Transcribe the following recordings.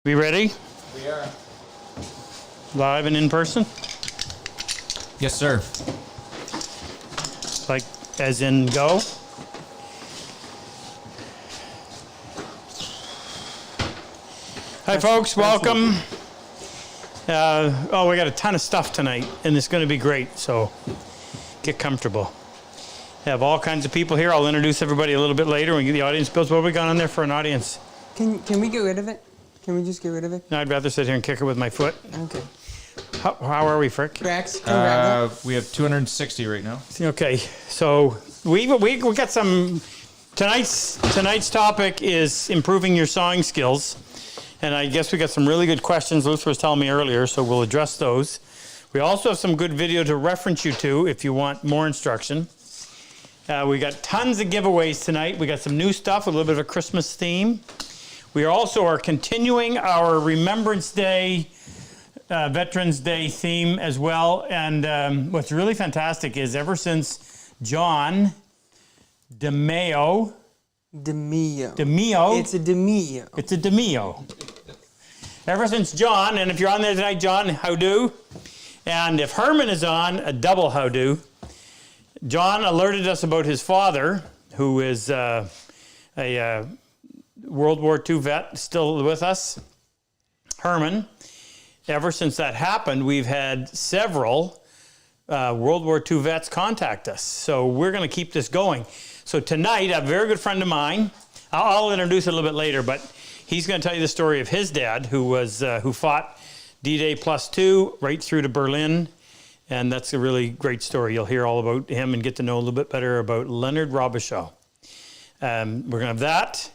We ready? We are. Live and in person? Yes, sir. Like, as in go? Hi, folks. Welcome. We got a ton of stuff tonight, and it's going to be great, so get comfortable. Have all kinds of people here. I'll introduce everybody a little bit later when we get the audience built. What have we got on there for an audience? Can we get rid of it? Can we just get rid of it? No, I'd rather sit here and kick it with my foot. Okay. How are we, Frick? Rex, come grab it. We have 260 right now. Okay, so we got some. Tonight's topic is improving your sawing skills, and I guess we got some really good questions. Luther was telling me earlier, so we'll address those. We also have some good video to reference you to if you want more instruction. We got tons of giveaways tonight. We got some new stuff, a little bit of a Christmas theme. We also are continuing our Remembrance Day, Veterans Day theme as well. And what's really fantastic is ever since John DeMeo. It's a DeMeo. Ever since John, and if you're on there tonight, John, how do? And if Herman is on, a double how do. John alerted us about his father, who is a World War II vet, still with us. Herman. Ever since that happened, we've had several World War II vets contact us. So we're going to keep this going. So tonight, a very good friend of mine, I'll introduce it a little bit later, but he's going to tell you the story of his dad, who fought D-Day +2 right through to Berlin. And that's a really great story. You'll hear all about him and get to know a little bit better about Leonard Robichaud. We're going to have that.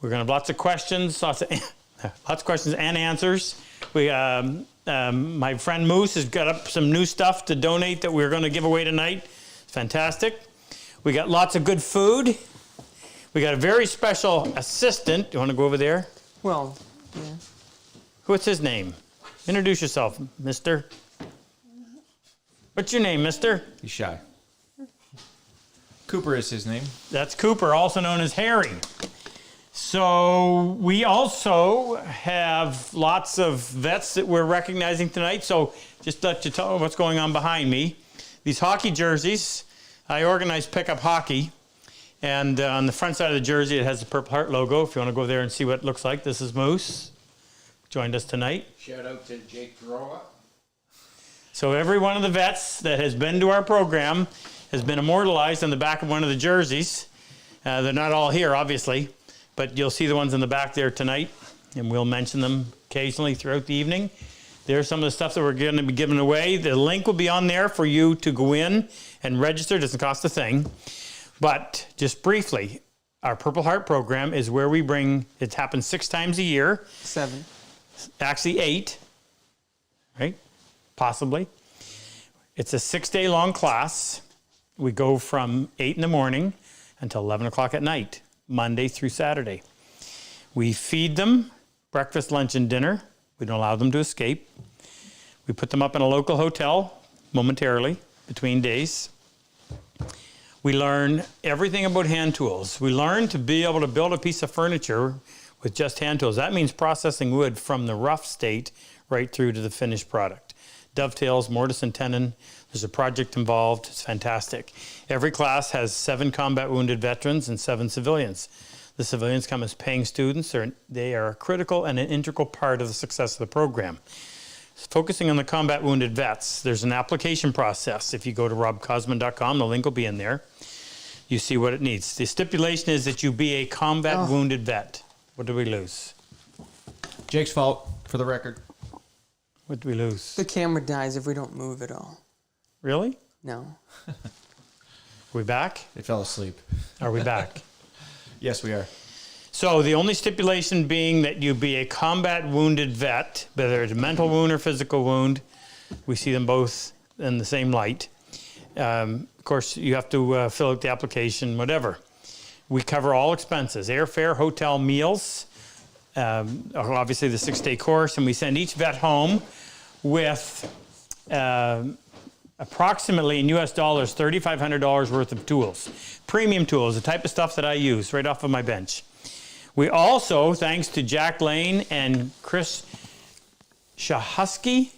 We're going to have lots of questions, lots of questions and answers. My friend Moose has got up some new stuff to donate that we're going to give away tonight. Fantastic. We got lots of good food. We got a very special assistant. Do you want to go over there? Well, yeah. What's his name? Introduce yourself, mister. What's your name, mister? He's shy. Cooper is his name. That's Cooper, also known as Harry. So we also have lots of vets that we're recognizing tonight. So just to let you tell what's going on behind me. These hockey jerseys, I organized Pickup Hockey. And on the front side of the jersey, it has the Purple Heart logo. If you want to go there and see what it looks like, this is Moose. Joined us tonight. Shout out to Jake Groa. So every one of the vets that has been to our program has been immortalized on the back of one of the jerseys. They're not all here, obviously, but you'll see the ones in the back there tonight, and we'll mention them occasionally throughout the evening. There's some of the stuff that we're going to be giving away. The link will be on there for you to go in and register. It doesn't cost a thing. But just briefly, our Purple Heart program is where we bring, it happens 6 times a year. 7. Actually 8, right? Possibly. It's a 6-day long class. We go from 8 in the morning until 11 o'clock at night, Monday through Saturday. We feed them breakfast, lunch, and dinner. We don't allow them to escape. We put them up in a local hotel momentarily between days. We learn everything about hand tools. We learn to be able to build a piece of furniture with just hand tools. That means processing wood from the rough state right through to the finished product. Dovetails, mortise and tenon. There's a project involved. It's fantastic. Every class has 7 combat wounded veterans and 7 civilians. The civilians come as paying students. They are a critical and an integral part of the success of the program. Focusing on the combat wounded vets, there's an application process. If you go to RobCosman.com, the link will be in there. You see what it needs. The stipulation is that you be a combat wounded vet. What did we lose? Jake's fault, for the record. What did we lose? The camera dies if we don't move at all. Really? No. Are we back? They fell asleep. Are we back? Yes, we are. So the only stipulation being that you be a combat wounded vet, whether it's a mental wound or physical wound. We see them both in the same light. Of course, you have to fill out the application, whatever. We cover all expenses, airfare, hotel, meals, obviously the 6-day course, and we send each vet home with approximately in US dollars, $3,500 worth of tools. Premium tools, the type of stuff that I use right off of my bench. We also, thanks to Jack Lane and Chris Shahusky,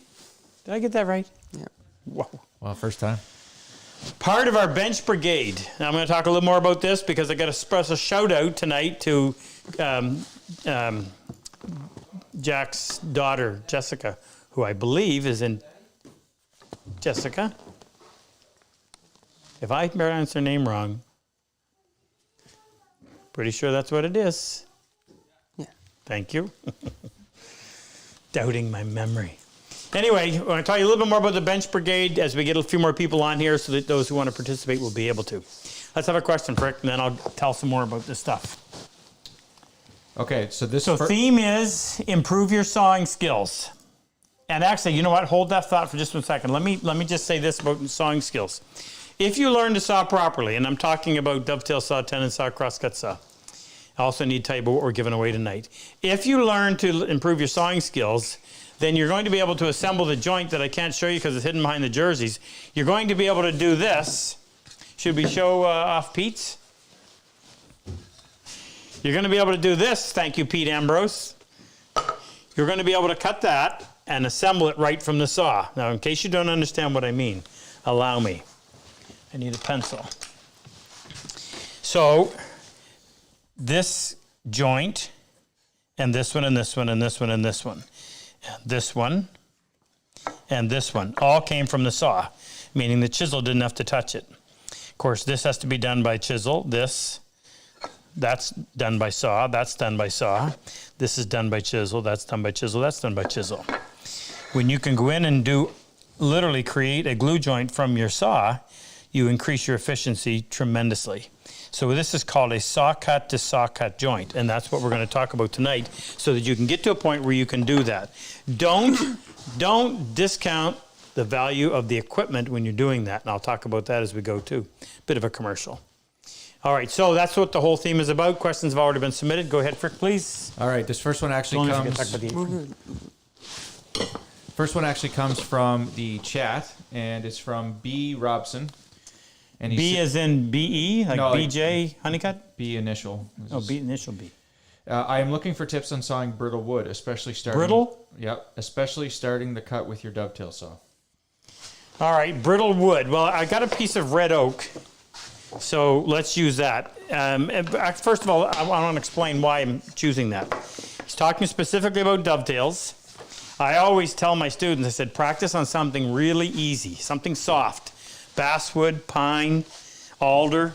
did I get that right? Yeah. Whoa. Well, first time. Part of our bench brigade. Now I'm going to talk a little more about this because I got to express a shout out tonight to Jack's daughter, Jessica, who I believe is in Jessica. If I pronounce her name wrong, pretty sure that's what it is. Yeah. Thank you. Doubting my memory. Anyway, I want to tell you a little bit more about the bench brigade as we get a few more people on here so that those who want to participate will be able to. Let's have a question, Frick, and then I'll tell some more about this stuff. Okay, so this So theme is improve your sawing skills. And actually, you know what? Hold that thought for just 1 second. Let me just say this about sawing skills. If you learn to saw properly, and I'm talking about dovetail saw, tenon saw, crosscut saw. I also need to tell you about what we're giving away tonight. If you learn to improve your sawing skills, then you're going to be able to assemble the joint that I can't show you because it's hidden behind the jerseys. You're going to be able to do this. Should we show off Pete's? You're going to be able to do this. Thank you, Pete Ambrose. You're going to be able to cut that and assemble it right from the saw. Now, in case you don't understand what I mean, allow me. I need a pencil. So, this joint, and this one, and this one, and this one, and this one. This one and this one all came from the saw, meaning the chisel didn't have to touch it. Of course, this has to be done by chisel. That's done by saw. That's done by saw. This is done by chisel. That's done by chisel. That's done by chisel. When you can go in and literally create a glue joint from your saw, you increase your efficiency tremendously. So this is called a saw cut to saw cut joint, and that's what we're going to talk about tonight so that you can get to a point where you can do that. Don't discount the value of the equipment when you're doing that, and I'll talk about that as we go too. Bit of a commercial. All right, so that's what the whole theme is about. Questions have already been submitted. Go ahead, Frick, please. All right, this first one actually comes from the chat, and it's from BRobson. And B as in B-E, like No, BJ Honeycutt? B initial. Oh, B initial B. I am looking for tips on sawing brittle wood, especially starting. Brittle? Yep, especially starting the cut with your dovetail saw. All right, brittle wood. Well, I got a piece of red oak, so let's use that. First of all, I want to explain why I'm choosing that. He's talking specifically about dovetails. I always tell my students, I said, practice on something really easy, something soft. Basswood, pine, alder.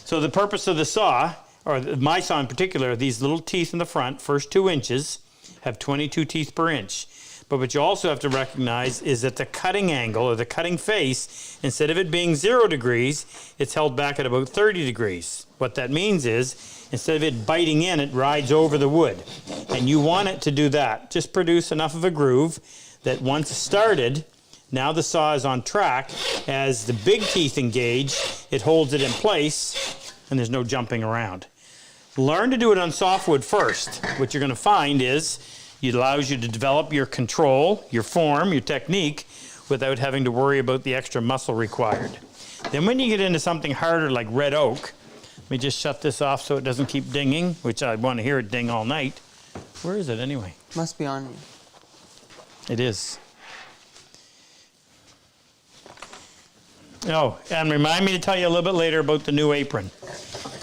So the purpose of the saw, or my saw in particular, these little teeth in the front, first 2 inches, have 22 teeth per inch. But what you also have to recognize is that the cutting angle, or the cutting face, instead of it being 0 degrees, it's held back at about 30 degrees. What that means is, instead of it biting in, it rides over the wood. And you want it to do that. Just produce enough of a groove that once started, now the saw is on track. As the big teeth engage, it holds it in place, and there's no jumping around. Learn to do it on softwood first. What you're going to find is it allows you to develop your control, your form, your technique, without having to worry about the extra muscle required. Then when you get into something harder like red oak, let me just shut this off so it doesn't keep dinging, which I want to hear it ding all night. Where is it anyway? Must be on you. It is. Oh, and remind me to tell you a little bit later about the new apron.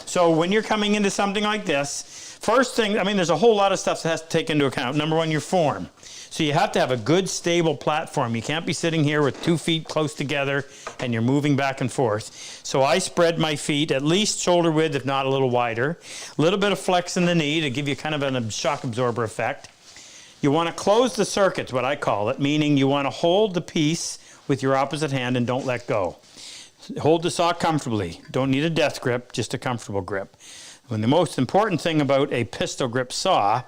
So when you're coming into something like this, first thing, I mean, there's a whole lot of stuff that has to take into account. Number one, your form. So you have to have a good, stable platform. You can't be sitting here with 2 feet close together and you're moving back and forth. So I spread my feet at least shoulder width, if not a little wider. A little bit of flex in the knee to give you kind of a shock absorber effect. You want to close the circuits, what I call it, meaning you want to hold the piece with your opposite hand and don't let go. Hold the saw comfortably. Don't need a death grip, just a comfortable grip. And the most important thing about a pistol grip saw,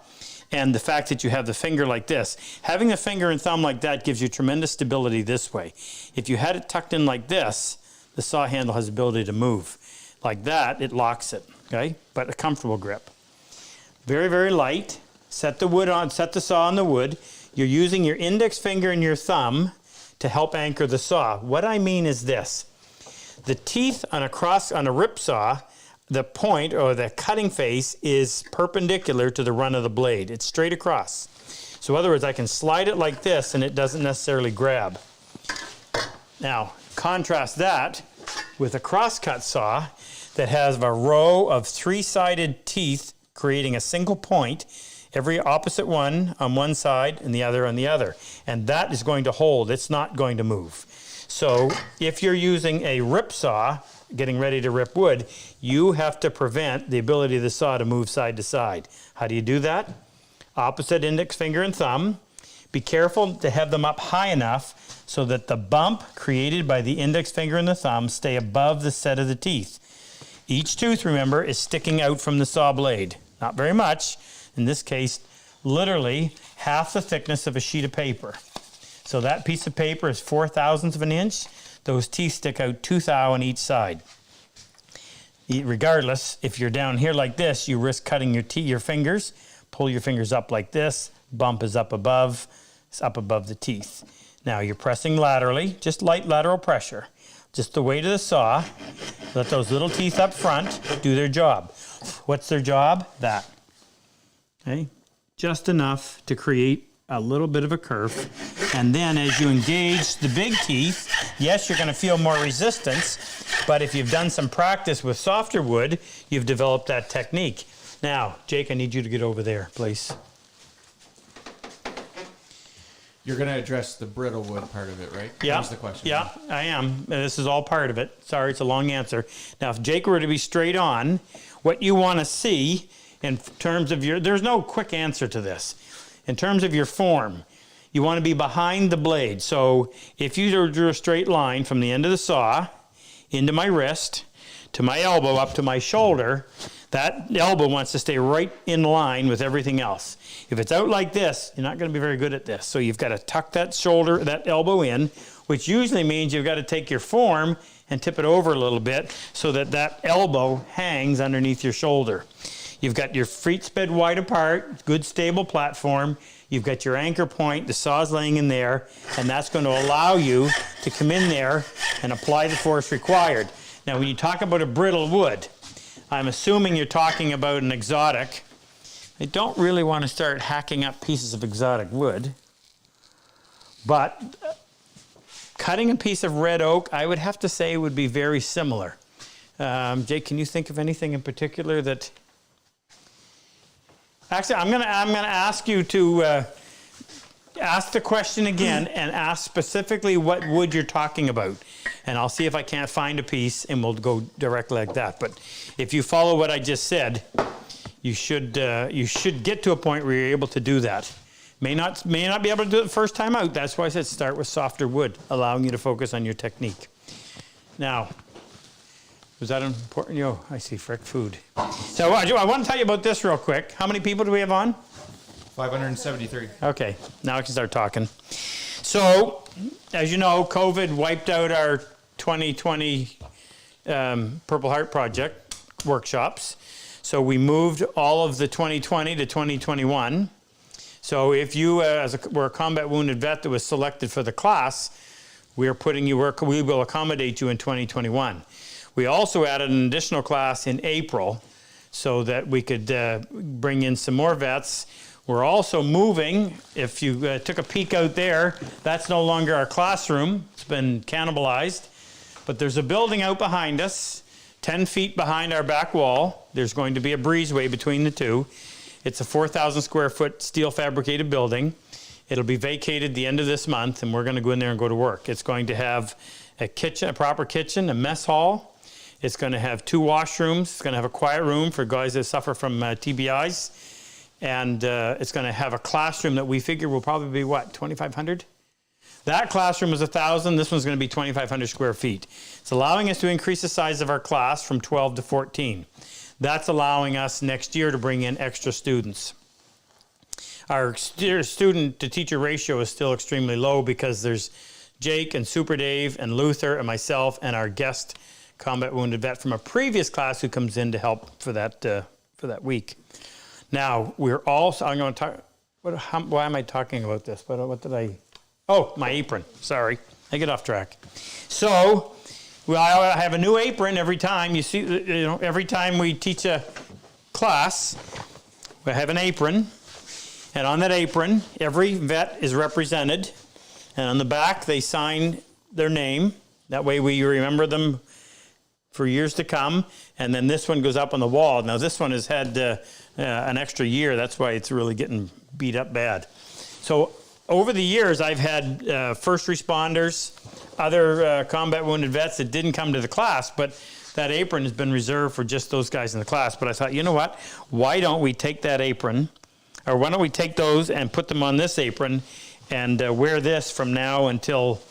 and the fact that you have the finger like this, having the finger and thumb like that gives you tremendous stability this way. If you had it tucked in like this, the saw handle has the ability to move. Like that, it locks it, okay? But a comfortable grip. Very, very light. Set the wood on, set the saw on the wood. You're using your index finger and your thumb to help anchor the saw. What I mean is this. The teeth on a rip saw the point or the cutting face is perpendicular to the run of the blade. It's straight across. So in other words, I can slide it like this and it doesn't necessarily grab. Now, contrast that with a crosscut saw that has a row of 3-sided teeth creating a single point, every opposite one on one side and the other on the other. And that is going to hold, it's not going to move. So if you're using a rip saw, getting ready to rip wood, you have to prevent the ability of the saw to move side to side. How do you do that? Opposite index finger and thumb. Be careful to have them up high enough so that the bump created by the index finger and the thumb stay above the set of the teeth. Each tooth, remember, is sticking out from the saw blade. Not very much. In this case, literally half the thickness of a sheet of paper. So that piece of paper is 4/1000 of an inch. Those teeth stick out 2 thou on each side. Regardless, if you're down here like this, you risk cutting your fingers. Pull your fingers up like this. Bump is up above. It's up above the teeth. Now you're pressing laterally, just light lateral pressure. Just the weight of the saw. Let those little teeth up front do their job. What's their job? That. Okay? Just enough to create a little bit of a curve. And then as you engage the big teeth, yes, you're going to feel more resistance, but if you've done some practice with softer wood, you've developed that technique. Now, Jake, I need you to get over there, please. You're going to address the brittle wood part of it, right? Yeah, That's the question. yeah, I am. This is all part of it. Sorry, it's a long answer. Now, if Jake were to be straight on, what you want to see in terms of there's no quick answer to this. In terms of your form, you want to be behind the blade. So if you drew a straight line from the end of the saw into my wrist, to my elbow, up to my shoulder, that elbow wants to stay right in line with everything else. If it's out like this, you're not going to be very good at this. So you've got to tuck that shoulder, that elbow in, which usually means you've got to take your form and tip it over a little bit so that that elbow hangs underneath your shoulder. You've got your feet spread wide apart, good stable platform. You've got your anchor point, the saw's laying in there, and that's going to allow you to come in there and apply the force required. Now, when you talk about a brittle wood, I'm assuming you're talking about an exotic. I don't really want to start hacking up pieces of exotic wood, but cutting a piece of red oak, I would have to say would be very similar. Jake, can you think of anything in particular that... Actually, I'm gonna ask you to ask the question again and ask specifically what wood you're talking about. And I'll see if I can't find a piece and we'll go directly like that. But if you follow what I just said, you should get to a point where you're able to do that. May not be able to do it the first time out. That's why I said start with softer wood, allowing you to focus on your technique. Now, was that important? Yo, I see frick food. So I want to tell you about this real quick. How many people do we have on? 573. Okay, now I can start talking. So, as you know, COVID wiped out our 2020 Purple Heart Project workshops. So we moved all of the 2020 to 2021. So if you were a combat wounded vet that was selected for the class, we will accommodate you in 2021. We also added an additional class in April so that we could bring in some more vets. We're also moving. If you took a peek out there, that's no longer our classroom. It's been cannibalized. But there's a building out behind us, 10 feet behind our back wall. There's going to be a breezeway between the two. It's a 4,000 square foot steel fabricated building. It'll be vacated the end of this month, and we're going to go in there and go to work. It's going to have a kitchen, a proper kitchen, a mess hall. It's going to have 2 washrooms. It's going to have a quiet room for guys that suffer from TBIs. And it's going to have a classroom that we figure will probably be, what, 2,500? That classroom is 1,000. This one's going to be 2,500 square feet. It's allowing us to increase the size of our class from 12 to 14. That's allowing us next year to bring in extra students. Our student-to-teacher ratio is still extremely low because there's Jake and Super Dave and Luther and myself and our guest combat wounded vet from a previous class who comes in to help for that week. Now, we're also, I'm going to talk, why am I talking about this? What did I, oh, my apron, sorry. I get off track. So, Well, I have a new apron every time. You see, every time we teach a class, we have an apron. And on that apron, every vet is represented. And on the back, they sign their name. That way we remember them for years to come. And then this one goes up on the wall. Now, this one has had an extra year. That's why it's really getting beat up bad. So over the years, I've had first responders, other combat wounded vets that didn't come to the class, but that apron has been reserved for just those guys in the class. But I thought, you know what? Why don't we take that apron, or why don't we take those and put them on this apron and wear this from now until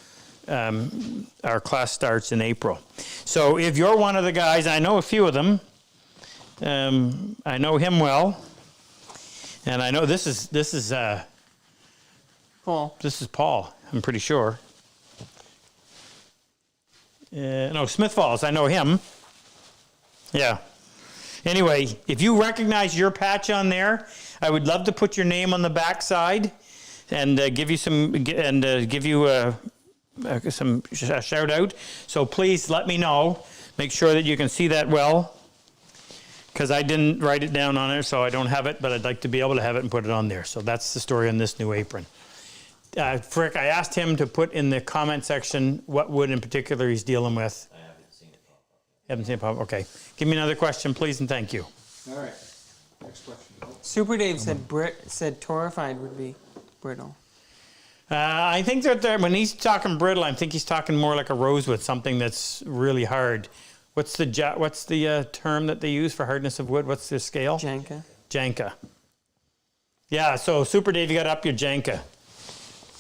our class starts in April. So if you're one of the guys, I know a few of them. I know him well, and I know this is Paul. This is Paul, I'm pretty sure. No, Smith Falls, I know him. Yeah. Anyway, if you recognize your patch on there, I would love to put your name on the back side and give you some shout out. So please let me know. Make sure that you can see that well, because I didn't write it down on there, so I don't have it, but I'd like to be able to have it and put it on there. So that's the story on this new apron. Frick, I asked him to put in the comment section what wood in particular he's dealing with. I haven't seen it pop up yet. Haven't seen it pop up? Okay. Give me another question, please, and thank you. All right, next question. Super Dave said torrified would be brittle. I think that when he's talking brittle, I think he's talking more like a rosewood, something that's really hard. What's the term that they use for hardness of wood? What's the scale? Janka. Janka. Yeah, so Super Dave, you got up your Janka.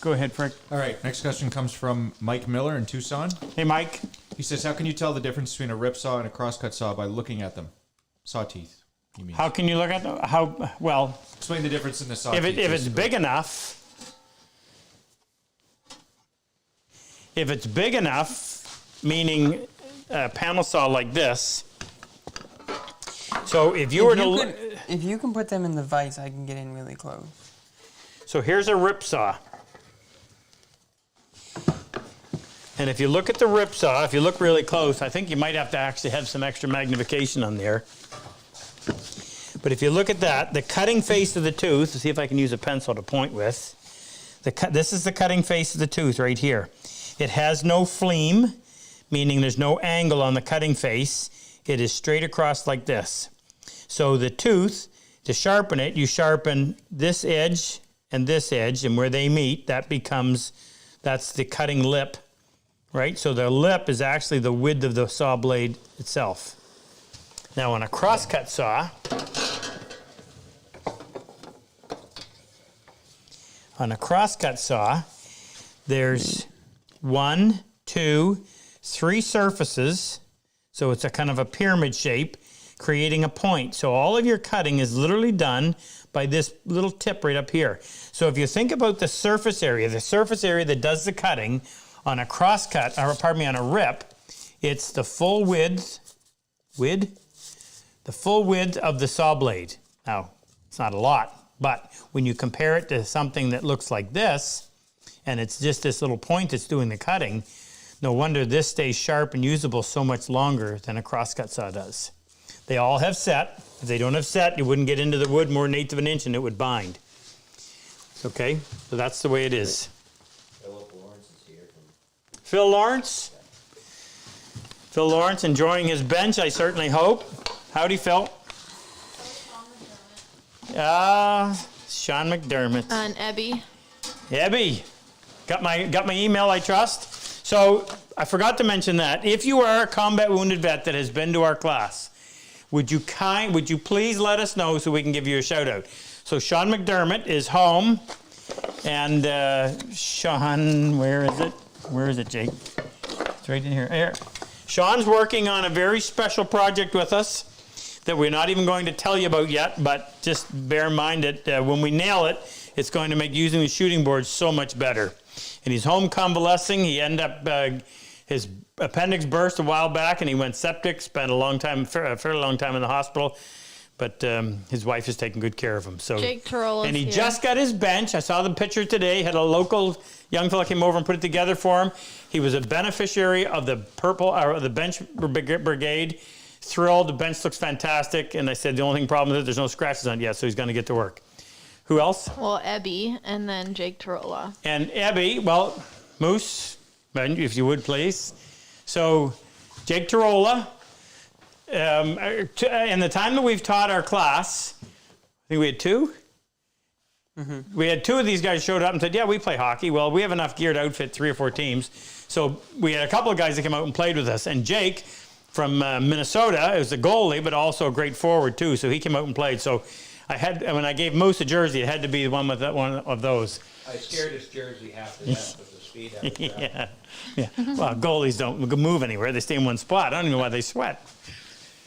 Go ahead, Frank. All right, next question comes from Mike Miller in Tucson. Hey, Mike. He says, how can you tell the difference between a rip saw and a crosscut saw by looking at them? Saw teeth, you mean. How can you look at them? Well, explain the difference in the saw if teeth. it's big enough, meaning a panel saw like this. So if you were to if you can put them in the vise, I can get in really close. So here's a rip saw. And if you look at the rip saw, if you look really close, I think you might have to actually have some extra magnification on there. But if you look at that, the cutting face of the tooth, see if I can use a pencil to point with. This is the cutting face of the tooth right here. It has no fleam, meaning there's no angle on the cutting face. It is straight across like this. So the tooth, to sharpen it, you sharpen this edge and this edge, and where they meet, that's the cutting lip, right? So the lip is actually the width of the saw blade itself. Now on a crosscut saw, there's 1, 2, 3 surfaces, so it's a kind of a pyramid shape, creating a point. So all of your cutting is literally done by this little tip right up here. So if you think about the surface area that does the cutting on a crosscut, or pardon me, on a rip, it's the full width of the saw blade. Now, it's not a lot, but when you compare it to something that looks like this, and it's just this little point that's doing the cutting, no wonder this stays sharp and usable so much longer than a crosscut saw does. They all have set. If they don't have set, you wouldn't get into the wood more than 1/8 of an inch and it would bind. Okay, so that's the way it is. Philip Lawrence is here from. Phil Lawrence? Phil Lawrence enjoying his bench, I certainly hope. Howdy, Phil. Sean McDermott. And Ebby. Ebby, got my email, I trust. So I forgot to mention that. If you are a combat wounded vet that has been to our class, would you please let us know so we can give you a shout out? So Sean McDermott is home, and Sean, where is it? Where is it, Jake? It's right in here. Here. Sean's working on a very special project with us that we're not even going to tell you about yet, but just bear in mind that when we nail it, it's going to make using the shooting board so much better. And he's home convalescing. He ended up, his appendix burst a while back and he went septic, spent a fairly long time in the hospital. but his wife is taking good care of him. So Jake Terrell and he is just got his bench. I saw the picture today. Had a local young fella came over and put it together for him. He was a beneficiary of the the bench brigade. Thrilled. The bench looks fantastic. And I said the only problem is there's no scratches on it yet, so he's going to get to work. Who else? Well, Ebby and then Jake Tarola. And Abby, well, Moose, if you would please. So Jake Tarola, in the time that we've taught our class, I think we had two. We had two of these guys showed up and said, yeah, we play hockey. Well, we have enough gear to outfit 3 or 4 teams. So we had a couple of guys that came out and played with us. And Jake from Minnesota is a goalie, but also a great forward too. So he came out and played. So I had, when I gave Moose a jersey, it had to be one with one of those. I scared his jersey half to death with the speed I was traveling. Yeah. Well, goalies don't move anywhere. They stay in one spot. I don't even know why they sweat.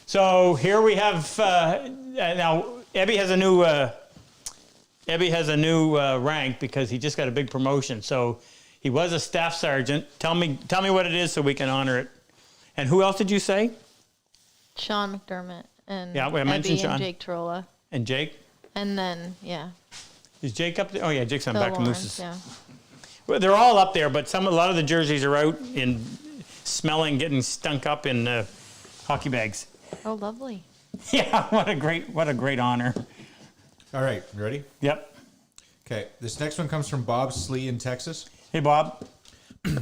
So here we have, now Ebby has a new rank because he just got a big promotion. So he was a staff sergeant. Tell me what it is so we can honor it. And who else did you say? Sean McDermott and Yeah, I mentioned Ebby Sean. and Jake Tarola. And Jake? And then, yeah, Is Jake up there? Oh yeah, Jake's on Phil back to Lawrence, Moose's. yeah. Well, they're all up there, but a lot of the jerseys are out in smelling, getting stunk up in hockey bags. Oh, lovely. Yeah, what a great honor. All right, you ready? Yep. Okay, this next one comes from Bob Slee in Texas. Hey, Bob.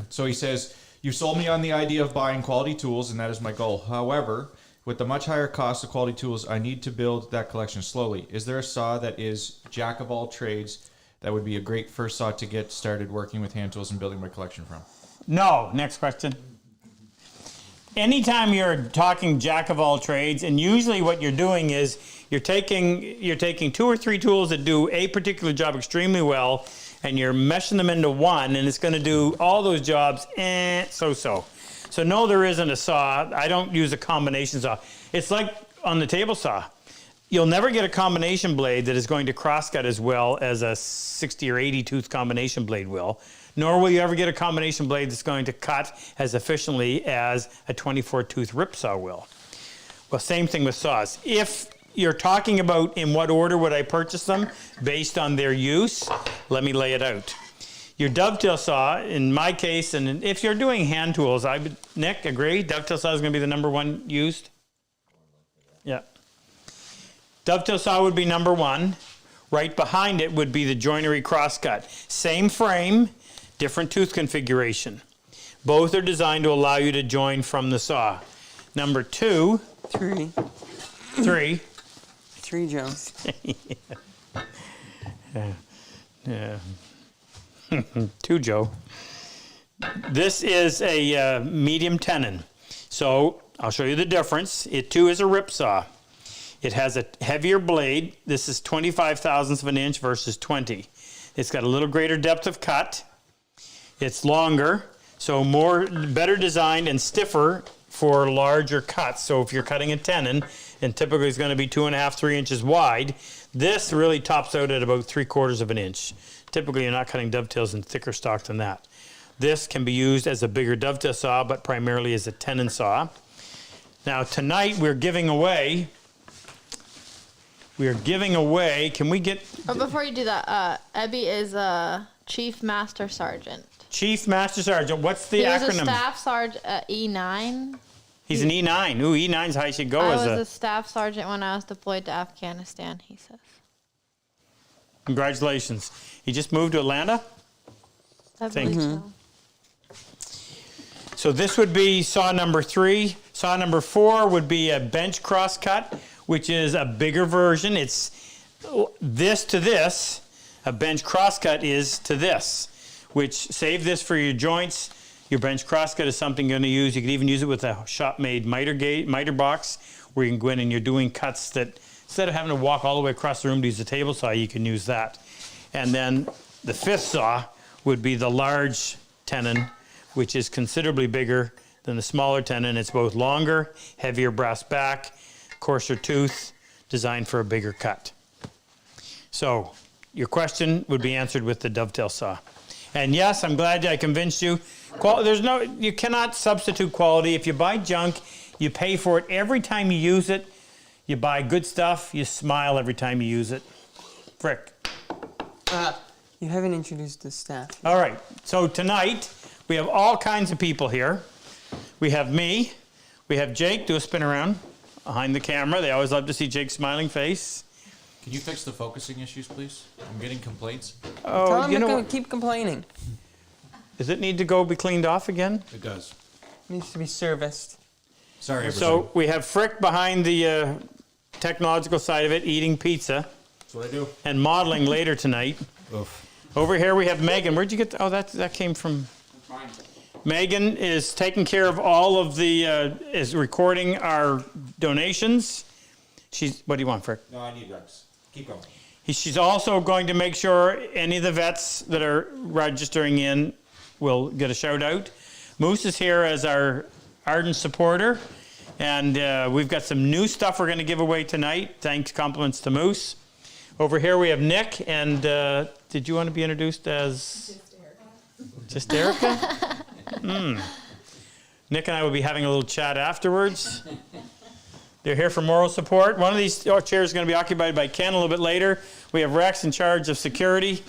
So he says, "You sold me on the idea of buying quality tools, and that is my goal. However, with the much higher cost of quality tools, I need to build that collection slowly. Is there a saw that is jack of all trades that would be a great first saw to get started working with hand tools and building my collection from?" No. Next question. Anytime you're talking jack of all trades, and usually what you're doing is you're taking 2 or 3 tools that do a particular job extremely well, and you're meshing them into one, and it's going to do all those jobs so-so. So no, there isn't a saw. I don't use a combination saw. It's like on the table saw. You'll never get a combination blade that is going to crosscut as well as a 60 or 80 tooth combination blade will. Nor will you ever get a combination blade that's going to cut as efficiently as a 24 tooth rip saw will. Well, same thing with saws. If you're talking about in what order would I purchase them based on their use, let me lay it out. Your dovetail saw, in my case, and if you're doing hand tools, Nick, agree? Dovetail saw is going to be the number one used? Yeah. Dovetail saw would be number 1. Right behind it would be the joinery crosscut. Same frame, different tooth configuration. Both are designed to allow you to join from the saw. Number 2. 3. 3. 3, Joe. Yeah. 2, Joe. This is a medium tenon. So I'll show you the difference. It too is a rip saw. It has a heavier blade. This is 25 thousandths of an inch versus 20. It's got a little greater depth of cut. It's longer, so better designed and stiffer for larger cuts. So if you're cutting a tenon, and typically it's going to be 2.5, 3 inches wide, this really tops out at about 3/4 of an inch. Typically, you're not cutting dovetails in thicker stock than that. This can be used as a bigger dovetail saw, but primarily as a tenon saw. Now, tonight we're giving away. Can we get But before you do that, Ebby is a Chief Master Sergeant. Chief Master Sergeant? What's the He was acronym? a Staff Sergeant at E9. He's an E9. Ooh, E9's how you should go I as was a. a Staff Sergeant when I was deployed to Afghanistan, he says. Congratulations. He just moved to Atlanta? I believe so. So this would be saw number 3. Saw number 4 would be a bench crosscut, which is a bigger version. It's this to this. A bench crosscut is to this, which save this for your joints. Your bench crosscut is something you're going to use. You could even use it with a shop-made miter box, where you can go in and you're doing cuts that instead of having to walk all the way across the room to use a table saw, you can use that. And then the 5th saw would be the large tenon, which is considerably bigger than the smaller tenon. It's both longer, heavier brass back, coarser tooth, designed for a bigger cut. So your question would be answered with the dovetail saw. And yes, I'm glad I convinced you. You cannot substitute quality. If you buy junk, you pay for it every time you use it. You buy good stuff, you smile every time you use it. Frick. You haven't introduced the staff. All right, so tonight we have all kinds of people here. We have me, we have Jake, do a spin around behind the camera. They always love to see Jake's smiling face. Can you fix the focusing issues, please? I'm getting complaints. Oh, Tell you him know to what? keep complaining. Does it need to go be cleaned off again? It does. Needs to be serviced. Sorry, everybody. So we have Frick behind the technological side of it, eating pizza That's what I do. and modeling later tonight. Oof. Over here we have Megan. Where'd you get? Oh, that came from. Fine. Megan is taking care of all of the, is recording our donations. What do you want, Frick? No, I need Rex. Keep going. She's also going to make sure any of the vets that are registering in will get a shout out. Moose is here as our ardent supporter, and we've got some new stuff we're going to give away tonight. Thanks, compliments to Moose. Over here we have Nick, and did you want to be introduced as? Just Erica? Nick and I will be having a little chat afterwards. They're here for moral support. One of these chairs is going to be occupied by Ken a little bit later. We have Rex in charge of security.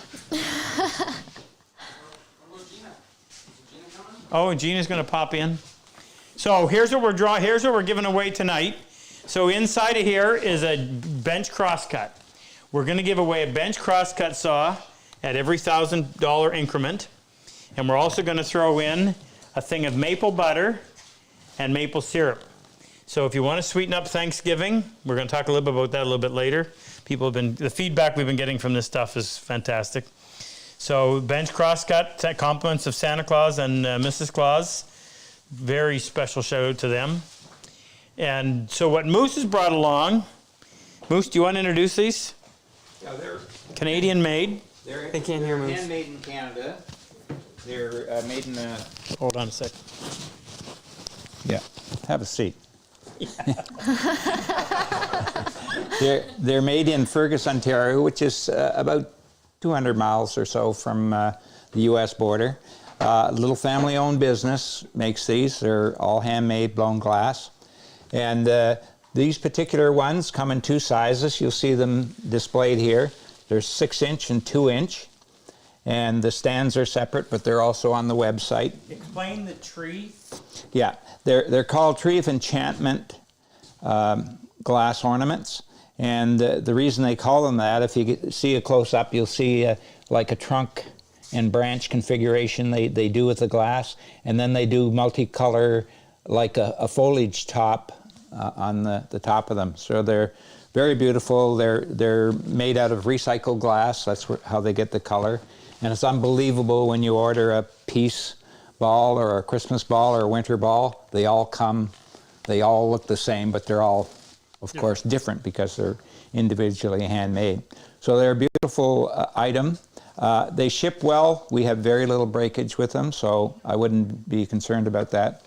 Oh, and Gina's going to pop in. So here's what we're giving away tonight. So inside of here is a bench crosscut. We're going to give away a bench crosscut saw at every $1,000 increment. And we're also going to throw in a thing of maple butter and maple syrup. So if you want to sweeten up Thanksgiving, we're going to talk a little bit about that a little bit later. The feedback we've been getting from this stuff is fantastic. So bench crosscut, compliments of Santa Claus and Mrs. Claus. Very special shout out to them. And so what Moose has brought along, Moose, do you want to introduce these? Yeah, they're Canadian made. They can't hear me. handmade in Canada. They're made in Hold on a sec. Yeah, have a seat. They're made in Fergus, Ontario, which is about 200 miles or so from the U.S. border. A little family-owned business makes these. They're all handmade, blown glass. And these particular ones come in two sizes. You'll see them displayed here. There's 6-inch and 2-inch. And the stands are separate, but they're also on the website. Explain the tree. Yeah, they're called Tree of Enchantment glass ornaments. And the reason they call them that, if you see a close-up, you'll see like a trunk and branch configuration they do with the glass. And then they do multicolor, like a foliage top on the top of them. So they're very beautiful. They're made out of recycled glass. That's how they get the color. And it's unbelievable when you order a peace ball or a Christmas ball or a winter ball. They all look the same, but they're all, of course, different because they're individually handmade. So they're a beautiful item. They ship well. We have very little breakage with them, so I wouldn't be concerned about that.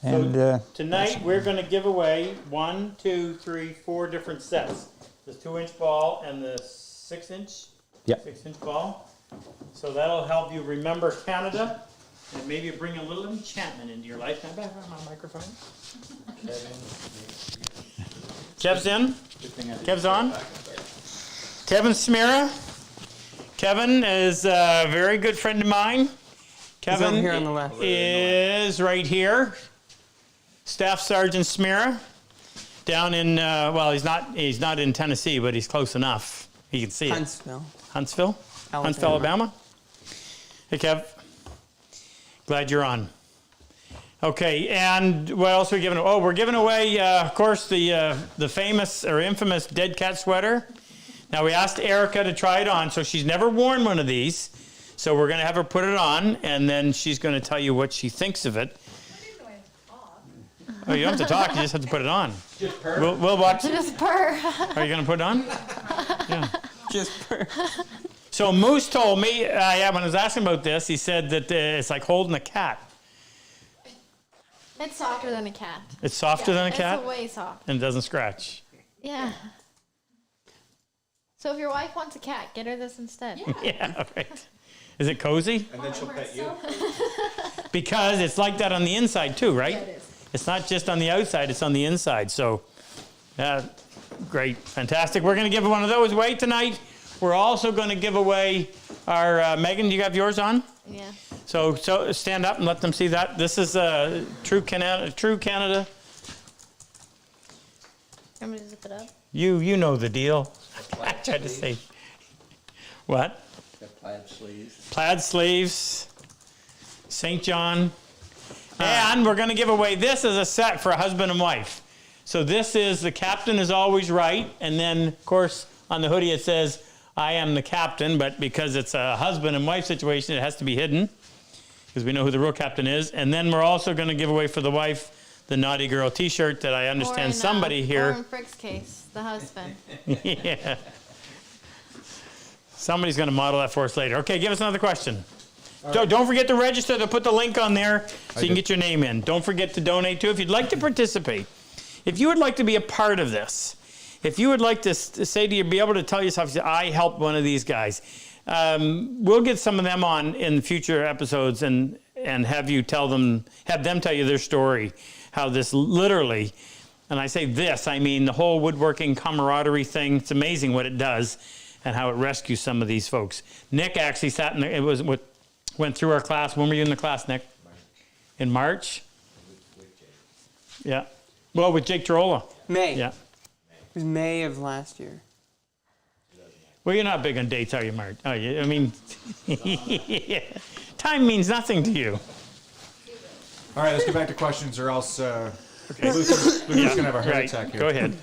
And Tonight we're going to give away 1, 2, 3, 4 different sets. The 2-inch ball and the 6-inch. Yep. 6-inch ball. So that'll help you remember Canada and maybe bring a little enchantment into your life. Can I back my microphone? Kev's in. Kev's on. Kevin Smira. Kevin is a very good friend of mine. Kevin over here on the left. is right here. Staff Sergeant Smira. Down in, well, he's not in Tennessee, but he's close enough. He can see it. Huntsville. Huntsville? Huntsville, Alabama? Hey, Kev. Glad you're on. Okay, and what else are we giving away? Oh, we're giving away, of course, the famous or infamous dead cat sweater. Now, we asked Erica to try it on, so she's never worn one of these. So we're going to have her put it on, and then she's going to tell you what she thinks of it. Oh, you don't have to talk, you just have to put it on. just per. We'll watch. Just purr. Are you going to put it on? Yeah. Just per. So Moose told me, when I was asking about this, he said that it's like holding a cat. It's softer than a cat. It's softer than a cat It's way soft. and it doesn't scratch. Yeah. So if your wife wants a cat, get her this instead. Yeah, right. Is it cozy? And then she'll pet you. Because it's like that on the inside too, right? Yeah, it is. It's not just on the outside, it's on the inside. So Great, fantastic. We're going to give one of those away tonight. We're also going to give away our, Megan, do you have yours on? Yeah. So stand up and let them see that. This is True Canada. Want me to zip it up? You know the deal. I tried to say. What? The plaid sleeves. Plaid sleeves. St. John. And we're going to give away this as a set for a husband and wife. So this is the captain is always right. And then, of course, on the hoodie it says, I am the captain. But because it's a husband and wife situation, it has to be hidden. Because we know who the real captain is. And then we're also going to give away for the wife the Naughty Girl t-shirt that I understand somebody Or here. in Frick's case, the husband. Yeah. Somebody's going to model that for us later. Okay, give us another question. Don't forget to register. They'll put the link on there so you can get your name in. Don't forget to donate too if you'd like to participate. If you would like to be a part of this, if you would like to say to you, be able to tell yourself, I helped one of these guys. We'll get some of them on in future episodes and have them tell you their story, how this literally, and I say this, I mean the whole woodworking camaraderie thing. It's amazing what it does and how it rescues some of these folks. Nick actually sat went through our class. When were you in the class, Nick? March. In March? With Jake. Yeah. Well, with Jake Trolla. May. Yeah. It was May of last year. Well, you're not big on dates, are you, Mark? Oh, yeah. I mean, time means nothing to you. All right, let's get back to questions, or else Luke's going to have a heart Right. attack here. Go ahead.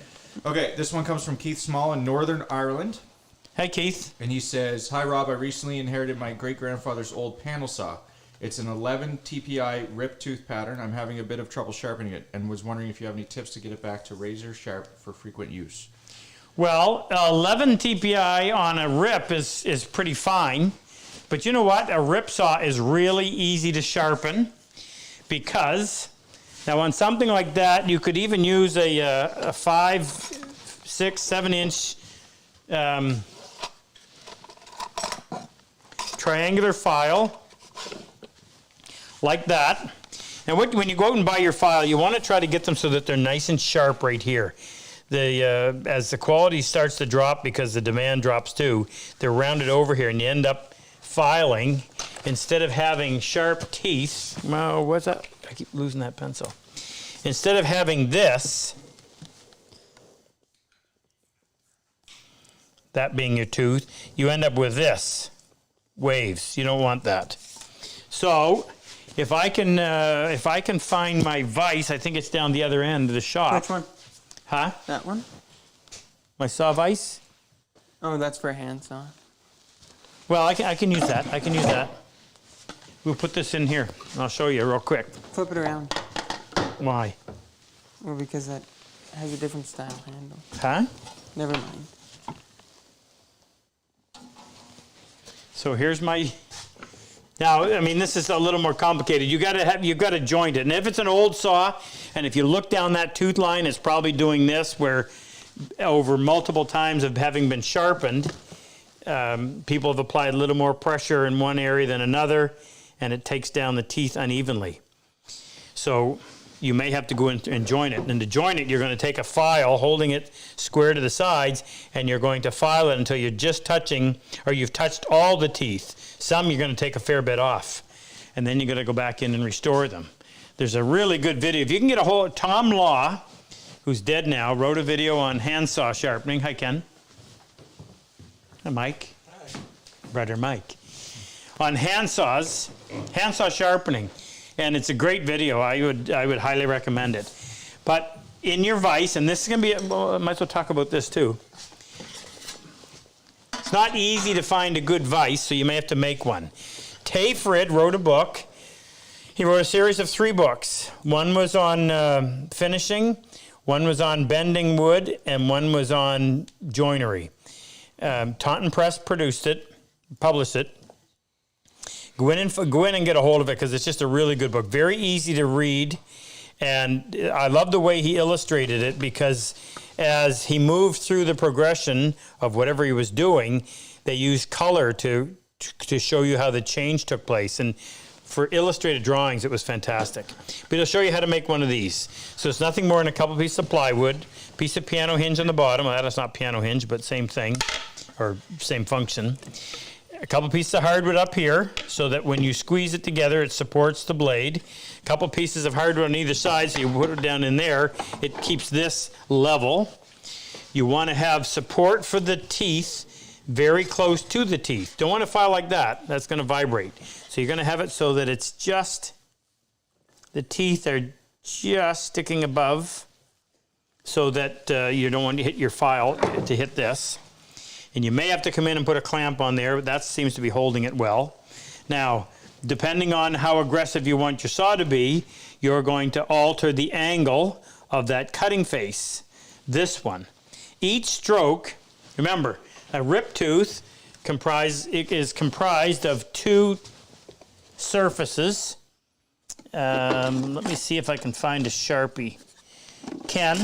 Okay, this one comes from Keith Small in Northern Ireland. Hey, Keith. And he says, hi, Rob. I recently inherited my great-grandfather's old panel saw. It's an 11 TPI rip tooth pattern. I'm having a bit of trouble sharpening it and was wondering if you have any tips to get it back to razor sharp for frequent use. Well, 11 TPI on a rip is pretty fine. But you know what? A rip saw is really easy to sharpen because now on something like that, you could even use a 5, 6, 7 inch triangular file like that. And when you go out and buy your file, you want to try to get them so that they're nice and sharp right here. As the quality starts to drop because the demand drops too, they're rounded over here and you end up filing instead of having sharp teeth. Well, what's that? I keep losing that pencil. Instead of having this, that being your tooth, you end up with this. Waves. You don't want that. So, if I can find my vise, I think it's down the other end of the shop. Which one? Huh? That one? My saw vise? Oh, that's for a handsaw. Well, I can use that. I can use that. We'll put this in here. And I'll show you real quick. Flip it around. Why? Well, because that has a different style handle. Huh? Never mind. So here's my. Now, I mean, this is a little more complicated. You got to joint it, and if it's an old saw, and if you look down that tooth line, it's probably doing this, where over multiple times of having been sharpened, people have applied a little more pressure in one area than another, and it takes down the teeth unevenly. So you may have to go in and join it. And to join it, you're going to take a file, holding it square to the sides, and you're going to file it until you're just touching, or you've touched all the teeth. Some you're going to take a fair bit off, and then you're going to go back in and restore them. There's a really good video. If you can get a hold of Tom Law, who's dead now, wrote a video on handsaw sharpening. Hi, Ken. Hi, Mike. Hi. Brother Mike. On handsaw sharpening. And it's a great video. I would highly recommend it. But in your vise, and this is going to be, well, I might as well talk about this too. It's not easy to find a good vise, so you may have to make one. Tay Frid wrote a book. He wrote a series of 3 books. One was on finishing, one was on bending wood, and one was on joinery. Taunton Press published it. Go in and get a hold of it because it's just a really good book. Very easy to read. And I love the way he illustrated it because as he moved through the progression of whatever he was doing, they used color to show you how the change took place. And for illustrated drawings, it was fantastic. But it'll show you how to make one of these. So it's nothing more than a couple pieces of plywood, piece of piano hinge on the bottom. Well, that's not piano hinge, but same thing, or same function. A couple pieces of hardwood up here, so that when you squeeze it together, it supports the blade. A couple pieces of hardwood on either side, so you put it down in there. It keeps this level. You want to have support for the teeth very close to the teeth. Don't want to file like that. That's going to vibrate. So you're going to have it so that it's just, the teeth are just sticking above, so that you don't want to hit your file to hit this. And you may have to come in and put a clamp on there, but that seems to be holding it well. Now, depending on how aggressive you want your saw to be, you're going to alter the angle of that cutting face, this one. Each stroke, remember, a rip tooth is comprised of two surfaces. Let me see if I can find a Sharpie. Ken,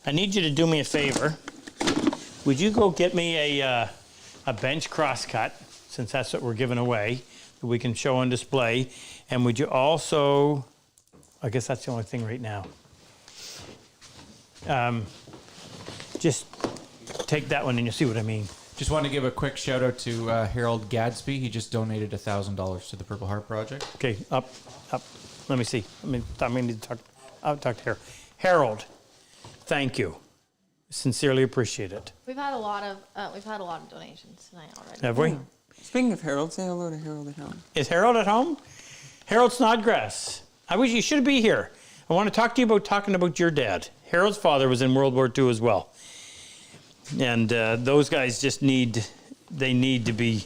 I need you to do me a favor. Would you go get me a bench crosscut, since that's what we're giving away, that we can show on display? And would you also, I guess that's the only thing right now. Just take that one and you'll see what I mean. Just want to give a quick shout out to Harold Gadsby. He just donated $1,000 to the Purple Heart Project. Okay, up. Let me see. I need to talk. I'll talk to Harold. Harold, thank you. Sincerely appreciate it. We've had a lot of donations tonight already. Have we? Speaking of Harold, say hello to Harold at home. Is Harold at home? Harold Snodgrass. I wish you should be here. I want to talk to you about talking about your dad. Harold's father was in World War II as well. And those guys just need to be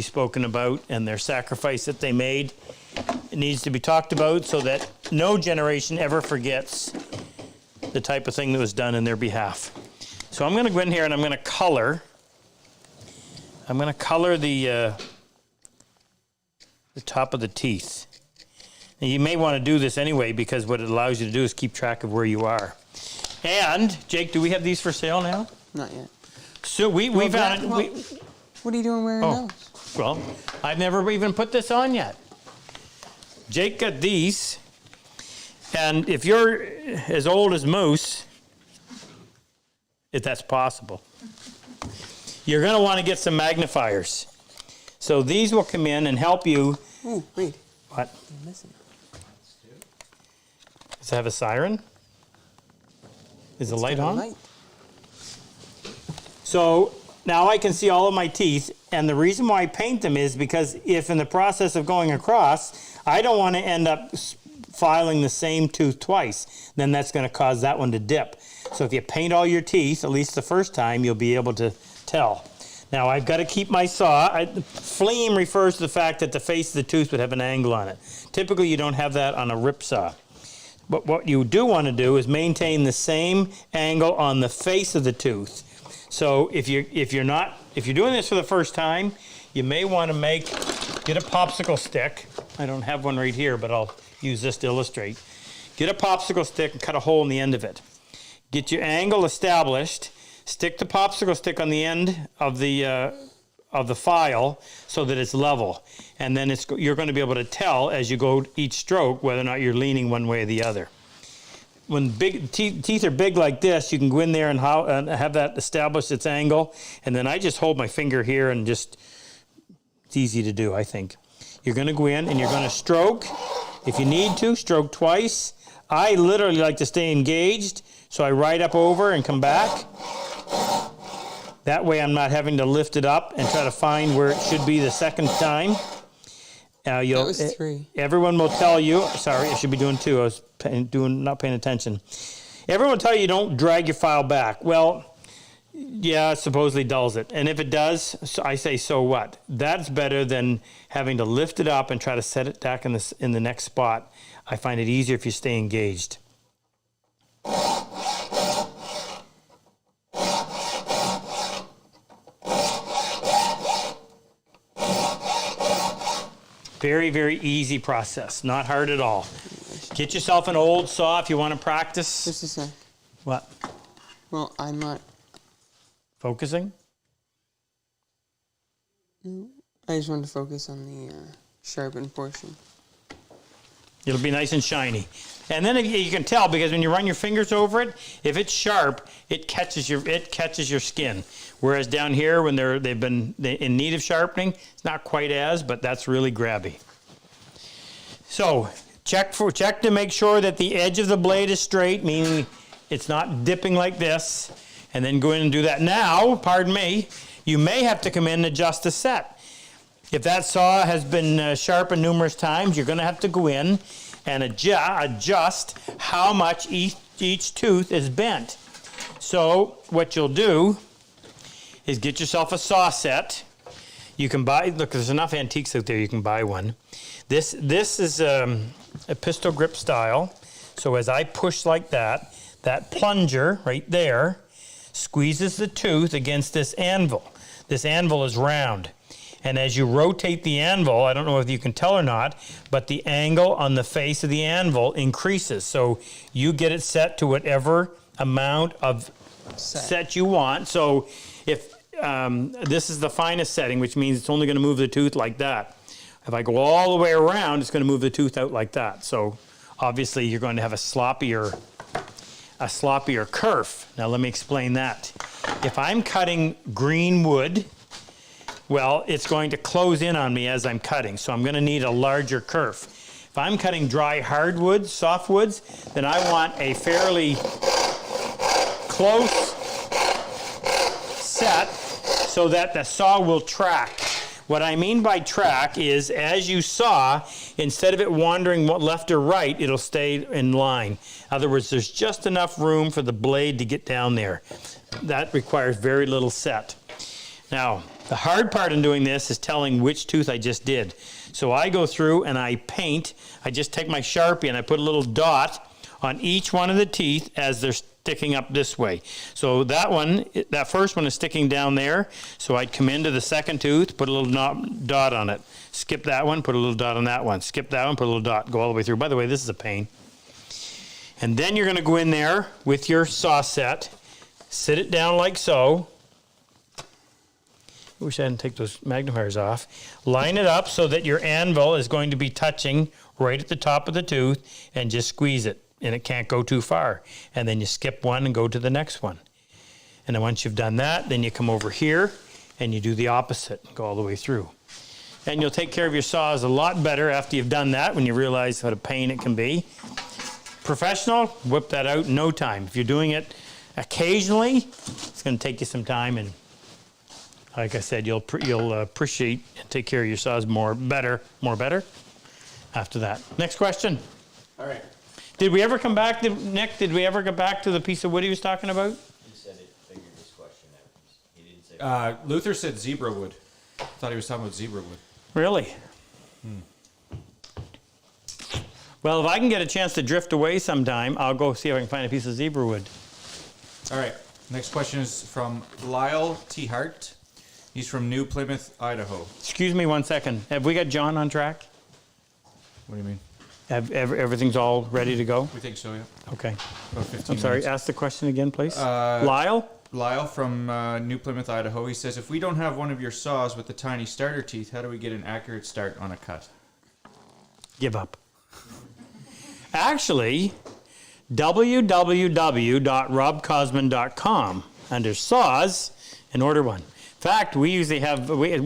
spoken about, and their sacrifice that they made, it needs to be talked about so that no generation ever forgets the type of thing that was done in their behalf. So I'm going to go in here and I'm going to color. I'm going to color the top of the teeth. Now, you may want to do this anyway, because what it allows you to do is keep track of where you are. And Jake, do we have these for sale now? Not yet. So we've had it. What are you doing wearing those? Well, I've never even put this on yet. Jake got these, and if you're as old as Moose, if that's possible, you're going to want to get some magnifiers. So these will come in and help you. Ooh, wait. What? I'm missing it. Does it have a siren? Is the light on? Light. So now I can see all of my teeth, and the reason why I paint them is because if in the process of going across, I don't want to end up filing the same tooth twice, then that's going to cause that one to dip. So if you paint all your teeth, at least the first time, you'll be able to tell. Now I've got to keep my saw. Fleam refers to the fact that the face of the tooth would have an angle on it. Typically you don't have that on a rip saw. But what you do want to do is maintain the same angle on the face of the tooth. So if you're doing this for the first time, you may want to get a popsicle stick. I don't have one right here, but I'll use this to illustrate. Get a popsicle stick and cut a hole in the end of it. Get your angle established. Stick the popsicle stick on the end of the file so that it's level, and then you're going to be able to tell as you go each stroke whether or not you're leaning one way or the other. When big teeth are big like this, you can go in there and have that establish its angle, and then I just hold my finger here and it's easy to do, I think. You're going to go in and you're going to stroke. If you need to, stroke twice. I literally like to stay engaged, so I ride up over and come back. That way I'm not having to lift it up and try to find where it should be the second time. That was 3. Everyone will tell you, sorry, I should be doing 2. I was not paying attention. Everyone will tell you don't drag your file back. Well, yeah, it supposedly dulls it. And if it does, I say, so what? That's better than having to lift it up and try to set it back in the next spot. I find it easier if you stay engaged. Very, very easy process. Not hard at all. Get yourself an old saw if you want to practice. Just a sec. What? Well, I'm not. Focusing? No. I just want to focus on the sharpened portion. It'll be nice and shiny. And then you can tell because when you run your fingers over it, if it's sharp, it catches your skin. Whereas down here, when they've been in need of sharpening, it's not quite as, but that's really grabby. So check to make sure that the edge of the blade is straight, meaning it's not dipping like this, and then go in and do that. Now, pardon me, you may have to come in and adjust the set. If that saw has been sharpened numerous times, you're going to have to go in and adjust how much each tooth is bent. So what you'll do is get yourself a saw set. You can buy, look, there's enough antiques out there, you can buy one. This is a pistol grip style. So as I push like that, that plunger right there squeezes the tooth against this anvil. This anvil is round. And as you rotate the anvil, I don't know if you can tell or not, but the angle on the face of the anvil increases. So you get it set to whatever amount of set you want. So if this is the finest setting, which means it's only going to move the tooth like that. If I go all the way around, it's going to move the tooth out like that. So obviously you're going to have a sloppier kerf. Now let me explain that. If I'm cutting green wood, well, it's going to close in on me as I'm cutting, so I'm going to need a larger kerf. If I'm cutting dry hardwoods, softwoods, then I want a fairly close set so that the saw will track. What I mean by track is as you saw, instead of it wandering left or right, it'll stay in line. In other words, there's just enough room for the blade to get down there. That requires very little set. Now, the hard part in doing this is telling which tooth I just did. So I go through and I paint. I just take my Sharpie and I put a little dot on each one of the teeth as they're sticking up this way. So that first one is sticking down there. So I'd come into the second tooth, put a little dot on it. Skip that one, put a little dot on that one. Skip that one, put a little dot, go all the way through. By the way, this is a pain. And then you're going to go in there with your saw set, sit it down like so. I wish I didn't take those magnifiers off. Line it up so that your anvil is going to be touching right at the top of the tooth and just squeeze it. And it can't go too far. And then you skip one and go to the next one. And then once you've done that, then you come over here and you do the opposite, go all the way through. And you'll take care of your saws a lot better after you've done that when you realize what a pain it can be. Professional, whip that out in no time. If you're doing it occasionally, it's going to take you some time, and like I said, you'll appreciate and take care of your saws more better after that. Next question. All right. Did we ever come back to, Nick, did we ever get back to the piece of wood he was talking about? He said it figured this question out. He didn't say Luther said zebra wood. Thought he was talking about zebra wood. Really? Well, if I can get a chance to drift away sometime, I'll go see if I can find a piece of zebra wood. All right. Next question is from Lyle T. Hart. He's from New Plymouth, Idaho. Excuse me 1 second. Have we got John on track? What do you mean? Everything's all ready to go? We think so, yeah. Okay. About 15 I'm sorry, minutes. ask the question again, please. Lyle? Lyle from New Plymouth, Idaho. He says, if we don't have one of your saws with the tiny starter teeth, how do we get an accurate start on a cut? Give up. Actually, www.RobCosman.com under saws and order one. In fact, we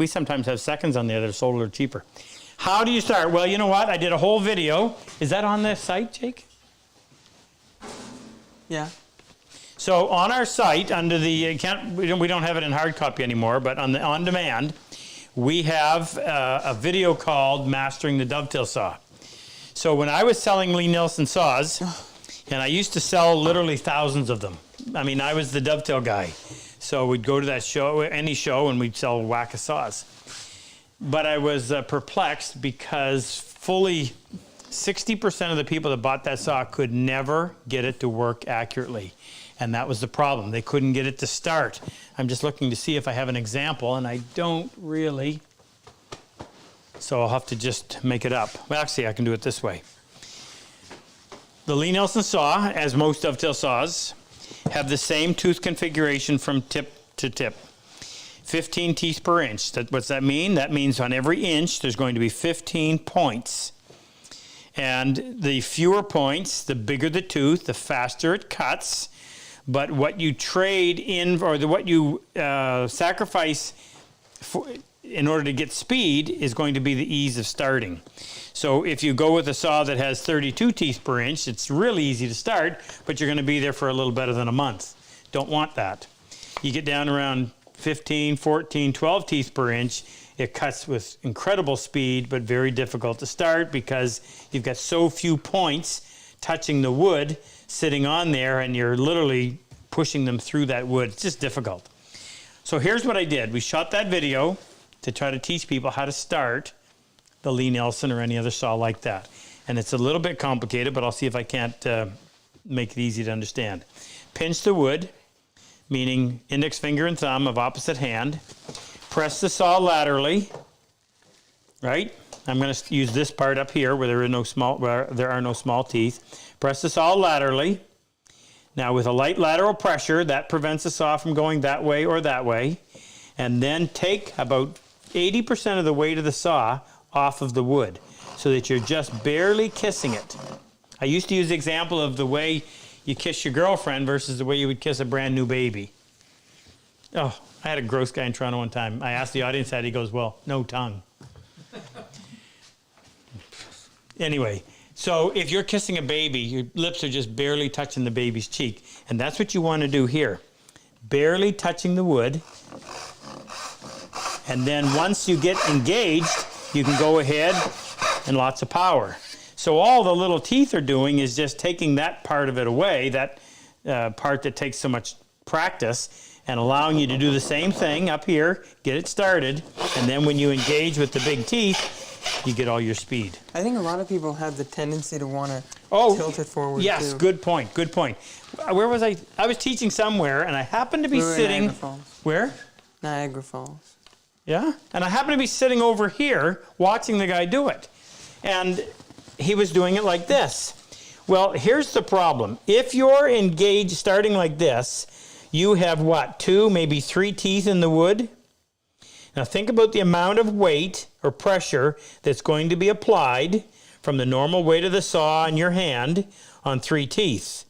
sometimes have seconds on there that are sold a little cheaper. How do you start? Well, you know what? I did a whole video. Is that on the site, Jake? Yeah. So on our site, under the we don't have it in hard copy anymore, but on the on demand, we have a video called "Mastering the Dovetail Saw." So when I was selling Lee Nielsen saws, and I used to sell literally thousands of them. I mean, I was the dovetail guy. So we'd go to that show, any show, and we'd sell a whack of saws. But I was perplexed because fully 60% of the people that bought that saw could never get it to work accurately. And that was the problem. They couldn't get it to start. I'm just looking to see if I have an example, and I don't really. So I'll have to just make it up. Well, actually, I can do it this way. The Lee Nielsen saw, as most dovetail saws, have the same tooth configuration from tip to tip. 15 teeth per inch. What's that mean? That means on every inch, there's going to be 15 points. And the fewer points, the bigger the tooth, the faster it cuts. But what you trade in, or what you sacrifice in order to get speed is going to be the ease of starting. So if you go with a saw that has 32 teeth per inch, it's really easy to start, but you're going to be there for a little better than a month. Don't want that. You get down around 15, 14, 12 teeth per inch, it cuts with incredible speed, but very difficult to start because you've got so few points touching the wood sitting on there, and you're literally pushing them through that wood. It's just difficult. So here's what I did. We shot that video to try to teach people how to start the Lee Nelson or any other saw like that. And it's a little bit complicated, but I'll see if I can't make it easy to understand. Pinch the wood, meaning index finger and thumb of opposite hand. Press the saw laterally, right? I'm going to use this part up here where there are no small teeth. Press the saw laterally. Now with a light lateral pressure, that prevents the saw from going that way or that way. And then take about 80% of the weight of the saw off of the wood so that you're just barely kissing it. I used to use the example of the way you kiss your girlfriend versus the way you would kiss a brand new baby. Oh, I had a gross guy in Toronto one time. I asked the audience that. He goes, well, no tongue. Anyway, so if you're kissing a baby, your lips are just barely touching the baby's cheek. And that's what you want to do here. Barely touching the wood. And then once you get engaged, you can go ahead and lots of power. So all the little teeth are doing is just taking that part of it away, that part that takes so much practice, and allowing you to do the same thing up here, get it started, and then when you engage with the big teeth, you get all your speed. I think a lot of people have the tendency to want to tilt it forward. Yes, too. good point, good point. Where was I? I was teaching somewhere, and I happened to be We were in sitting... Niagara Falls. Where? Niagara Falls. Yeah, and I happened to be sitting over here watching the guy do it. And he was doing it like this. Well, here's the problem. If you're engaged starting like this, you have what, 2, maybe 3 teeth in the wood? Now think about the amount of weight or pressure that's going to be applied from the normal weight of the saw in your hand on 3 teeth.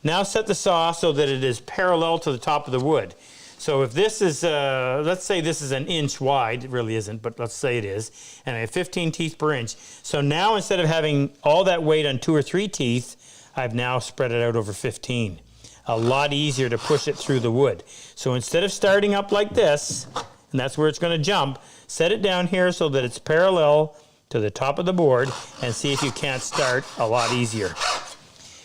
Now set the saw so that it is parallel to the top of the wood. So if this is, let's say this is an inch wide, it really isn't, but let's say it is, and I have 15 teeth per inch. So now instead of having all that weight on 2 or 3 teeth, I've now spread it out over 15. A lot easier to push it through the wood. So instead of starting up like this, and that's where it's going to jump, set it down here so that it's parallel to the top of the board, and see if you can't start a lot easier.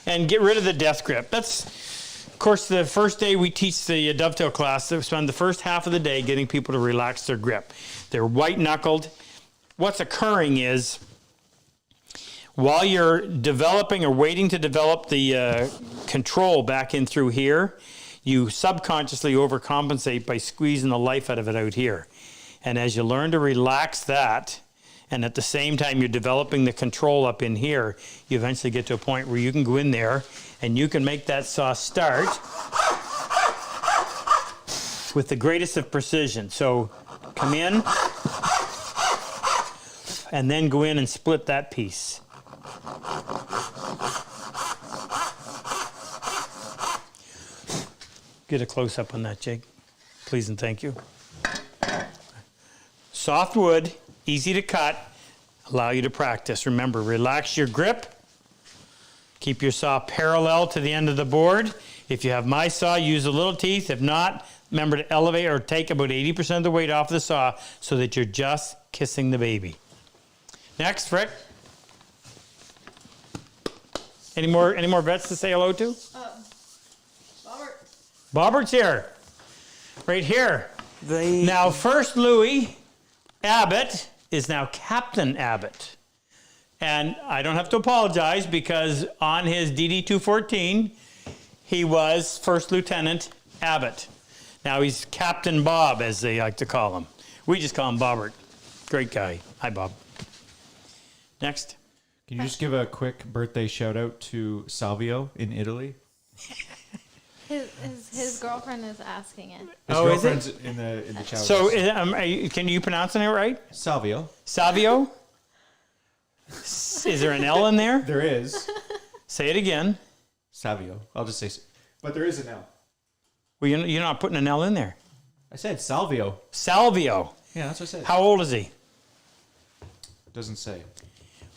And get rid of the death grip. That's... Of course, the first day we teach the dovetail class, we spend the first half of the day getting people to relax their grip. They're white-knuckled. What's occurring is, while you're developing or waiting to develop the control back in through here, you subconsciously overcompensate by squeezing the life out of it out here. And as you learn to relax that, and at the same time you're developing the control up in here, you eventually get to a point where you can go in there and you can make that saw start with the greatest of precision. So come in and then go in and split that piece. Get a close-up on that, Jake. Please and thank you. Soft wood, easy to cut, allow you to practice. Remember, relax your grip. Keep your saw parallel to the end of the board. If you have my saw, use the little teeth. If not, remember to elevate or take about 80% of the weight off the saw so that you're just kissing the baby. Next, Rick. Any more vets to say hello to? Robert. Bobbert's here. Right here. Now, First Louis Abbott is now Captain Abbott. And I don't have to apologize because on his DD-214, he was First Lieutenant Abbott. Now he's Captain Bob, as they like to call him. We just call him Bobbert. Great guy. Hi, Bob. Next. Can you just give a quick birthday shout out to Salvio in Italy? His girlfriend is asking it. His Oh, is it? girlfriend's in the chat. So, with us. can you pronounce it right? Salvio. Savio? Is there an L in there? There is. Say it again. Savio. I'll just say. But there is an L. Well, you're not putting an L in there. I said Salvio. Salvio. Yeah, that's what I said. How old is he? Doesn't say.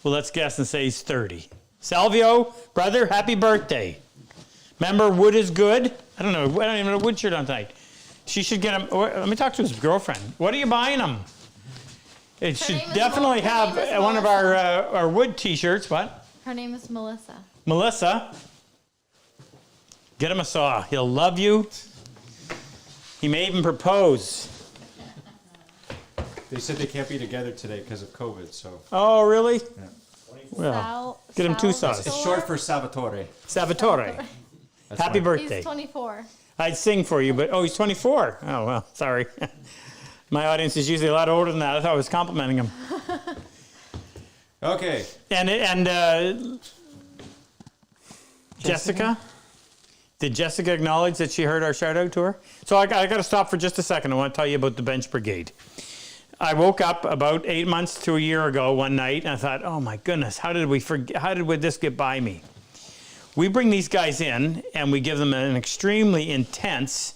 Well, let's guess and say he's 30. Salvio, brother, happy birthday. Remember, wood is good? I don't know. I don't even have a wood shirt on tonight. She should get him. Let me talk to his girlfriend. What are you buying him? It should name is definitely Her have name is one of Melissa. our wood t-shirts. What? Her name is Melissa. Melissa. Get him a saw. He'll love you. He may even propose. They said they can't be together today because of COVID, so. Oh, really? Yeah. Well, get him two saws. It's short for Salvatore. Salvatore. That's Happy my- birthday. He's 24. I'd sing for you, but he's 24. Oh, well, sorry. My audience is usually a lot older than that. I thought I was complimenting him. Okay. And Jessica? Did Jessica acknowledge that she heard our shout out to her? So I got to stop for just a second. I want to tell you about the Bench Brigade. I woke up about 8 months to a year ago one night and I thought, oh my goodness, how did this get by me? We bring these guys in and we give them an extremely intense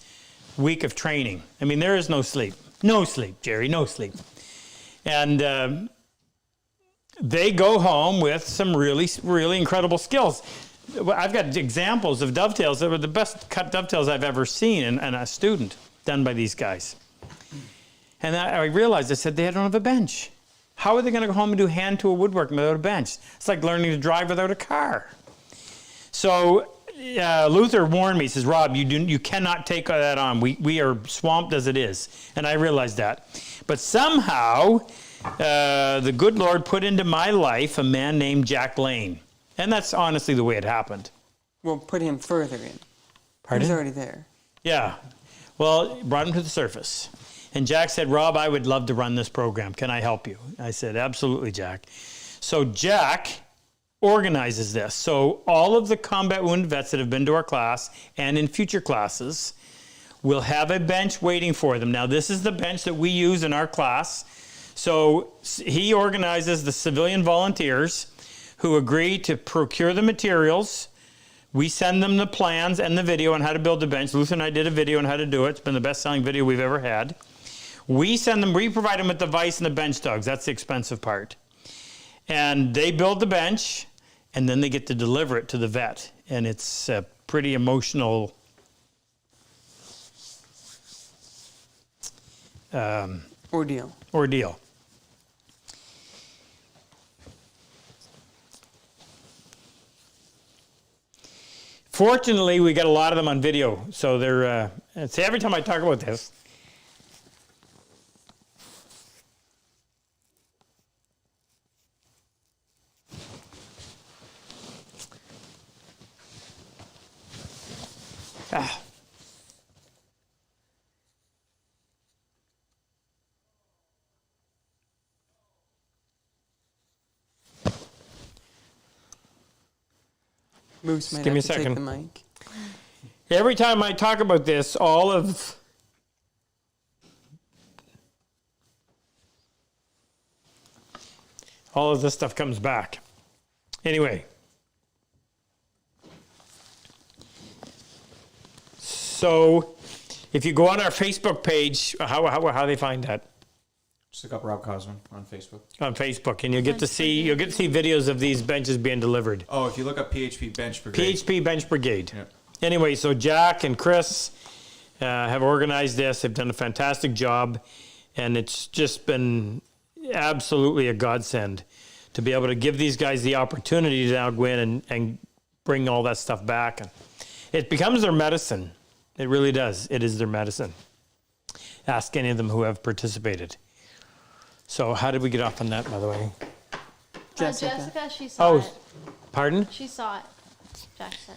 week of training. I mean, there is no sleep. No sleep, Jerry, no sleep. And they go home with some really, really incredible skills. I've got examples of dovetails that were the best cut dovetails I've ever seen in a student done by these guys. And I realized, I said, they don't have a bench. How are they going to go home and do hand tool woodworking without a bench? It's like learning to drive without a car. So Luther warned me, he says, Rob, you cannot take that on. We are swamped as it is. And I realized that. But somehow, the good Lord put into my life a man named Jack Lane. And that's honestly the way it happened. We'll put him further in. Pardon? He's already there. Yeah. Well, brought him to the surface. And Jack said, Rob, I would love to run this program. Can I help you? I said, absolutely, Jack. So Jack organizes this. So all of the combat wounded vets that have been to our class and in future classes will have a bench waiting for them. Now, this is the bench that we use in our class. So he organizes the civilian volunteers who agree to procure the materials. We send them the plans and the video on how to build the bench. Luther and I did a video on how to do it. It's been the best-selling video we've ever had. We provide them with the vise and the bench dogs. That's the expensive part. And they build the bench, and then they get to deliver it to the vet. And it's a pretty emotional Ordeal. Fortunately, we got a lot of them on video. So they're, see, every time I talk about this, Moose might give me have a to take second. the mic. Every time I talk about this, all of this stuff comes back. Anyway. So if you go on our Facebook page, how they find that? Just look up Rob Cosman on Facebook. On Facebook, and you'll get to see videos of these benches being delivered. Oh, if you look up PHP Bench Brigade. PHP Bench Brigade. Yeah. Anyway, so Jack and Chris have organized this. They've done a fantastic job, and it's just been absolutely a godsend to be able to give these guys the opportunity to now go in and bring all that stuff back. And it becomes their medicine. It really does. It is their medicine. Ask any of them who have participated. So how did we get off on that, by the way? Jessica. She saw it. Pardon? She saw it, Jack said.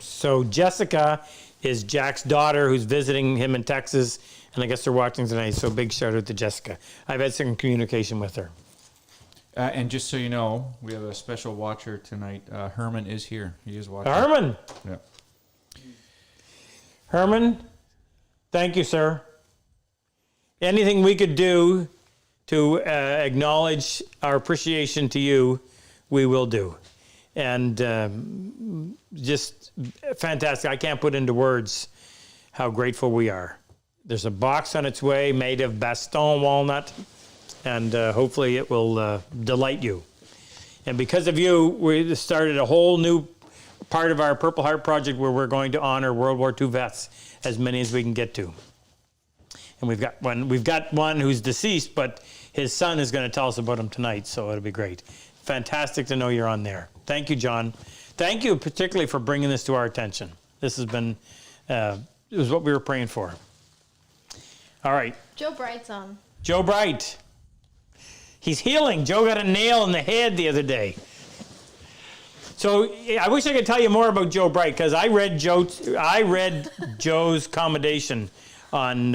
So Jessica is Jack's daughter who's visiting him in Texas, and I guess they're watching tonight, so big shout out to Jessica. I've had some communication with her. And just so you know, we have a special watcher tonight. Herman is here. He is watching. Herman! Yeah. Herman, thank you, sir. Anything we could do to acknowledge our appreciation to you, we will do. And just fantastic. I can't put into words how grateful we are. There's a box on its way made of Baston walnut, and hopefully it will delight you. And because of you, we started a whole new part of our Purple Heart project where we're going to honor World War II vets, as many as we can get to. And we've got one who's deceased, but his son is going to tell us about him tonight, so it'll be great. Fantastic to know you're on there. Thank you, John. Thank you particularly for bringing this to our attention. This has been, it was what we were praying for. All right. Joe Bright's on. Joe Bright. He's healing. Joe got a nail in the head the other day. So I wish I could tell you more about Joe Bright, because I read Joe's commendation on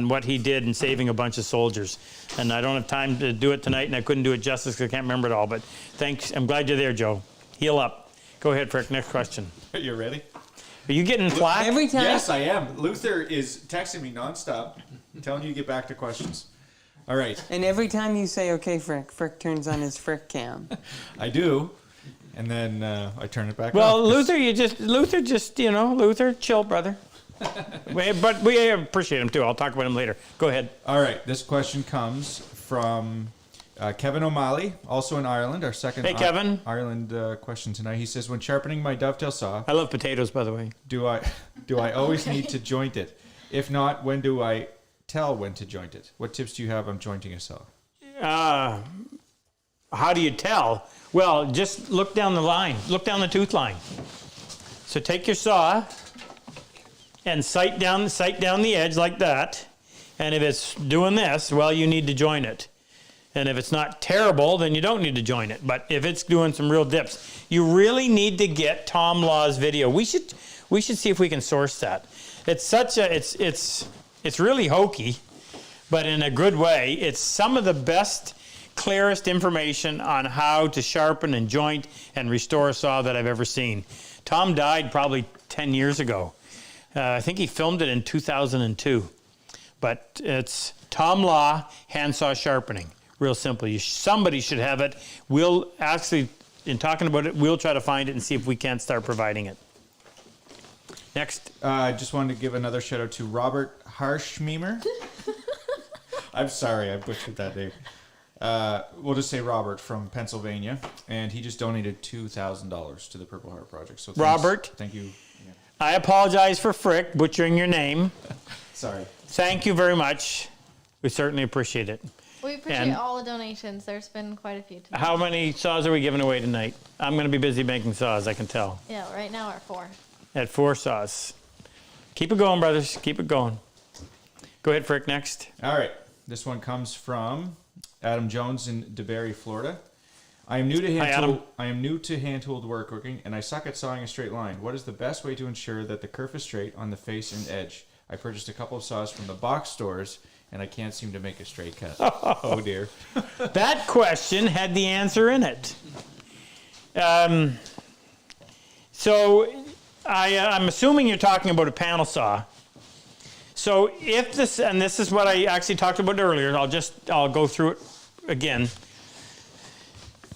what he did in saving a bunch of soldiers. And I don't have time to do it tonight, and I couldn't do it justice because I can't remember it all. But thanks. I'm glad you're there, Joe. Heal up. Go ahead, Frick. Next question. Are you ready? Are you getting flack? Every time. Yes, I am. Luther is texting me nonstop, telling you to get back to questions. All right. And every time you say, okay, Frick, Frick turns on his Frick cam. I do. And then I turn it back Well, on. Luther, chill, brother. But we appreciate him too. I'll talk about him later. Go ahead. All right. This question comes from Kevin O'Malley, also in Ireland. Our second Hey, Kevin. Ireland question tonight. He says, when sharpening my dovetail saw, I love potatoes, by the way. do I always need to joint it? If not, when do I tell when to joint it? What tips do you have on jointing a saw? How do you tell? Well, just look down the line. Look down the tooth line. So take your saw and sight down the edge like that. And if it's doing this, well, you need to join it. And if it's not terrible, then you don't need to join it. But if it's doing some real dips, you really need to get Tom Law's video. We should see if we can source that. It's really hokey, but in a good way. It's some of the best, clearest information on how to sharpen and joint and restore a saw that I've ever seen. Tom died probably 10 years ago. I think he filmed it in 2002. But it's Tom Law handsaw sharpening. Real simple. Somebody should have it. We'll actually, in talking about it, we'll try to find it and see if we can't start providing it. Next. I just wanted to give another shout out to Robert Harshmemer. I'm sorry, I butchered that name. We'll just say Robert from Pennsylvania, and he just donated $2,000 to the Purple Heart Project. So thanks. Robert. Thank you. Yeah. I apologize for Frick butchering your name. Sorry. Thank you very much. We certainly appreciate it. We appreciate And- all the donations. There's been quite a few tonight. How many saws are we giving away tonight? I'm going to be busy making saws, I can tell. Yeah, right now we're 4. At 4 saws. Keep it going, brothers. Keep it going. Go ahead, Frick, next. All right. This one comes from Adam Jones in DeBerry, Florida. I am new to Hi, Adam. hand-tooled woodworking, and I suck at sawing a straight line. What is the best way to ensure that the kerf is straight on the face and edge? I purchased a couple of saws from the box stores, and I can't seem to make a straight cut. Oh dear. That question had the answer in it. So I'm assuming you're talking about a panel saw. So if this, and this is what I actually talked about earlier, I'll go through it again.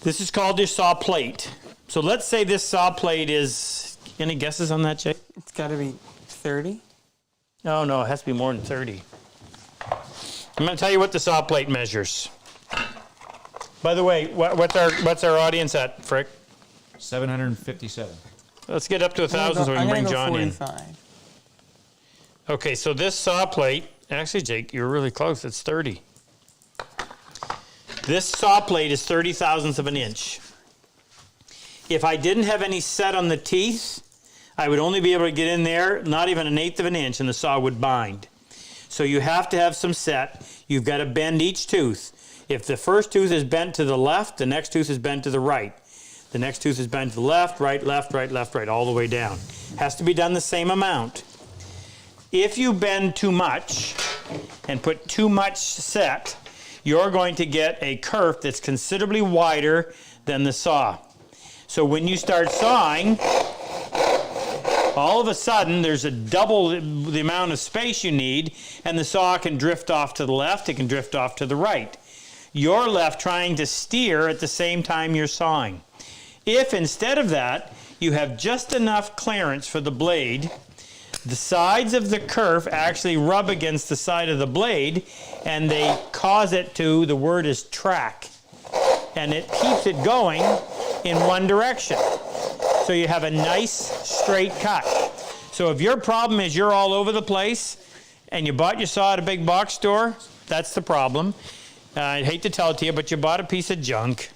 This is called your saw plate. So let's say this saw plate is, any guesses on that, Jake? It's got to be 30. Oh no, it has to be more than 30. I'm going to tell you what the saw plate measures. By the way, what's our audience at, Frick? 757. Let's get up to 1,000 so we can bring John in. 45. Okay, so this saw plate, actually, Jake, you're really close. It's 30. This saw plate is 30 thousandths of an inch. If I didn't have any set on the teeth, I would only be able to get in there, not even 1/8 of an inch, and the saw would bind. So you have to have some set. You've got to bend each tooth. If the first tooth is bent to the left, the next tooth is bent to the right. The next tooth is bent to the left, right, left, right, left, right, all the way down. Has to be done the same amount. If you bend too much and put too much set, you're going to get a kerf that's considerably wider than the saw. So when you start sawing, all of a sudden there's a double the amount of space you need, and the saw can drift off to the left, it can drift off to the right. You're left trying to steer at the same time you're sawing. If instead of that, you have just enough clearance for the blade, the sides of the kerf actually rub against the side of the blade, and they cause it to, the word is track, and it keeps it going in one direction. So you have a nice straight cut. So if your problem is you're all over the place and you bought your saw at a big box store, that's the problem. I hate to tell it to you, but you bought a piece of junk.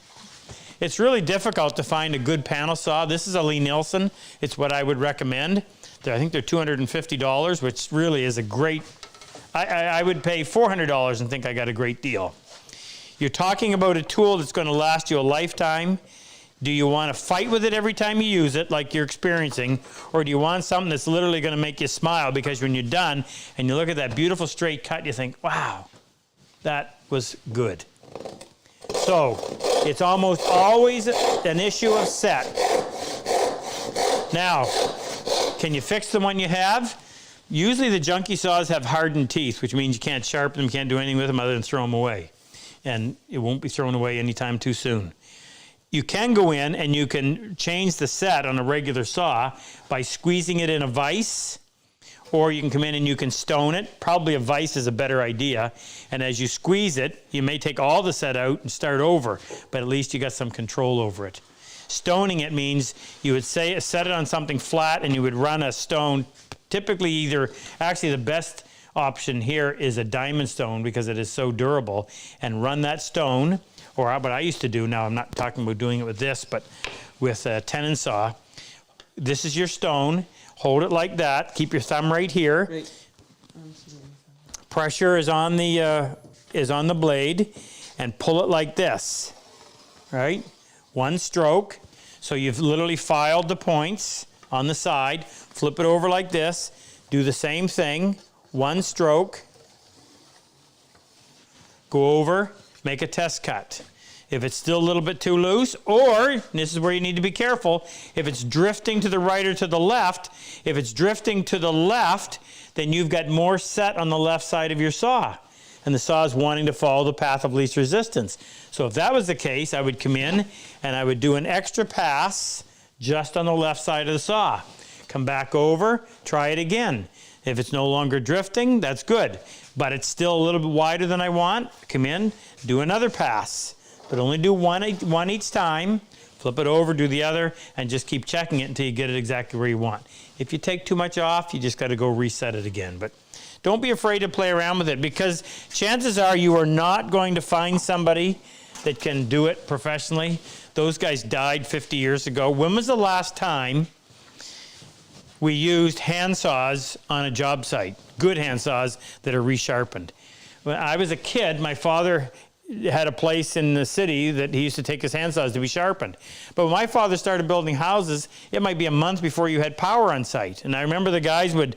It's really difficult to find a good panel saw. This is a Lee Nielsen. It's what I would recommend. I think they're $250, which really is a great, I would pay $400 and think I got a great deal. You're talking about a tool that's going to last you a lifetime. Do you want to fight with it every time you use it, like you're experiencing, or do you want something that's literally going to make you smile because when you're done and you look at that beautiful straight cut, you think, wow, that was good. So it's almost always an issue of set. Now, can you fix the one you have? Usually the junky saws have hardened teeth, which means you can't sharpen them, can't do anything with them other than throw them away. And it won't be thrown away anytime too soon. You can go in and you can change the set on a regular saw by squeezing it in a vise, or you can come in and you can stone it. Probably a vise is a better idea. And as you squeeze it, you may take all the set out and start over, but at least you got some control over it. Stoning it means you would set it on something flat and you would run a stone, typically either, actually the best option here is a diamond stone because it is so durable, and run that stone, or what I used to do, now I'm not talking about doing it with this, but with a tenon saw. This is your stone, hold it like that, keep your thumb right here. Right. Pressure is on the blade, and pull it like this, right? One stroke, so you've literally filed the points on the side, flip it over like this, do the same thing, one stroke, go over, make a test cut. If it's still a little bit too loose, or, this is where you need to be careful, if it's drifting to the right or to the left, if it's drifting to the left, then you've got more set on the left side of your saw. And the saw is wanting to follow the path of least resistance. So if that was the case, I would come in and I would do an extra pass just on the left side of the saw. Come back over, try it again. If it's no longer drifting, that's good. But it's still a little bit wider than I want, come in, do another pass. But only do one each time, flip it over, do the other, and just keep checking it until you get it exactly where you want. If you take too much off, you just got to go reset it again. But don't be afraid to play around with it, because chances are you are not going to find somebody that can do it professionally. Those guys died 50 years ago. When was the last time we used hand saws on a job site? Good hand saws that are resharpened. When I was a kid, my father had a place in the city that he used to take his hand saws to be sharpened. But when my father started building houses, it might be a month before you had power on site. And I remember the guys would,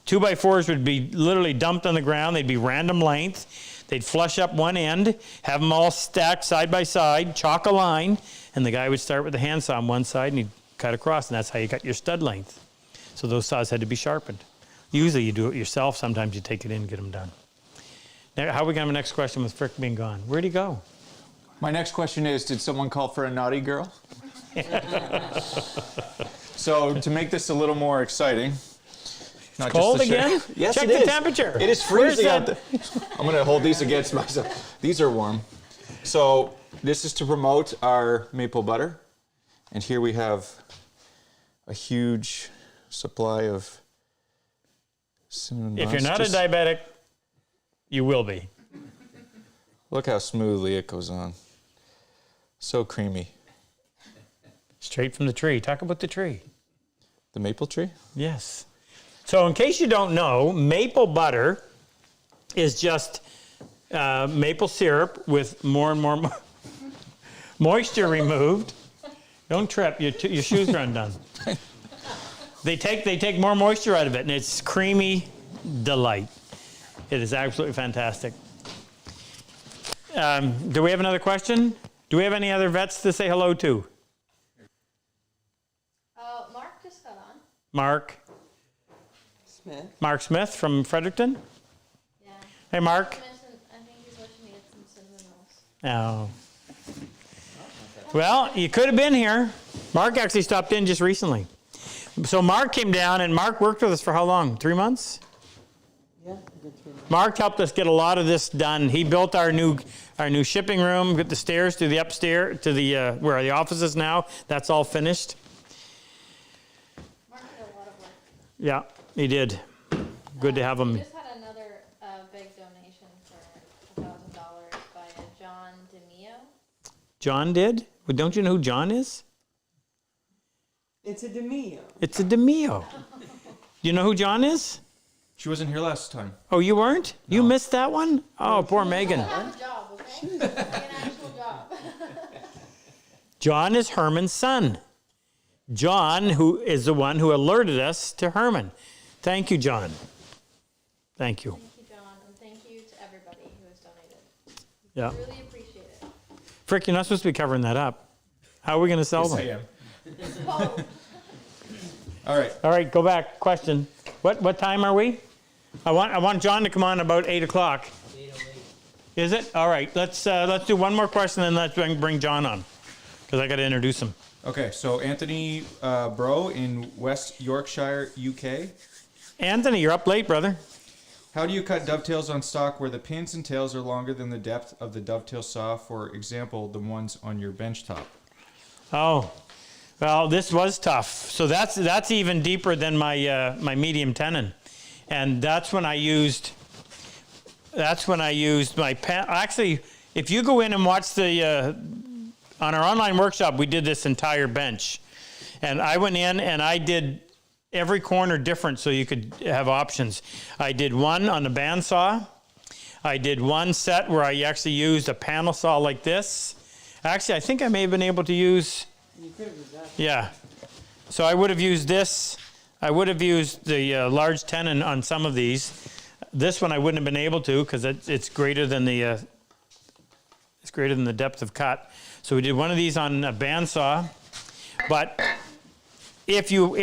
2x4s would be literally dumped on the ground. They'd be random length. They'd flush up one end, have them all stacked side by side, chalk a line, and the guy would start with the handsaw on one side and he'd cut across, and that's how you got your stud length. So those saws had to be sharpened. Usually you do it yourself. Sometimes you take it in and get them done. Now, how are we going to have a next question with Frick being gone? Where'd he go? My next question is, did someone call for a naughty girl? So to make this a little more exciting. Not Cold just the again? shirt. Yes, Check it the is. temperature. It is freezing out there. I'm going to hold these against myself. These are warm. So this is to promote our maple butter. And here we have a huge supply of cinnamon If buns. you're not a diabetic, you will be. Look how smoothly it goes on. So creamy. Straight from the tree. Talk about the tree. The maple tree? Yes. So in case you don't know, maple butter is just maple syrup with more and more moisture removed. Don't trip, your shoes are undone. They take more moisture out of it, and it's creamy delight. It is absolutely fantastic. Do we have another question? Do we have any other vets to say hello to? Mark just got on. Mark. Smith. Mark Smith from Fredericton. Yeah. Hey, Mark. I think he's wishing to get some cinnamon rolls. Oh. Well, you could have been here. Mark actually stopped in just recently. So Mark came down, and Mark worked with us for how long? 3 months? Yeah, good 3 months. Mark helped us get a lot of this done. He built our new shipping room, got the stairs to the upstairs, to the where the office is now. That's all finished. Mark did a lot of work. Yeah, he did. Good to have him. We just had another big donation for $1,000 by a John DeMio. John did? Well, don't you know who John is? It's a DeMio. It's a DeMio. You know who John is? She wasn't here last time. Oh, you weren't? You missed that one? Oh, poor Megan. Have a job, okay? Get an actual job. John is Herman's son. John, who is the one who alerted us to Herman. Thank you, John. Thank you. Thank you, John, and thank you to everybody who has donated. Yeah. Really appreciate it. Frick, you're not supposed to be covering that up. How are we going to sell Yes, I them? am. Oh, All right. All right, go back. Question. What time are we? I want John to come on about 8 o'clock. 8:08. Is it? All right. Let's do one more question, and let's bring John on, because I got to introduce him. Okay, so Anthony Bro in West Yorkshire, UK. Anthony, you're up late, brother. How do you cut dovetails on stock where the pins and tails are longer than the depth of the dovetail saw? For example, the ones on your bench top. Oh, well, this was tough. So that's even deeper than my my medium tenon, and that's when I used my pen. Actually, if you go in and watch the on our online workshop, we did this entire bench, and I went in and I did every corner different so you could have options. I did one on the bandsaw. I did one set where I actually used a panel saw like this. Actually, I think I may have been able to use. You could have used that. Yeah. So I would have used this. I would have used the large tenon on some of these. This one I wouldn't have been able to because it's greater than the depth of cut. So we did one of these on a bandsaw. But if you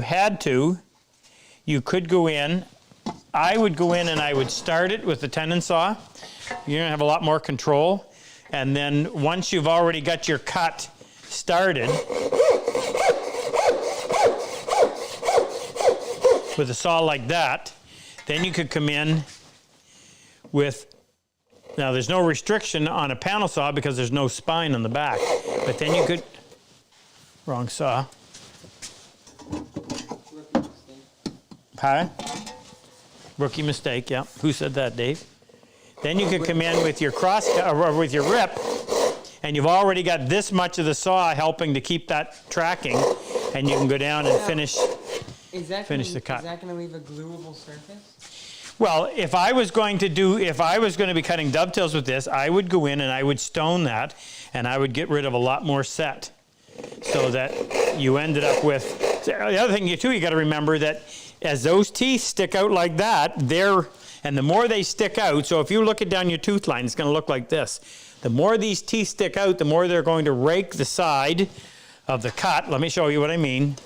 had to, you could go in. I would go in and I would start it with the tenon saw. You're gonna have a lot more control. And then once you've already got your cut started with a saw like that, then you could come in with, now there's no restriction on a panel saw because there's no spine on the back, but then you could, wrong saw. Hi? Rookie mistake, yeah. Who said that, Dave? Then you could come in with your crosscut or with your rip, and you've already got this much of the saw helping to keep that tracking, and you can go down and finish the cut. Is that going to leave a gluable surface? Well, if I was going to be cutting dovetails with this, I would go in and I would stone that, and I would get rid of a lot more set, so that you ended up with. The other thing you got to remember that as those teeth stick out like that, and the more they stick out, so if you look it down your tooth line, it's going to look like this. The more these teeth stick out, the more they're going to rake the side of the cut. Let me show you what I mean.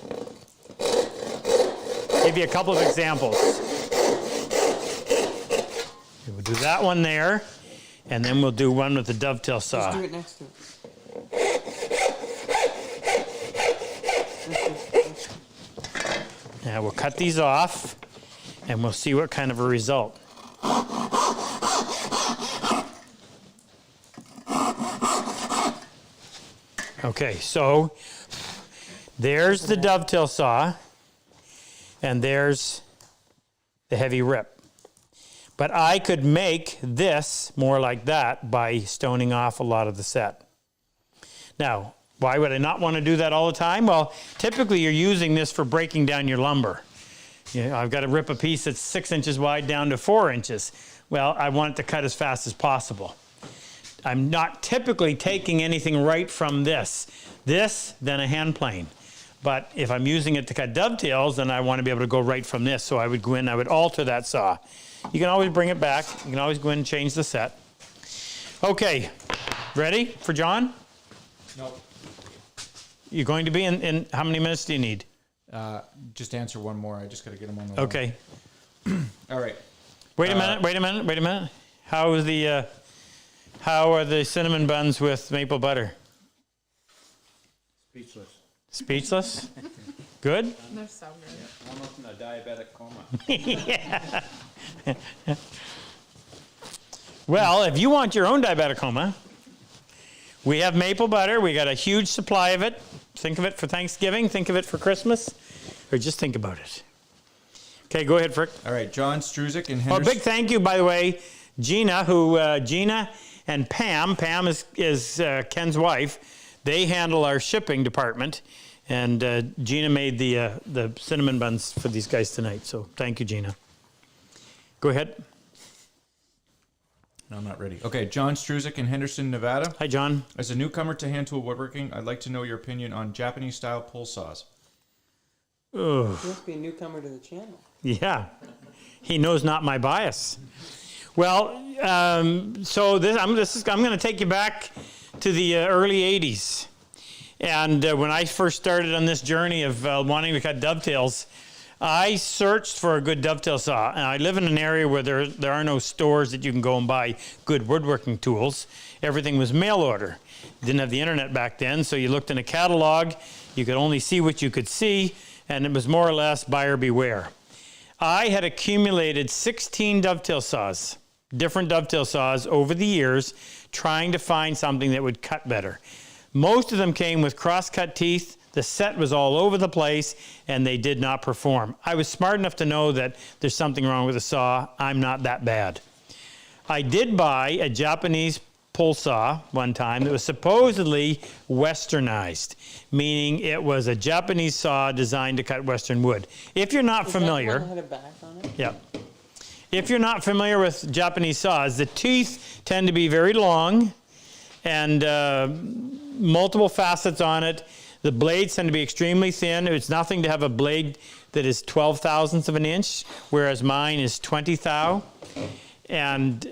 Give you a couple of examples. We'll do that one there, and then we'll do one with the dovetail saw. Just do it next to it. Now we'll cut these off, and we'll see what kind of a result. Okay, so there's the dovetail saw, and there's the heavy rip. But I could make this more like that by stoning off a lot of the set. Now, why would I not want to do that all the time? Well, typically you're using this for breaking down your lumber. I've got to rip a piece that's 6 inches wide down to 4 inches. Well, I want it to cut as fast as possible. I'm not typically taking anything right from this, then a hand plane. But if I'm using it to cut dovetails, then I want to be able to go right from this. So I would go in, I would alter that saw. You can always bring it back. You can always go in and change the set. Okay, ready for John? Nope. You're going to be in how many minutes do you need? Just answer one more. I just got to get them on the line. Okay. All right. Wait a minute. How are the cinnamon buns with maple butter? Speechless. Speechless? Good? They're so good. Almost in a diabetic coma. Yeah. Well, if you want your own diabetic coma, we have maple butter. We got a huge supply of it. Think of it for Thanksgiving. Think of it for Christmas. Or just think about it. Okay, go ahead, Frick. All right. John Struzik and Oh, Henderson. big thank you, by the way, Gina, Gina and Pam. Pam is Ken's wife. They handle our shipping department. And Gina made the cinnamon buns for these guys tonight. So thank you, Gina. Go ahead. No, I'm not ready. Okay. John Struzik in Henderson, Nevada. Hi, John. As a newcomer to hand tool woodworking, I'd like to know your opinion on Japanese-style pull saws. Oh, You must be a newcomer to the channel. yeah. He knows not my bias. Well, so I'm going to take you back to the early 80s. And when I first started on this journey of wanting to cut dovetails, I searched for a good dovetail saw. And I live in an area where there are no stores that you can go and buy good woodworking tools. Everything was mail order. Didn't have the internet back then, so you looked in a catalog. You could only see what you could see, and it was more or less buyer beware. I had accumulated 16 dovetail saws, different dovetail saws over the years, trying to find something that would cut better. Most of them came with crosscut teeth. The set was all over the place, and they did not perform. I was smart enough to know that there's something wrong with the saw. I'm not that bad. I did buy a Japanese pull saw one time that was supposedly westernized, meaning it was a Japanese saw designed to cut western wood. If you're not familiar, Is that the one that had a back on it? yeah. If you're not familiar with Japanese saws, the teeth tend to be very long and multiple facets on it. The blades tend to be extremely thin. It's nothing to have a blade that is 12 thousandths of an inch, whereas mine is 20 thou. And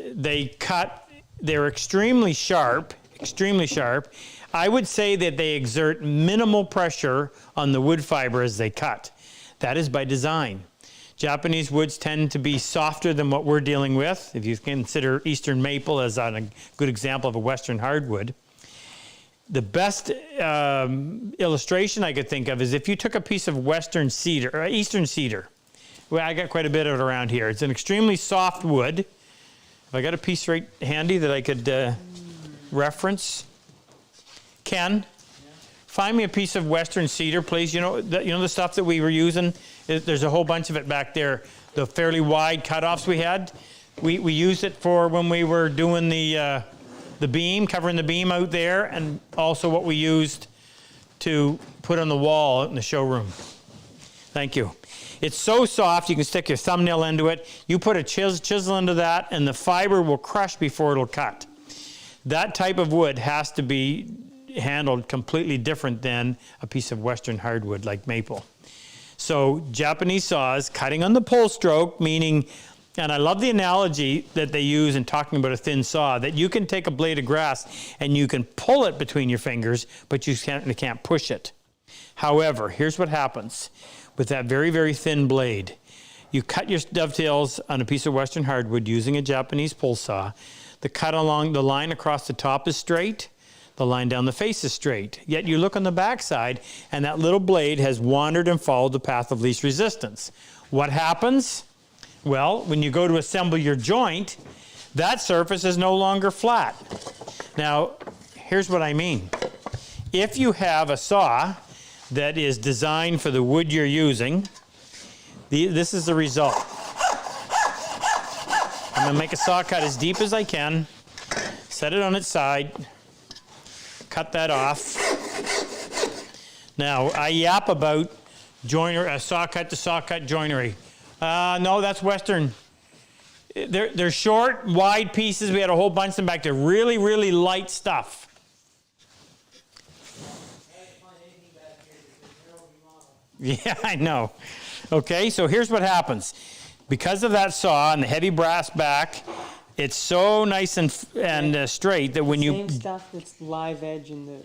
they're extremely sharp, extremely sharp. I would say that they exert minimal pressure on the wood fiber as they cut. That is by design. Japanese woods tend to be softer than what we're dealing with. If you consider eastern maple as a good example of a western hardwood. The best illustration I could think of is if you took a piece of western cedar, or eastern cedar. Well, I got quite a bit of it around here. It's an extremely soft wood. Have I got a piece right handy that I could reference? Ken, find me a piece of western cedar, please. You know the stuff that we were using? There's a whole bunch of it back there. The fairly wide cutoffs we had. We used it for when we were doing the beam, covering the beam out there, and also what we used to put on the wall in the showroom. Thank you. It's so soft you can stick your thumbnail into it. You put a chisel into that and the fiber will crush before it'll cut. That type of wood has to be handled completely different than a piece of western hardwood like maple. So Japanese saws, cutting on the pull stroke, meaning, and I love the analogy that they use in talking about a thin saw, that you can take a blade of grass and you can pull it between your fingers, but you can't push it. However, here's what happens with that very, very thin blade. You cut your dovetails on a piece of western hardwood using a Japanese pull saw. The cut along the line across the top is straight. The line down the face is straight. Yet you look on the back side and that little blade has wandered and followed the path of least resistance. What happens? Well, when you go to assemble your joint, that surface is no longer flat. Now, here's what I mean. If you have a saw that is designed for the wood you're using, this is the result. I'm going to make a saw cut as deep as I can, set it on its side, cut that off. Now, I yap about saw cut to saw cut joinery. No, that's Western. They're short, wide pieces. We had a whole bunch of them back there. Really, really light stuff. Yeah, I know. Okay, so here's what happens. Because of that saw and the heavy brass back, it's so nice and straight that when Same stuff that's live edge in the...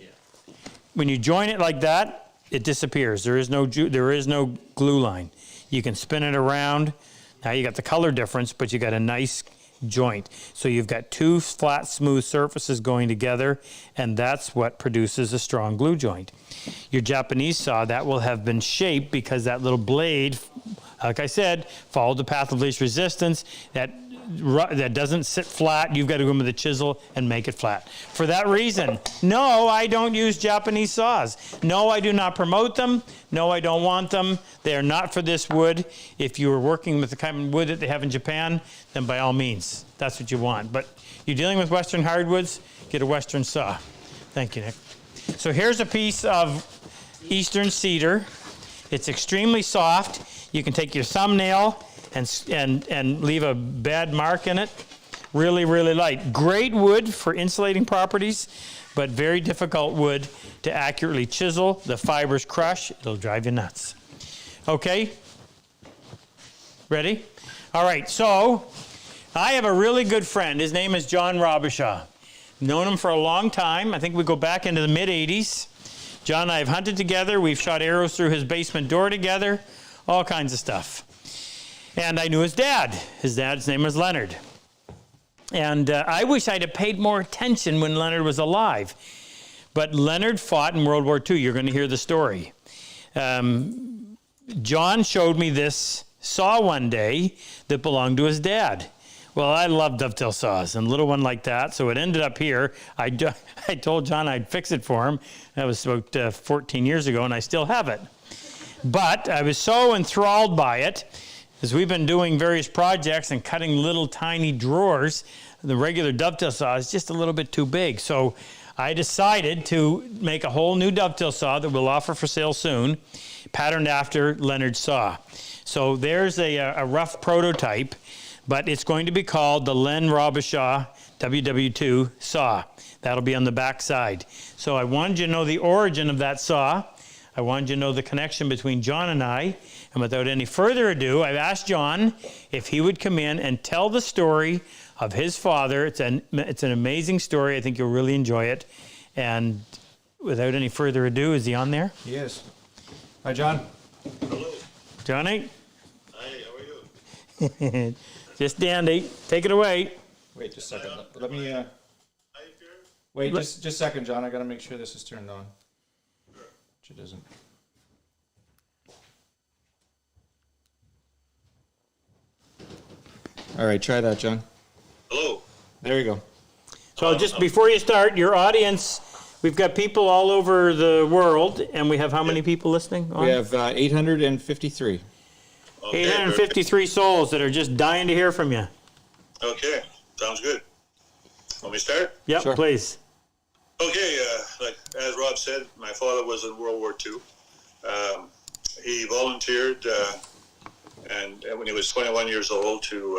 when you join it like that, it disappears. There is no glue line. You can spin it around. Now you got the color difference, but you got a nice joint. So you've got two flat, smooth surfaces going together, and that's what produces a strong glue joint. Your Japanese saw, that will have been shaped because that little blade, like I said, followed the path of least resistance. That doesn't sit flat. You've got to go in with a chisel and make it flat. For that reason, no, I don't use Japanese saws. No, I do not promote them. No, I don't want them. They are not for this wood. If you are working with the kind of wood that they have in Japan, then by all means, that's what you want. But you're dealing with Western hardwoods, get a Western saw. Thank you, Nick. So here's a piece of Eastern cedar. It's extremely soft. You can take your thumbnail and leave a bad mark in it. Really, really light. Great wood for insulating properties, but very difficult wood to accurately chisel. The fibers crush. It'll drive you nuts. Okay? Ready? All right, so I have a really good friend. His name is John Robichaud. Known him for a long time. I think we go back into the mid-'80s. John and I have hunted together. We've shot arrows through his basement door together. All kinds of stuff. And I knew his dad. His dad's name was Leonard. And I wish I'd have paid more attention when Leonard was alive. But Leonard fought in World War II. You're going to hear the story. John showed me this saw one day that belonged to his dad. Well, I love dovetail saws and a little one like that, so it ended up here. I told John I'd fix it for him. That was about 14 years ago, and I still have it. But I was so enthralled by it, as we've been doing various projects and cutting little tiny drawers, the regular dovetail saw is just a little bit too big. So I decided to make a whole new dovetail saw that we'll offer for sale soon, patterned after Leonard's saw. So there's a rough prototype, but it's going to be called the Len Robichaud WW2 saw. That'll be on the back side. So I wanted you to know the origin of that saw. I wanted you to know the connection between John and I. And without any further ado, I've asked John if he would come in and tell the story of his father. It's an amazing story. I think you'll really enjoy it. And without any further ado, is he on there? He is. Hi, John. Hello. Johnny? Hi, how are you? Just dandy. Take it away. Wait just a second. Let me. Hi, Pierre. Wait just a second, John. I gotta make sure this is turned on. Sure. Which it isn't. All right, try that, John. Hello. There you go. So just before you start, your audience, we've got people all over the world, and we have how many people listening on? We have 853. Okay, 853 souls that are just dying to hear from you. Okay, sounds good. Want me to start? Yep, Sure. please. Okay, like as Rob said, my father was in World War II. He volunteered, and when he was 21 years old, to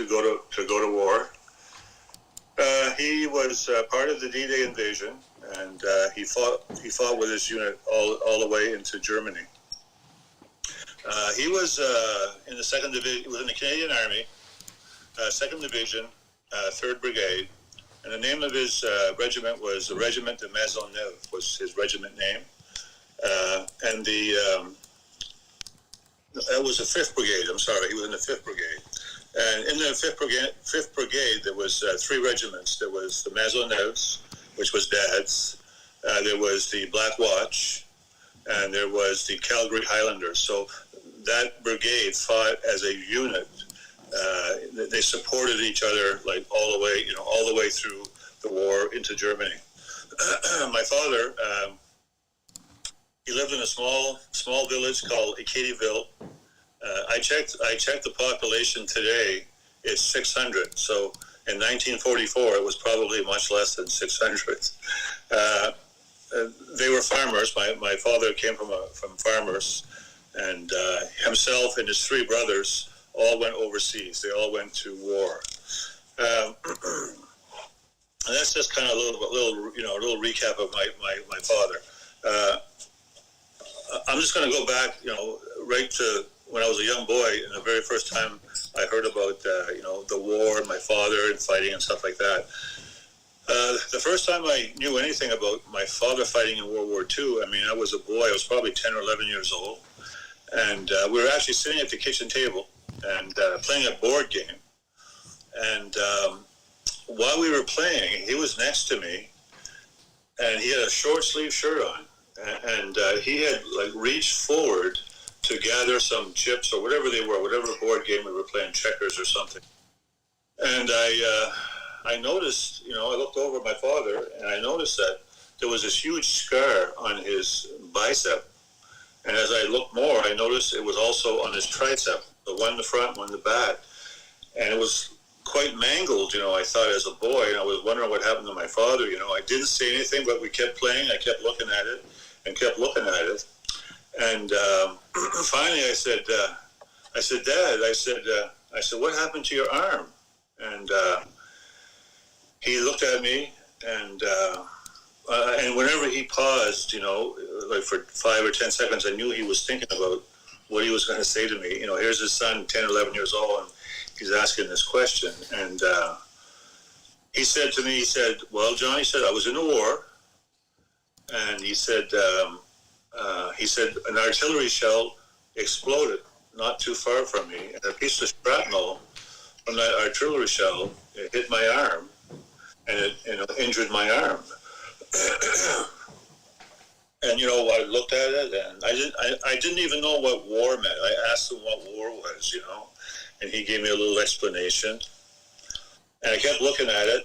go to war. He was part of the D-Day invasion, and he fought with his unit all the way into Germany. He was in the 2nd Division. He was in the Canadian Army, 2nd Division, 3rd Brigade, and the name of his regiment was the Regiment de Maisonneuve, was his regiment name, and that was the 5th Brigade. I'm sorry, he was in the 5th Brigade. And in the 5th Brigade, there was 3 regiments. There was the Maisonneuves, which was Dad's. There was the Black Watch, and there was the Calgary Highlanders. So that brigade fought as a unit. They supported each other like all the way through the war into Germany. My father, he lived in a small village called Acadieville. I checked the population today. It's 600. So in 1944, it was probably much less than 600. They were farmers. My father came from farmers, and himself and his 3 brothers all went overseas. They all went to war. And that's just kind of a little recap of my father. I'm just going to go back, right to when I was a young boy, and the very first time I heard about, the war and my father and fighting and stuff like that. The first time I knew anything about my father fighting in World War II, I mean, I was a boy. I was probably 10 or 11 years old. And we were actually sitting at the kitchen table and playing a board game. And while we were playing, he was next to me, and he had a short sleeve shirt on. And he had like reached forward to gather some chips or whatever they were, whatever board game we were playing, checkers or something. And I noticed, you know, I looked over at my father, and I noticed that there was this huge scar on his bicep. And as I looked more, I noticed it was also on his tricep, the one in the front, one in the back. And it was quite mangled, you know, I thought as a boy, and I was wondering what happened to my father, you know. I didn't say anything, but we kept playing. I kept looking at it and kept looking at it. And finally I said, Dad, I said, what happened to your arm? And he looked at me, and whenever he paused, you know, like for 5 or 10 seconds, I knew he was thinking about what he was going to say to me. You know, here's his son, 10, 11 years old, and he's asking this question. And he said to me, he said, well, John, he said, I was in a war. And he said, an artillery shell exploded not too far from me, and a piece of shrapnel from that artillery shell hit my arm, and it injured my arm. And you know, I looked at it, and I didn't even know what war meant. I asked him what war was, you know, and he gave me a little explanation. And I kept looking at it,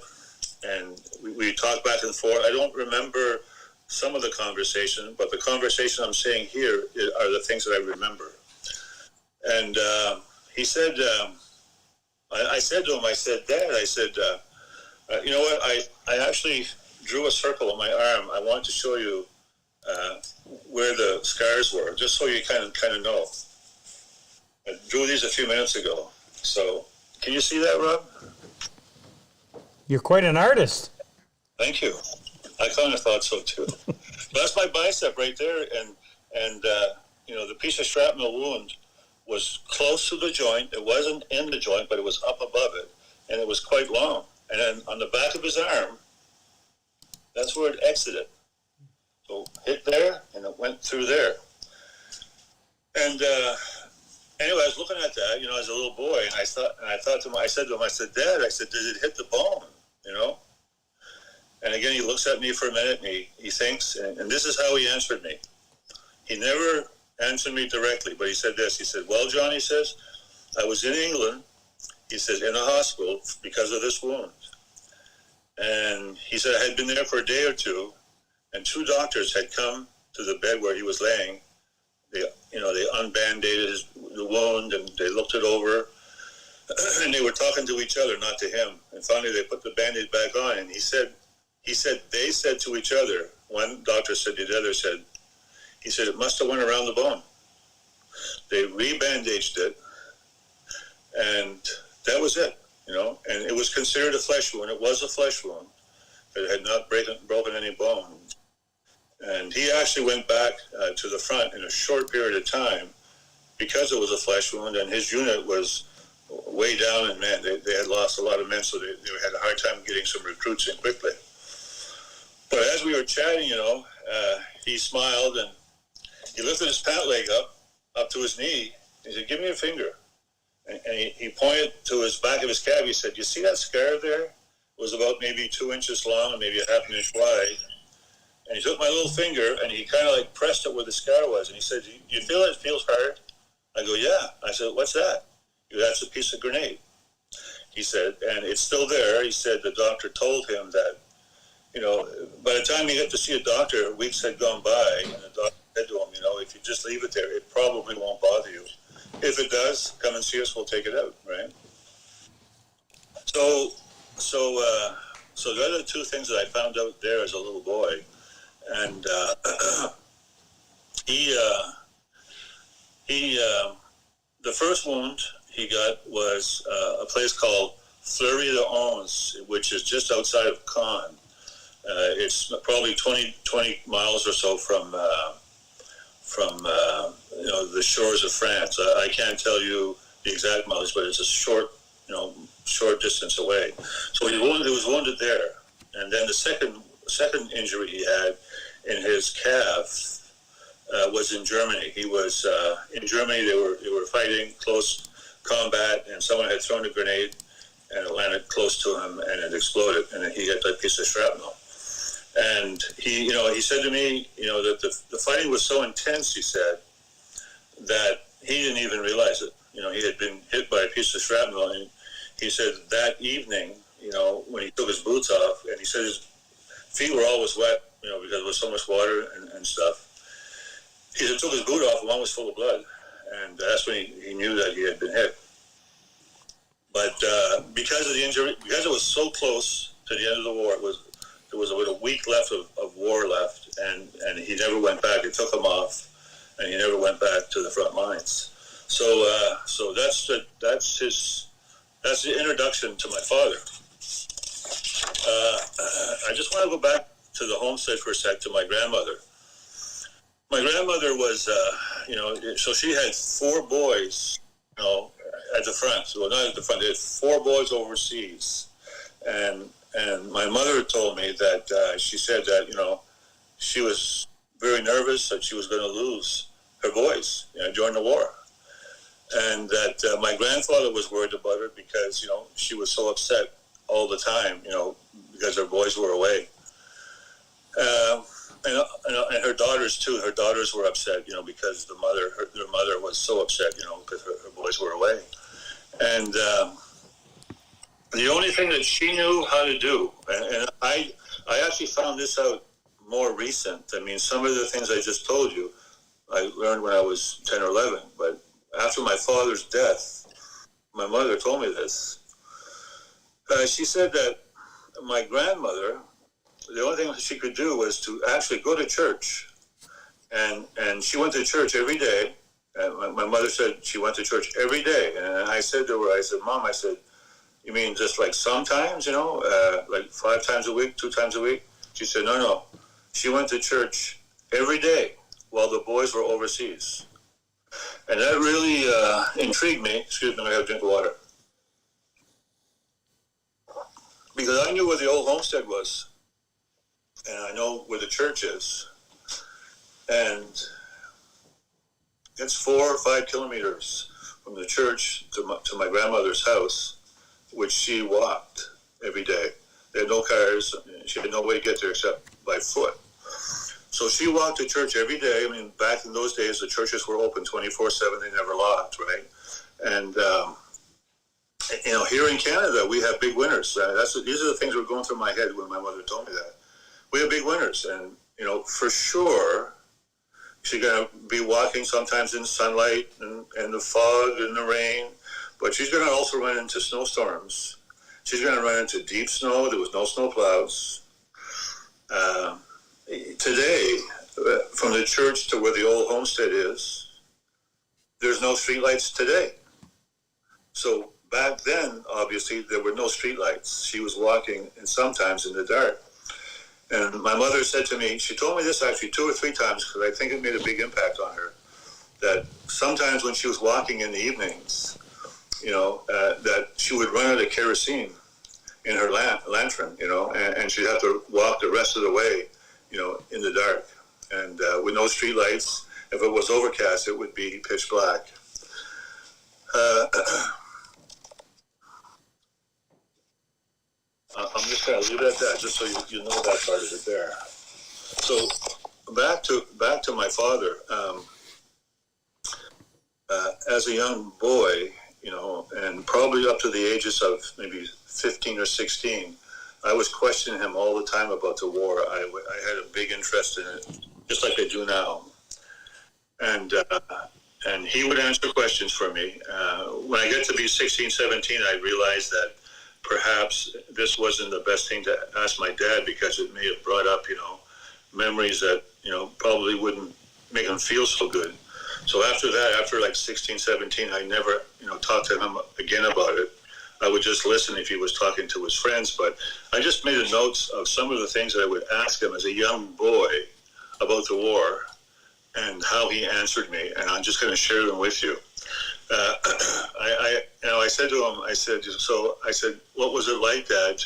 and we talked back and forth. I don't remember some of the conversation, but the conversation I'm saying here are the things that I remember. And he said, I said to him, I said, Dad, I said, you know what, I actually drew a circle on my arm. I want to show you where the scars were, just so you kind of know. I drew these a few minutes ago. So, can you see that, Rob? You're quite an artist. Thank you. I kind of thought so too. That's my bicep right there, and you know, the piece of shrapnel wound was close to the joint. It wasn't in the joint, but it was up above it, and it was quite long. And then on the back of his arm, that's where it exited. So hit there, and it went through there. And anyway, I was looking at that, you know, as a little boy, and I thought to him, I said to him, I said, Dad, I said, did it hit the bone? You know? And again, he looks at me for a minute, and he thinks, and this is how he answered me. He never answered me directly, but he said this. He said, well, John, he says, I was in England, he says, in a hospital because of this wound. And he said, I had been there for a day or two, and 2 doctors had come to the bed where he was laying. They unband-aided the wound, and they looked it over, and they were talking to each other, not to him. And finally, they put the Band-Aid back on, and he said, they said to each other, one doctor said to the other, he said, it must have went around the bone. They re-bandaged it, and that was it, you know. And it was considered a flesh wound. It was a flesh wound, but it had not broken any bone. And he actually went back to the front in a short period of time because it was a flesh wound, and his unit was way down in men. They had lost a lot of men, so they had a hard time getting some recruits in quickly. But as we were chatting, you know, he smiled, and he lifted his pant leg up to his knee. He said, give me a finger. And he pointed to his back of his cab. He said, you see that scar there? It was about maybe 2 inches long and maybe a half an inch wide. And he took my little finger, and he kind of like pressed it where the scar was. And he said, you feel it? It feels hard? I go, yeah. I said, what's that? He goes, that's a piece of grenade. He said, and it's still there. He said the doctor told him that, you know, by the time he got to see a doctor, weeks had gone by, and the doctor said to him, you know, if you just leave it there, it probably won't bother you. If it does, come and see us, we'll take it out, right? So the other 2 things that I found out there as a little boy, and the first wound he got was a place called Fleury de Ons, which is just outside of Caen. It's probably 20 miles or so from you know, the shores of France. I can't tell you the exact mileage, but it's a short distance away. So he was wounded there, And then the second injury he had in his calf was in Germany. He was in Germany. They were fighting close combat, and someone had thrown a grenade, and it landed close to him, and it exploded, and he had that piece of shrapnel. And he said to me, that the fighting was so intense, he said, that he didn't even realize it. He had been hit by a piece of shrapnel, and he said that evening, when he took his boots off, and he said his feet were always wet, because there was so much water and stuff. He said took his boot off, and one was full of blood, and that's when he knew that he had been hit. But because of the injury, because it was so close to the end of the war, there was about a week left of war left, and he never went back. They took him off, and he never went back to the front lines. So that's the introduction to my father. I just want to go back to the homestead for a sec, to my grandmother. My grandmother was, so she had 4 boys, at the front. Well, not at the front. They had 4 boys overseas, and my mother told me that she said that she was very nervous that she was going to lose her boys during the war, and that my grandfather was worried about her because she was so upset all the time, because her boys were away. And her daughters too. Her daughters were upset, because their mother was so upset, because her boys were away. And the only thing that she knew how to do, and I actually found this out more recent. I mean, some of the things I just told you, I learned when I was 10 or 11. But after my father's death, my mother told me this. She said that my grandmother, the only thing she could do was to actually go to church. And she went to church every day. And my mother said she went to church every day. And I said to her, Mom, you mean just like sometimes, like 5 times a week, 2 times a week? She said, no. She went to church every day while the boys were overseas. And that really intrigued me. Excuse me, I have a drink of water. Because I knew where the old homestead was. And I know where the church is. And it's 4 or 5 kilometers from the church to my grandmother's house, which she walked every day. They had no cars. She had no way to get there except by foot. So she walked to church every day. I mean, back in those days, the churches were open 24/7. They never locked, right? And, here in Canada, we have big winters. These are the things that were going through my head when my mother told me that. We have big winters, and, for sure, she's going to be walking sometimes in sunlight and the fog and the rain, but she's going to also run into snowstorms. She's going to run into deep snow. There was no snow plows. Today, from the church to where the old homestead is, there's no streetlights today. So back then, obviously, there were no streetlights. She was walking, and sometimes in the dark. And my mother said to me, she told me this actually 2 or 3 times, because I think it made a big impact on her, that sometimes when she was walking in the evenings, that she would run out of kerosene in her lantern, and she'd have to walk the rest of the way, in the dark. And with no street lights, if it was overcast, it would be pitch black. I'm just going to leave it at that, just so you know that part of it there. So back to my father. As a young boy, and probably up to the ages of maybe 15 or 16, I was questioning him all the time about the war. I had a big interest in it, just like I do now. And he would answer questions for me. When I get to be 16, 17, I realized that perhaps this wasn't the best thing to ask my dad, because it may have brought up, memories that, probably wouldn't make him feel so good. So after that, after like 16, 17, I never, talked to him again about it. I would just listen if he was talking to his friends, but I just made a note of some of the things that I would ask him as a young boy about the war and how he answered me, and I'm just going to share them with you. I said to him, I said, what was it like, Dad,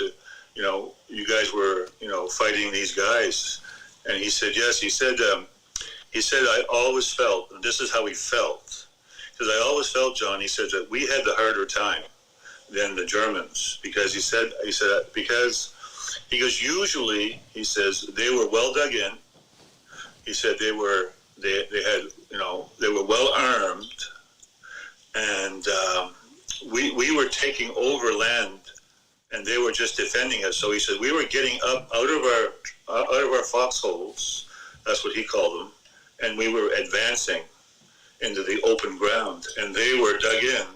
you guys were, fighting these guys. And he said, yes. He said, I always felt, and this is how he felt, because I always felt, John, he said that we had the harder time than the Germans, because he said, because he goes, usually, he says, they were well dug in. He said they had, they were well armed, and we were taking over land, and they were just defending us. So he said we were getting up out of our foxholes, that's what he called them, and we were advancing into the open ground, and they were dug in,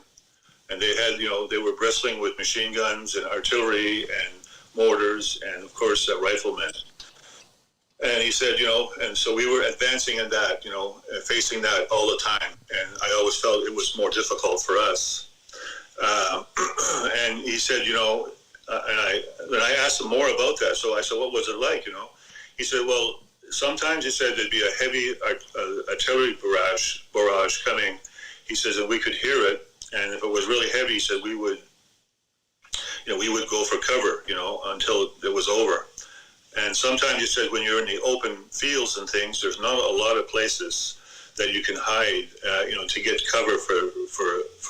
and they had, they were bristling with machine guns and artillery and mortars, and of course riflemen. And he said, and so we were advancing in that, facing that all the time. And I always felt it was more difficult for us. And he said, and I asked him more about that. So I said, what was it like, He said, well, sometimes he said there'd be a heavy artillery barrage coming. He says, and we could hear it. And if it was really heavy, he said, we would go for cover, until it was over. And sometimes he said when you're in the open fields and things, there's not a lot of places that you can hide, to get cover for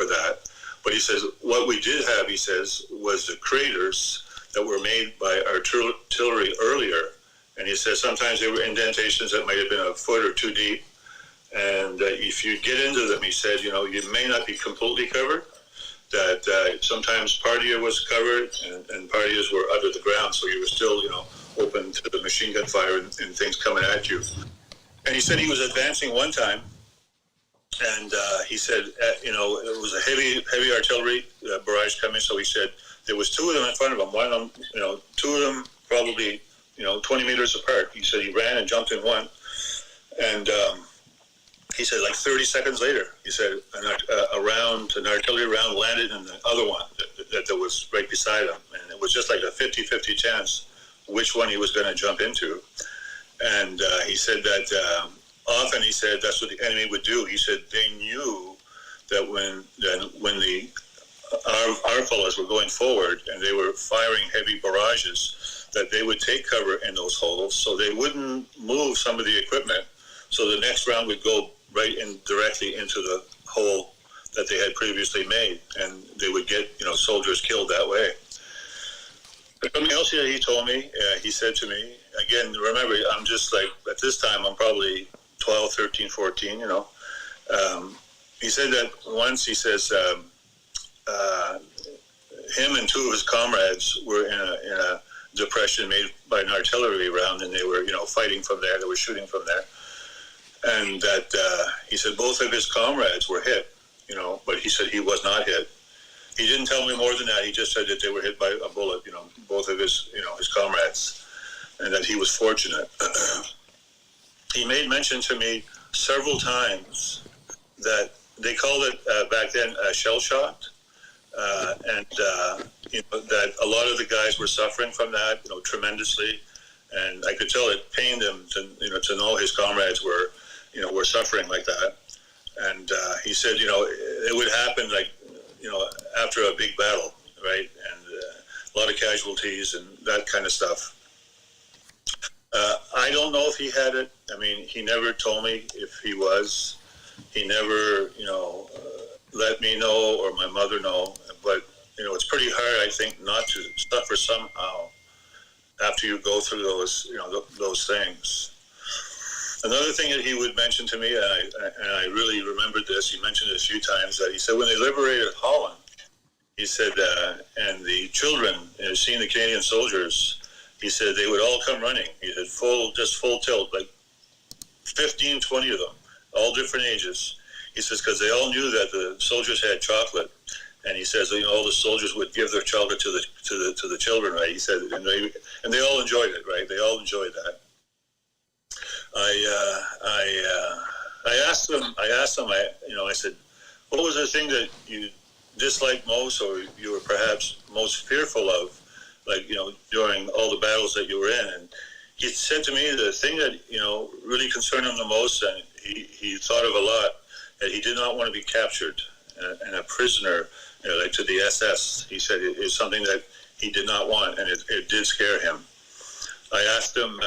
that. But he says what we did have, he says, was the craters that were made by artillery earlier. And he says sometimes they were indentations that might have been a foot or two deep. And if you get into them, he said, you may not be completely covered. That sometimes part of you was covered and part of you were under the ground, so you were still, open to the machine gun fire and things coming at you. And he said he was advancing one time, and he said, it was a heavy artillery barrage coming. So he said there was two of them in front of him. One of them, two of them probably 20 meters apart. He said he ran and jumped in one, and he said like 30 seconds later, he said an artillery round landed in the other one that was right beside him, and it was just like a 50-50 chance which one he was going to jump into. And he said that often, he said that's what the enemy would do. He said they knew that when our fellows were going forward and they were firing heavy barrages, that they would take cover in those holes, so they wouldn't move some of the equipment. So the next round would go right in directly into the hole that they had previously made, and they would get soldiers killed that way. But something else here he told me, he said to me, again, remember, I'm just like, at this time, I'm probably 12, 13, 14, he said that once, he says, him and two of his comrades were in a depression made by an artillery round, and they were, fighting from there, they were shooting from there. And that, he said both of his comrades were hit, but he said he was not hit. He didn't tell me more than that. He just said that they were hit by a bullet, both of his, his comrades, and that he was fortunate. He made mention to me several times that they called it back then a shell shock, and that a lot of the guys were suffering from that, tremendously, and I could tell it pained him to know his comrades were suffering like that. And he said, it would happen like, after a big battle, right? And a lot of casualties and that kind of stuff. I don't know if he had it. I mean, he never told me if he was. He never, let me know or my mother know. But, it's pretty hard, I think, not to suffer somehow after you go through those, those things. Another thing that he would mention to me, and I really remembered this, he mentioned it a few times, that he said when they liberated Holland, he said, and the children, seeing the Canadian soldiers, he said they would all come running. He said full tilt, like 15, 20 of them, all different ages. He says because they all knew that the soldiers had chocolate, and he says all the soldiers would give their chocolate to the children, right? He said, and they all enjoyed it, right? They all enjoyed that. I asked him, I said, what was the thing that you disliked most, or you were perhaps most fearful of, like, during all the battles that you were in? And he said to me the thing that, really concerned him the most, and he thought of a lot, that he did not want to be captured and a prisoner, like to the SS. He said it is something that he did not want, and it did scare him. I asked him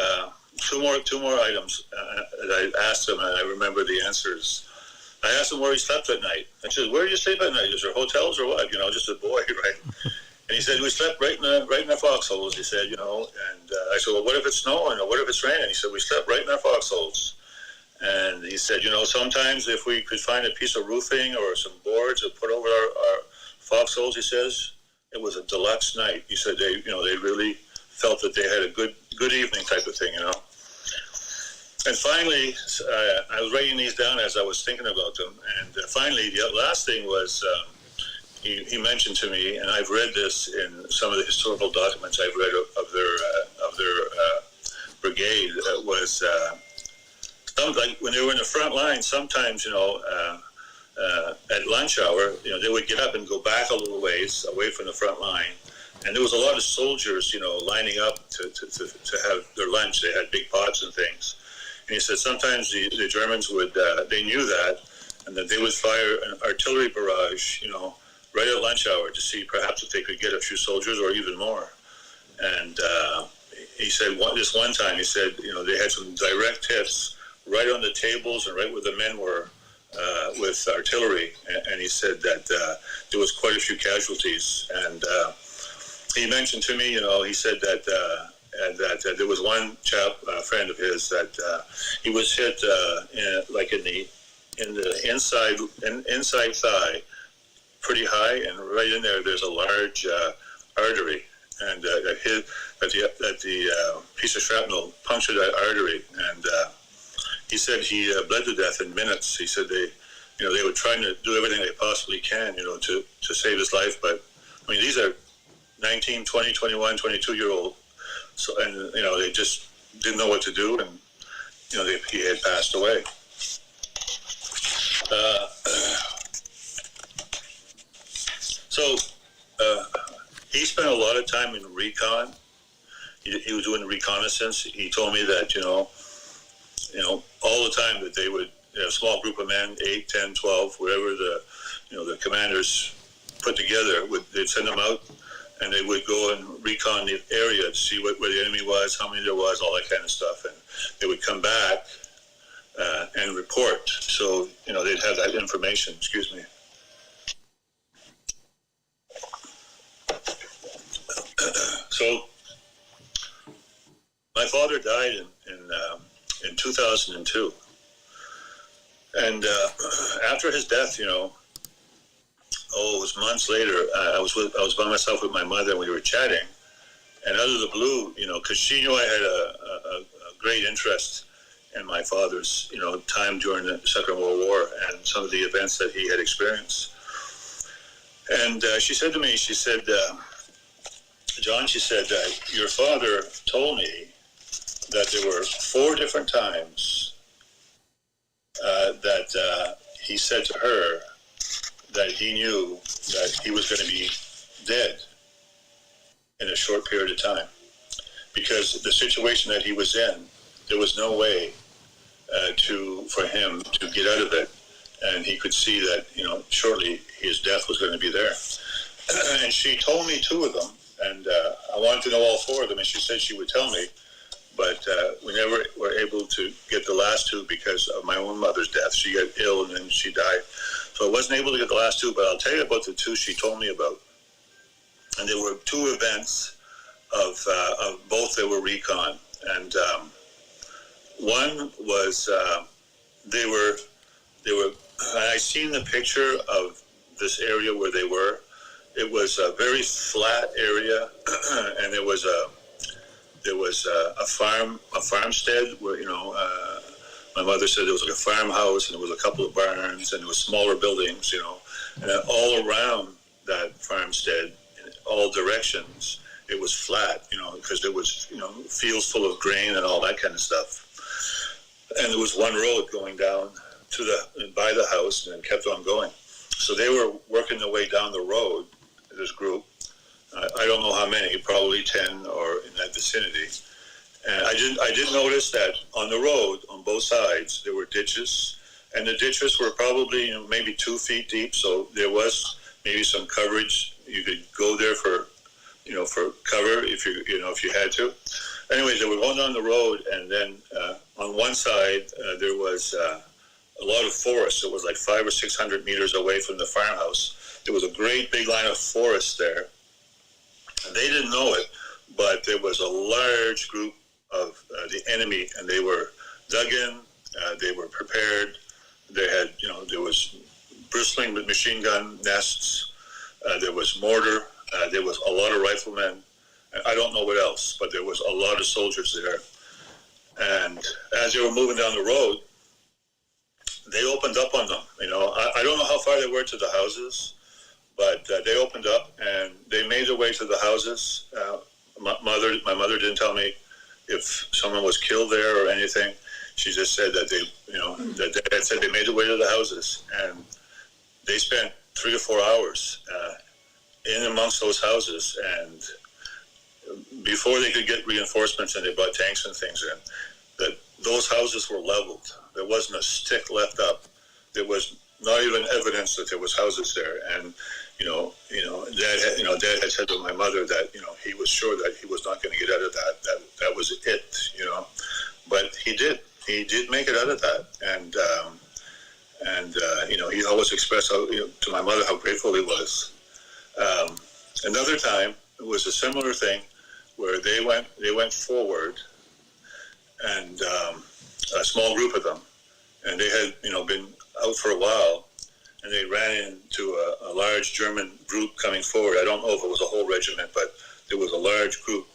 two more items that I asked him, and I remember the answers. I asked him where he slept at night. I said, "Where do you sleep at night? Is there hotels or what? You know, just a boy, right?" And he said, "We slept right in the foxholes." He said, "You know," and I said, "Well, what if it's snowing or what if it's raining?" He said, "We slept right in our foxholes." And he said, "You know, sometimes if we could find a piece of roofing or some boards to put over our foxholes," he says, "it was a deluxe night." He said they really felt that they had a good evening type of thing, you know. And finally, I was writing these down as I was thinking about them. And finally, the last thing was he mentioned to me, and I've read this in some of the historical documents I've read of their brigade. Was like when they were in the front line. Sometimes, you know, at lunch hour, you know, they would get up and go back a little ways away from the front line. And there was a lot of soldiers, you know, lining up to have their lunch. They had big pots and things. And he said sometimes the Germans would, they knew that, and that they would fire an artillery barrage, you know, right at lunch hour to see perhaps if they could get a few soldiers or even more. And he said this one time, he said, you know, they had some direct hits right on the tables and right where the men were with artillery. And he said that there was quite a few casualties. And he mentioned to me, you know, he said that there was one chap, a friend of his, that he was hit in the inside thigh, pretty high, and right in there, there's a large artery, and the piece of shrapnel punctured that artery, and he said he bled to death in minutes. He said they were trying to do everything they possibly can, you know, to save his life, but I mean, these are 19, 20, 21, 22-year-old. So, and, you know, they just didn't know what to do, and, you know, he had passed away. So he spent a lot of time in recon. He was doing reconnaissance. He told me that, you know, all the time that they would, a small group of men, 8, 10, 12, whatever the commanders put together, they'd send them out, and they would go and recon the area to see where the enemy was, how many there was, all that kind of stuff. And they would come back and report. So, you know, they'd have that information. Excuse me. So, my father died in 2002. And after his death, you know, it was months later. I was by myself with my mother, and we were chatting. And out of the blue, you know, because she knew I had a great interest in my father's, you know, time during the Second World War and some of the events that he had experienced. And she said to me, she said, "John," she said, "your father told me that there were 4 different times that he said to her that he knew that he was going to be dead in a short period of time, because the situation that he was in, there was no way for him to get out of it, and he could see that, you know, shortly his death was going to be there." And she told me 2 of them, and I wanted to know all 4 of them, and she said she would tell me, but we never were able to get the last 2 because of my own mother's death. She got ill and then she died. So I wasn't able to get the last 2, but I'll tell you about the 2 she told me about. And there were 2 events of both that were recon. And one was they were. I seen the picture of this area where they were. It was a very flat area, and there was a farmstead where, you know, my mother said there was like a farmhouse, and there was a couple of barns, and there was smaller buildings, you know, and then all around that farmstead, in all directions, it was flat, you know, because there was, you know, fields full of grain and all that kind of stuff. And there was one road going down by the house, and then kept on going. So they were working their way down the road, this group. I don't know how many, probably 10 or in that vicinity. And I did notice that on the road, on both sides, there were ditches, and the ditches were probably, you know, maybe 2 feet deep. So there was maybe some coverage. You could go there for for cover if if you had to. Anyways, they were going down the road, and then on one side there was a lot of forest. It was like 500 or 600 meters away from the farmhouse. There was a great big line of forest there. And they didn't know it, but there was a large group of the enemy, and they were dug in. They were prepared. They had, there was bristling with machine gun nests. There was mortar. There was a lot of riflemen. I don't know what else, but there was a lot of soldiers there. And as they were moving down the road, they opened up on them. I don't know how far they were to the houses, but they opened up and they made their way to the houses. My mother didn't tell me if someone was killed there or anything. She just said that they made their way to the houses, and they spent 3 or 4 hours in amongst those houses. And before they could get reinforcements and they brought tanks and things in, that those houses were leveled. There wasn't a stick left up. There was not even evidence that there was houses there. And Dad had said to my mother that he was sure that he was not going to get out of that. That was it. But he did. He did make it out of that. And he always expressed to my mother how grateful he was. Another time it was a similar thing where they went forward, and a small group of them, and they had been out for a while, and they ran into a large German group coming forward. I don't know if it was a whole regiment, but there was a large group,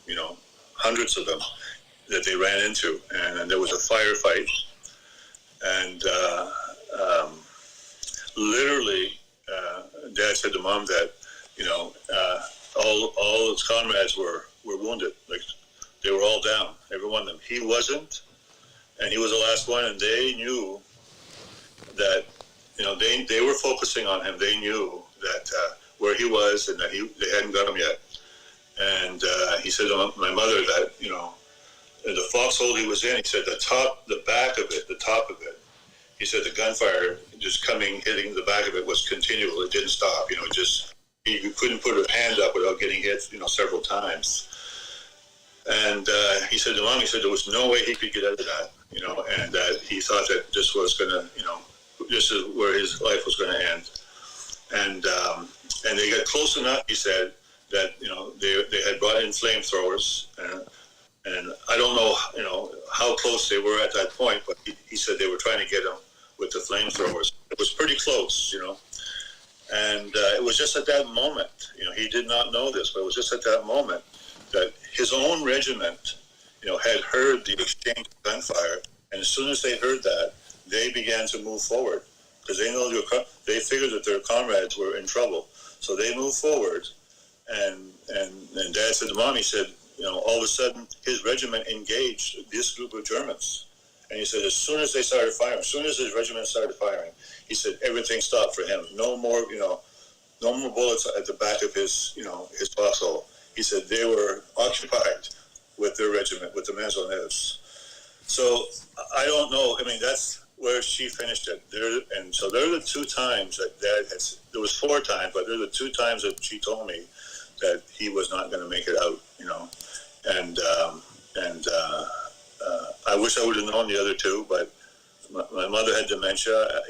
hundreds of them, that they ran into, and there was a firefight, and literally, Dad said to Mom that all his comrades were wounded, like they were all down, every one of them. He wasn't, and he was the last one, and they knew that they were focusing on him. They knew that where he was, and that they hadn't got him yet. And he said to my mother that the foxhole he was in, he said the top of it. He said the gunfire just hitting the back of it was continual. It didn't stop. He couldn't put his hand up without getting hit, several times. And he said to Mom, there was no way he could get out of that, and that he thought that this was going to, this is where his life was going to end. And they got close enough, he said, that, they had brought in flamethrowers, and I don't know, how close they were at that point, but he said they were trying to get him with the flamethrowers. It was pretty close, and it was just at that moment, he did not know this, but it was just at that moment that his own regiment, had heard the exchange of gunfire, and as soon as they heard that, they began to move forward, because they figured that their comrades were in trouble. So they moved forward, and Dad said to Mom, he said, all of a sudden his regiment engaged this group of Germans, and he said as soon as they started firing, as soon as his regiment started firing, he said everything stopped for him. No more bullets at the back of his foxhole. He said they were occupied with their regiment, with the Maisonneuves. So I don't know. I mean, that's where she finished it. So there are the 2 times that Dad had. There was 4 times, but there are the 2 times that she told me that he was not going to make it out. And I wish I would have known the other 2, but my mother had dementia.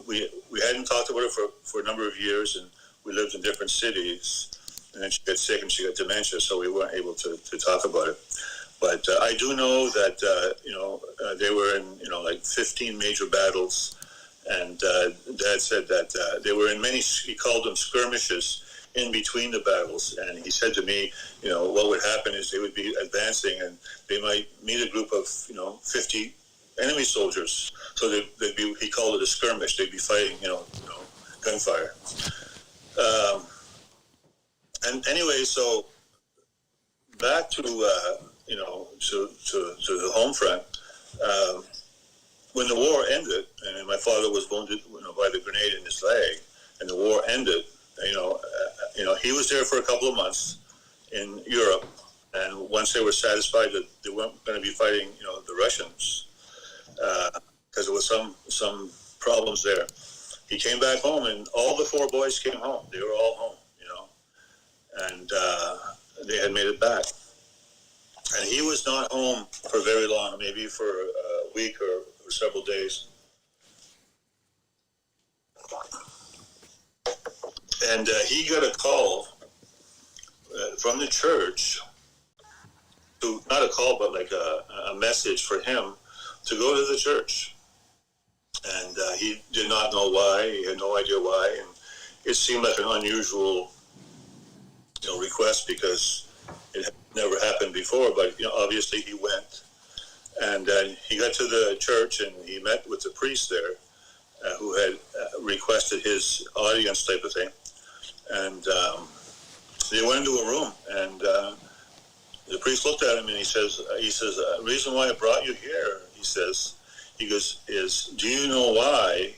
We hadn't talked about it for a number of years, and we lived in different cities. And then she got sick and she got dementia, so we weren't able to talk about it. But I do know that they were in like 15 major battles, and Dad said that they were in many. He called them skirmishes in between the battles, and he said to me, what would happen is they would be advancing, and they might meet a group of 50 enemy soldiers. So they'd be. He called it a skirmish. They'd be fighting, gunfire. And anyway, so back to to the home front. When the war ended, and my father was wounded, by the grenade in his leg, and the war ended, he was there for a couple of months in Europe, and once they were satisfied that they weren't going to be fighting, the Russians, because there was some problems there, he came back home, and all the 4 boys came home. They were all home, and they had made it back. And he was not home for very long, maybe for a week or several days. And he got a call from the church, not a call, but like a message for him to go to the church. And he did not know why. He had no idea why. And it seemed like an unusual, request, because it had never happened before. But obviously he went, and he got to the church and he met with the priest there, who had requested his audience, type of thing. And they went into a room, and the priest looked at him and he says, the reason why I brought you here, he goes, is, do you know why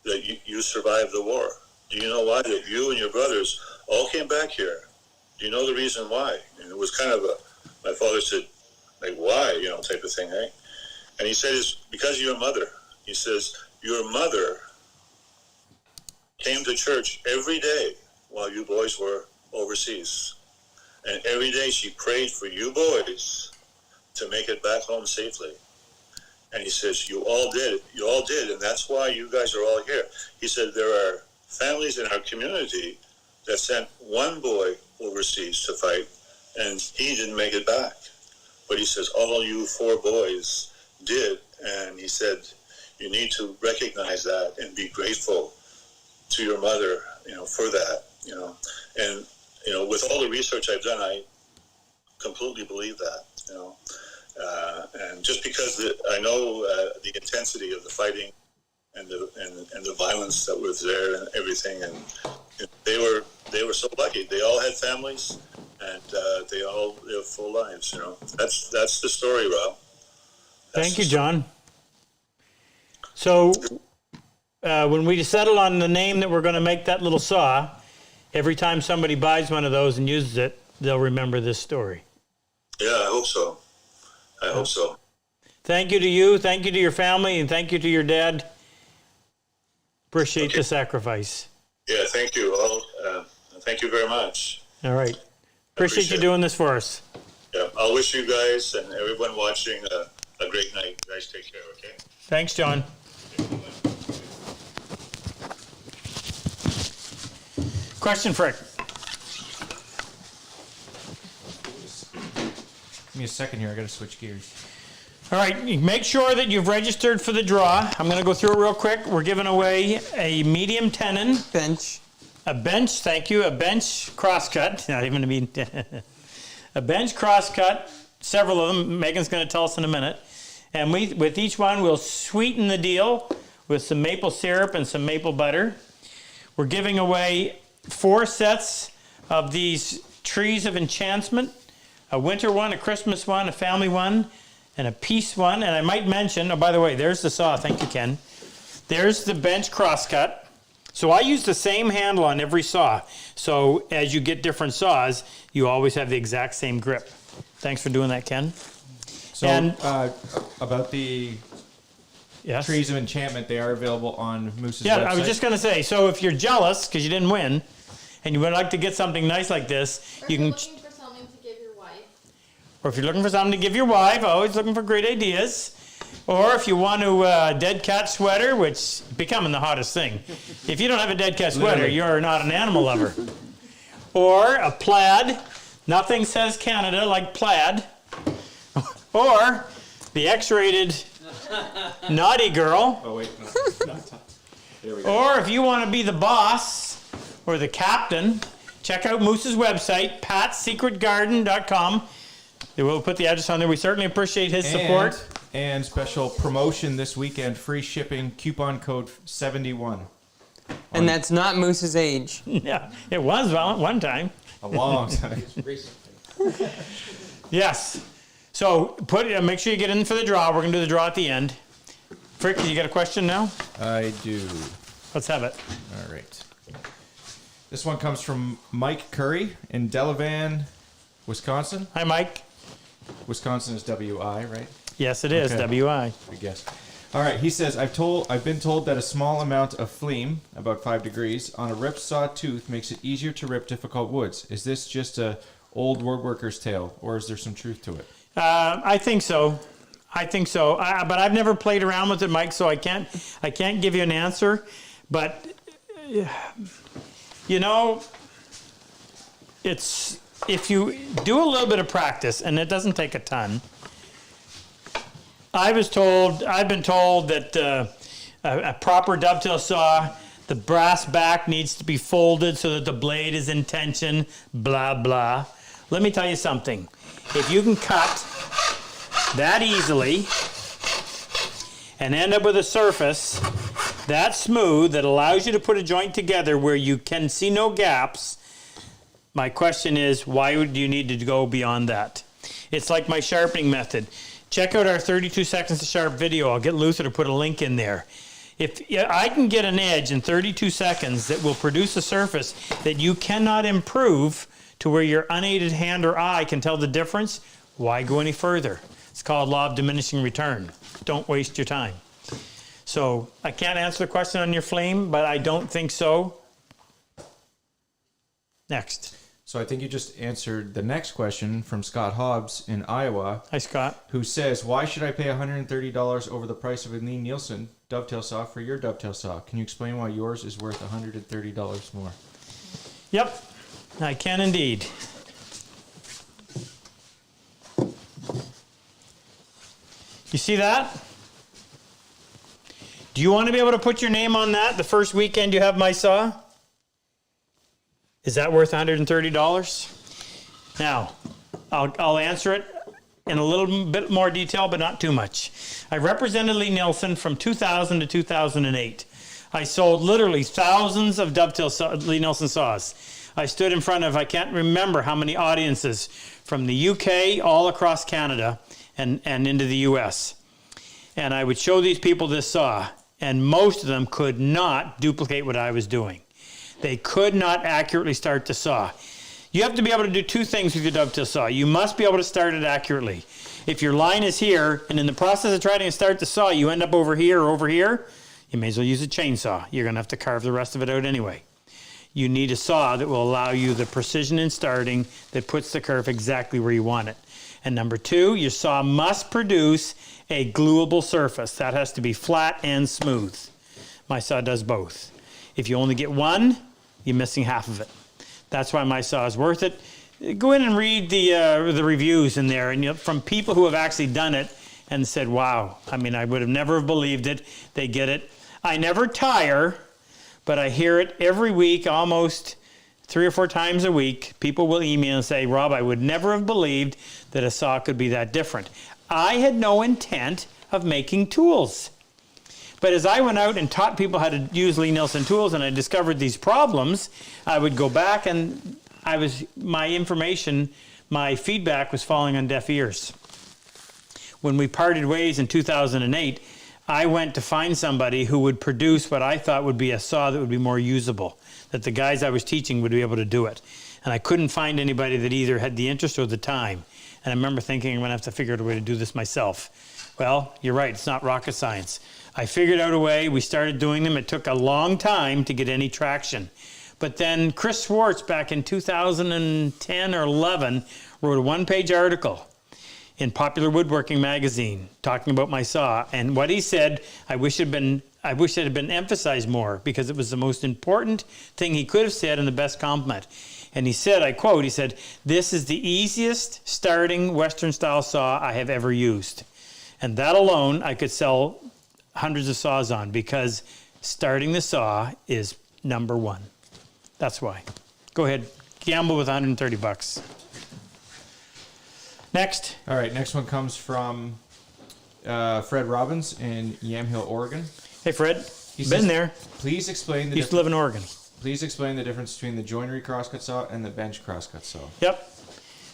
that you survived the war? Do you know why that you and your brothers all came back here? Do you know the reason why? And it was kind of my father said, like, why, type of thing, eh? And he said, it's because of your mother. He says, your mother came to church every day while you boys were overseas. And every day she prayed for you boys to make it back home safely. And he says, you all did, and that's why you guys are all here. He said, there are families in our community that sent one boy overseas to fight, and he didn't make it back. But he says, all you 4 boys did, and he said, you need to recognize that and be grateful to your mother, for that, And, with all the research I've done, I completely believe that, and just because I know the intensity of the fighting and the violence that was there and everything, and they were so lucky. They all had families, and they all lived full lives. That's the story, Rob. Thank you, John. So when we settle on the name that we're going to make that little saw, every time somebody buys one of those and uses it, they'll remember this story. Yeah, I hope so. I hope so. Thank you to you. Thank you to your family. And thank you to your dad. Appreciate the sacrifice. Yeah, thank you all. Thank you very much. All right. Appreciate you doing this for us. Yeah, I'll wish you guys and everyone watching a great night. You guys take care, okay? Thanks, John. Question, Frick. Give me a second here. I got to switch gears. All right, make sure that you've registered for the draw. I'm going to go through it real quick. We're giving away a medium tenon. Bench. A bench, thank you. A bench crosscut. Not even a medium. A bench crosscut. Several of them. Megan's going to tell us in a minute. And with each one, we'll sweeten the deal with some maple syrup and some maple butter. We're giving away 4 sets of these trees of enchantment. A winter one, a Christmas one, a family one, and a peace one. And I might mention, oh, by the way, there's the saw. Thank you, Ken. There's the bench crosscut. So I use the same handle on every saw. So as you get different saws, you always have the exact same grip. Thanks for doing that, Ken. So And- about the Yes. trees of enchantment, they are available on Moose's Yeah, website. I was just going to say, so if you're jealous because you didn't win and you would like to get something nice like this, Or you if you're can, looking for something to give your wife. or if you're looking for something to give your wife, always looking for great ideas. Or if you want a dead cat sweater, which is becoming the hottest thing. If you don't have a dead cat sweater, Literally. you're not an animal lover. Or a plaid. Nothing says Canada like plaid. Or the X-rated naughty girl. Oh, wait. No. There we go. Or if you want to be the boss or the captain, check out Moose's website, patsecretgarden.com. We'll put the address on there. We certainly appreciate his support. And special promotion this weekend, free shipping, coupon code 71. And that's not Moose's age. Yeah, it was one time. A long time. Yes. So make sure you get in for the draw. We're going to do the draw at the end. Frick, you got a question now? I do. Let's have it. All right. This one comes from Mike Curry in Delavan, Wisconsin. Hi, Mike. Wisconsin is WI, right? Yes, it is. Okay. WI. Good guess. All right. He says, I've been told that a small amount of phlegm, about 5 degrees, on a ripped saw tooth makes it easier to rip difficult woods. Is this just a old woodworker's tale, or is there some truth to it? I think so. But I've never played around with it, Mike, so I can't give you an answer. But you know, it's if you do a little bit of practice, and it doesn't take a ton. I've been told that a proper dovetail saw, the brass back needs to be folded so that the blade is in tension, blah, blah. Let me tell you something. If you can cut that easily and end up with a surface that smooth that allows you to put a joint together where you can see no gaps, my question is, why would you need to go beyond that? It's like my sharpening method. Check out our 32 seconds to sharp video. I'll get Luther to put a link in there. If I can get an edge in 32 seconds that will produce a surface that you cannot improve to where your unaided hand or eye can tell the difference, why go any further? It's called law of diminishing return. Don't waste your time. So I can't answer the question on your flame, but I don't think so. Next. So I think you just answered the next question from Scott Hobbs in Iowa. Hi, Scott. Who says, why should I pay $130 over the price of a Lee Nielsen dovetail saw for your dovetail saw? Can you explain why yours is worth $130 more? Yep, I can indeed. You see that? Do you want to be able to put your name on that the first weekend you have my saw? Is that worth $130? Now, I'll answer it in a little bit more detail, but not too much. I represented Lee Nielsen from 2000 to 2008. I sold literally thousands of dovetail Lee Nielsen saws. I stood in front of, I can't remember how many audiences from the UK all across Canada and into the US. And I would show these people this saw, and most of them could not duplicate what I was doing. They could not accurately start the saw. You have to be able to do two things with your dovetail saw. You must be able to start it accurately. If your line is here, and in the process of trying to start the saw, you end up over here or over here, you may as well use a chainsaw. You're going to have to carve the rest of it out anyway. You need a saw that will allow you the precision in starting that puts the curve exactly where you want it. And number two, your saw must produce a gluable surface. That has to be flat and smooth. My saw does both. If you only get one, you're missing half of it. That's why my saw is worth it. Go in and read the reviews in there, and from people who have actually done it and said, wow, I mean, I would have never believed it. They get it. I never tire, but I hear it every week, almost 3 or 4 times a week. People will email and say, Rob, I would never have believed that a saw could be that different. I had no intent of making tools. But as I went out and taught people how to use Lee Nielsen tools and I discovered these problems, I would go back and my information, my feedback was falling on deaf ears. When we parted ways in 2008, I went to find somebody who would produce what I thought would be a saw that would be more usable, that the guys I was teaching would be able to do it. And I couldn't find anybody that either had the interest or the time. And I remember thinking, I'm going to have to figure out a way to do this myself. Well, you're right, it's not rocket science. I figured out a way, we started doing them. It took a long time to get any traction. But then Chris Schwartz, back in 2010 or 11, wrote a 1-page article in Popular Woodworking magazine talking about my saw. And what he said, I wish it had been emphasized more, because it was the most important thing he could have said and the best compliment. And he said, I quote, he said, "This is the easiest starting Western style saw I have ever used." And that alone, I could sell hundreds of saws on, because starting the saw is number one. That's why. Go ahead, gamble with $130. Next. All right, next one comes from Fred Robbins in Yamhill, Oregon. Hey, Fred. He's Been there. Please explain the Used to live in Oregon. Please explain the difference between the joinery crosscut saw and the bench crosscut saw. Yep.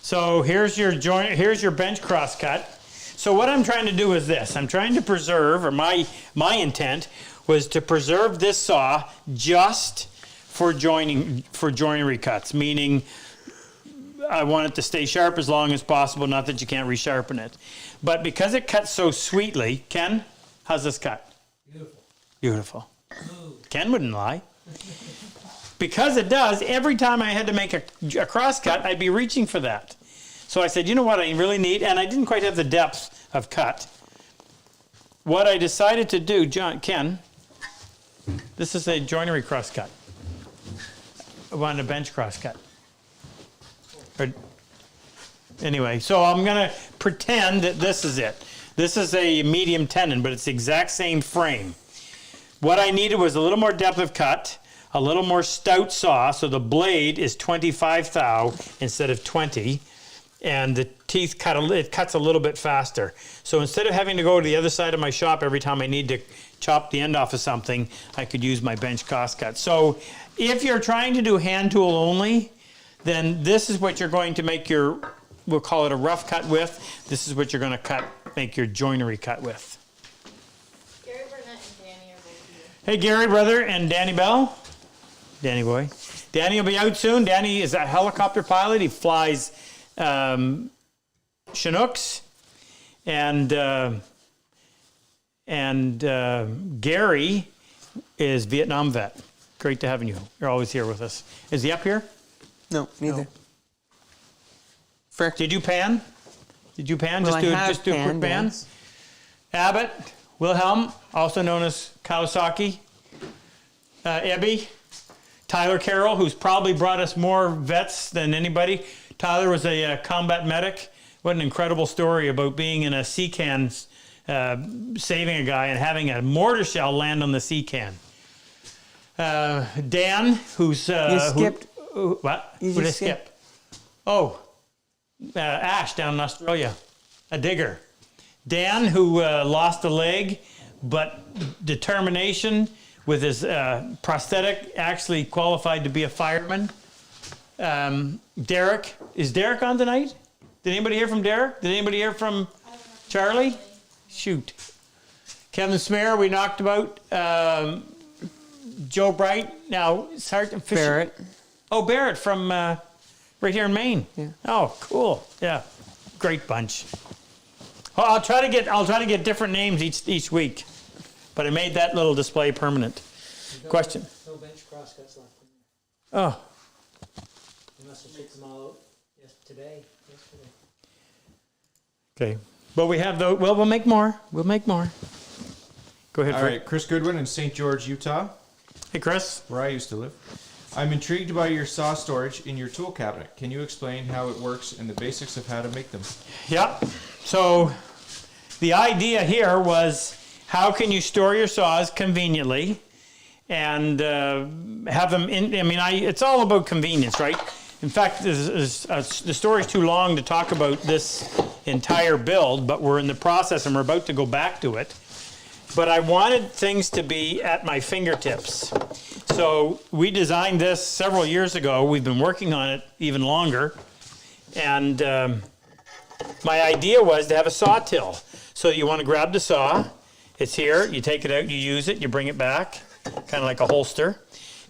So here's your bench crosscut. So what I'm trying to do is this. I'm trying to preserve, or my intent was to preserve this saw just for joinery cuts, meaning I want it to stay sharp as long as possible, not that you can't resharpen it. But because it cuts so sweetly, Ken, how's this cut? Beautiful. Beautiful. Ken wouldn't lie. because it does, every time I had to make a crosscut, I'd be reaching for that. So I said, you know what I really need, and I didn't quite have the depth of cut. What I decided to do, Ken, this is a joinery crosscut. I wanted a bench crosscut. Anyway, so I'm going to pretend that this is it. This is a medium tenon, but it's the exact same frame. What I needed was a little more depth of cut, a little more stout saw, so the blade is 25 thou instead of 20, and the teeth cuts a little bit faster. So instead of having to go to the other side of my shop every time I need to chop the end off of something, I could use my bench crosscut. So if you're trying to do hand tool only, then this is what you're going to make your, we'll call it a rough cut with. This is what you're going to make your joinery cut with. Gary Burnett and Danny are both here. Hey, Gary, brother, and Danny Bell. Danny boy. Danny will be out soon. Danny is a helicopter pilot. He flies Chinooks. And Gary is Vietnam vet. Great to have you. You're always here with us. Is he up here? No, neither. Did you pan? Did you pan? Well, Just do a quick pan. yes. Abbott, Wilhelm, also known as Kawasaki, Ebby, Tyler Carroll, who's probably brought us more vets than anybody. Tyler was a combat medic. What an incredible story about being in a sea can, saving a guy and having a mortar shell land on the sea can. Dan, who's... You skipped. What? You Who did I just skip? Oh, Ash down in Australia, a digger. Dan, who lost a leg, but determination with his prosthetic, actually qualified to be a fireman. Derek, is Derek on tonight? Did anybody hear from Derek? Did anybody hear from Charlie? Shoot. Kevin Smear, we knocked about. Joe Bright, now Sergeant Fisher. Barrett. Oh, Barrett from right here in Maine. Yeah. Oh, cool. Yeah, great bunch. Oh, I'll try to get different names each week, but I made that little display permanent. Question. No bench crosscuts left in there. Oh, You must have picked them all out yesterday. okay. But we have those. Well, we'll make more. We'll make more. Go ahead. All Fred. right, Chris Goodwin in St. George, Utah, Hey, Chris. where I used to live. I'm intrigued by your saw storage in your tool cabinet. Can you explain how it works and the basics of how to make them? Yeah. So the idea here was how can you store your saws conveniently and have them in. I mean, it's all about convenience, right? In fact, the story's too long to talk about this entire build, but we're in the process and we're about to go back to it. But I wanted things to be at my fingertips. So we designed this several years ago. We've been working on it even longer. And my idea was to have a saw till. So you want to grab the saw. It's here. You take it out, you use it, you bring it back, kind of like a holster.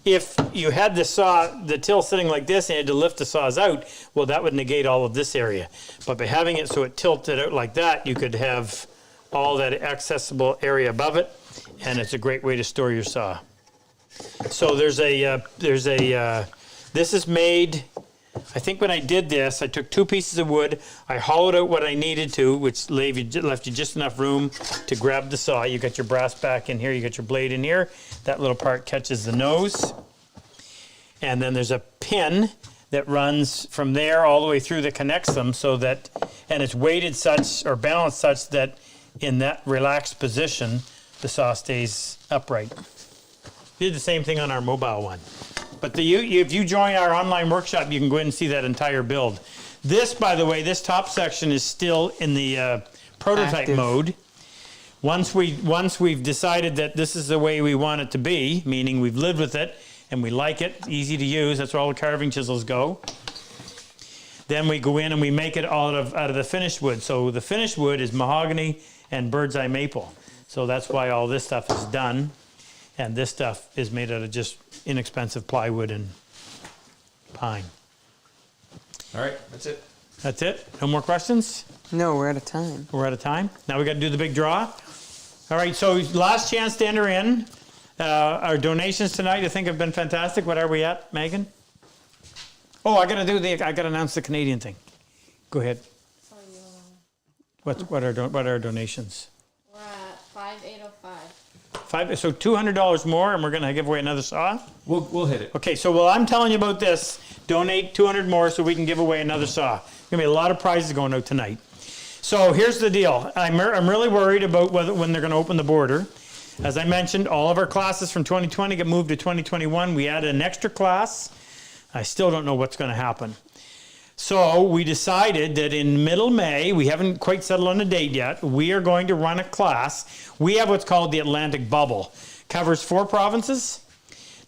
If you had the till sitting like this and you had to lift the saws out, well, that would negate all of this area. But by having it so it tilted out like that, you could have all that accessible area above it, and it's a great way to store your saw. So this is made, I think when I did this, I took 2 pieces of wood, I hollowed out what I needed to, which left you just enough room to grab the saw. You got your brass back in here, you got your blade in here, that little part catches the nose, and then there's a pin that runs from there all the way through that connects them so that, and it's weighted such, or balanced such that in that relaxed position, the saw stays upright. We did the same thing on our mobile one. But if you join our online workshop, you can go in and see that entire build. This, by the way, this top section is still in the prototype Active. mode. Once we've decided that this is the way we want it to be, meaning we've lived with it and we like it, easy to use, that's where all the carving chisels go. Then we go in and we make it all out of the finished wood. So the finished wood is mahogany and bird's eye maple. So that's why all this stuff is done. And this stuff is made out of just inexpensive plywood and pine. All right, that's it. That's it? No more questions? No, we're out of time. We're out of time. Now we got to do the big draw. All right, so last chance to enter in. Our donations tonight, I think, have been fantastic. What are we at, Megan? Oh, I gotta announce the Canadian thing. Go ahead. So you wanna- What are our donations? We're at 5805. So $200 more, and we're gonna give away another saw. We'll hit it. Okay, so while I'm telling you about this, donate 200 more so we can give away another saw. Gonna be a lot of prizes going out tonight. So here's the deal. I'm really worried about when they're gonna open the border. As I mentioned, all of our classes from 2020 get moved to 2021. We added an extra class. I still don't know what's gonna happen. So we decided that in middle May, we haven't quite settled on a date yet, we are going to run a class. We have what's called the Atlantic Bubble. Covers 4 provinces: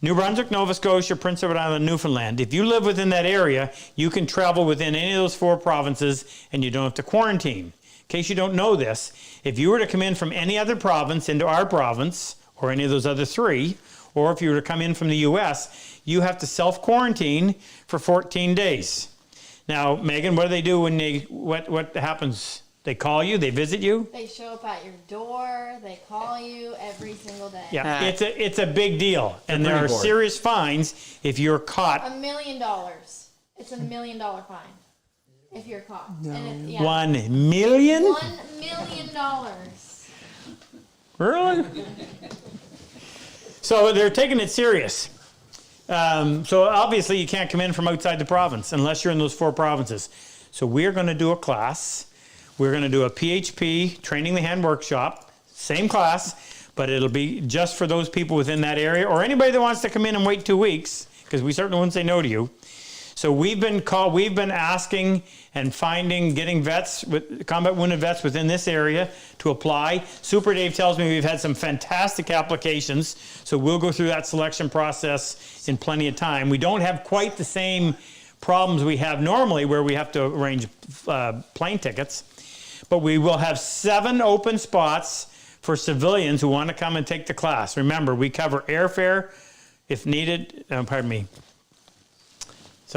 New Brunswick, Nova Scotia, Prince Edward Island, Newfoundland. If you live within that area, you can travel within any of those 4 provinces and you don't have to quarantine. In case you don't know this, if you were to come in from any other province into our province, or any of those other 3, or if you were to come in from the US, you have to self-quarantine for 14 days. Now, Megan, what do they do when what happens? They call you, they visit you? They show up at your door. They call you every single day. Yeah, it's a big deal. And there are serious fines if you're caught. $1 million. It's $1 million fine if you're caught. No. And yeah. 1 million? $1 million. Really? So they're taking it serious. So obviously you can't come in from outside the province unless you're in those 4 provinces. So we're going to do a class. We're going to do a PHP, Training the Hand workshop, same class, but it'll be just for those people within that area, or anybody that wants to come in and wait 2 weeks, because we certainly wouldn't say no to you. So we've been asking and getting vets, combat wounded vets within this area to apply. Super Dave tells me we've had some fantastic applications, so we'll go through that selection process in plenty of time. We don't have quite the same problems we have normally where we have to arrange plane tickets, but we will have 7 open spots for civilians who want to come and take the class. Remember, we cover airfare if needed.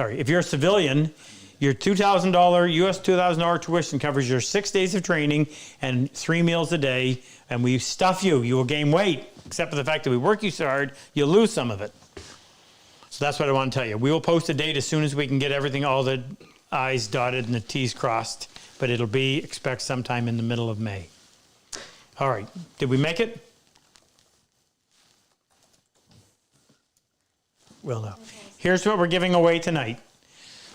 If you're a civilian, your $2,000, US $2,000 tuition covers your 6 days of training and 3 meals a day, and we stuff you. You will gain weight, except for the fact that we work you so hard, you'll lose some of it. So that's what I want to tell you. We will post a date as soon as we can get everything, all the I's dotted and the T's crossed, but it'll be, expect sometime in the middle of May. All right, did we make it? Well, no. Here's what we're giving away tonight.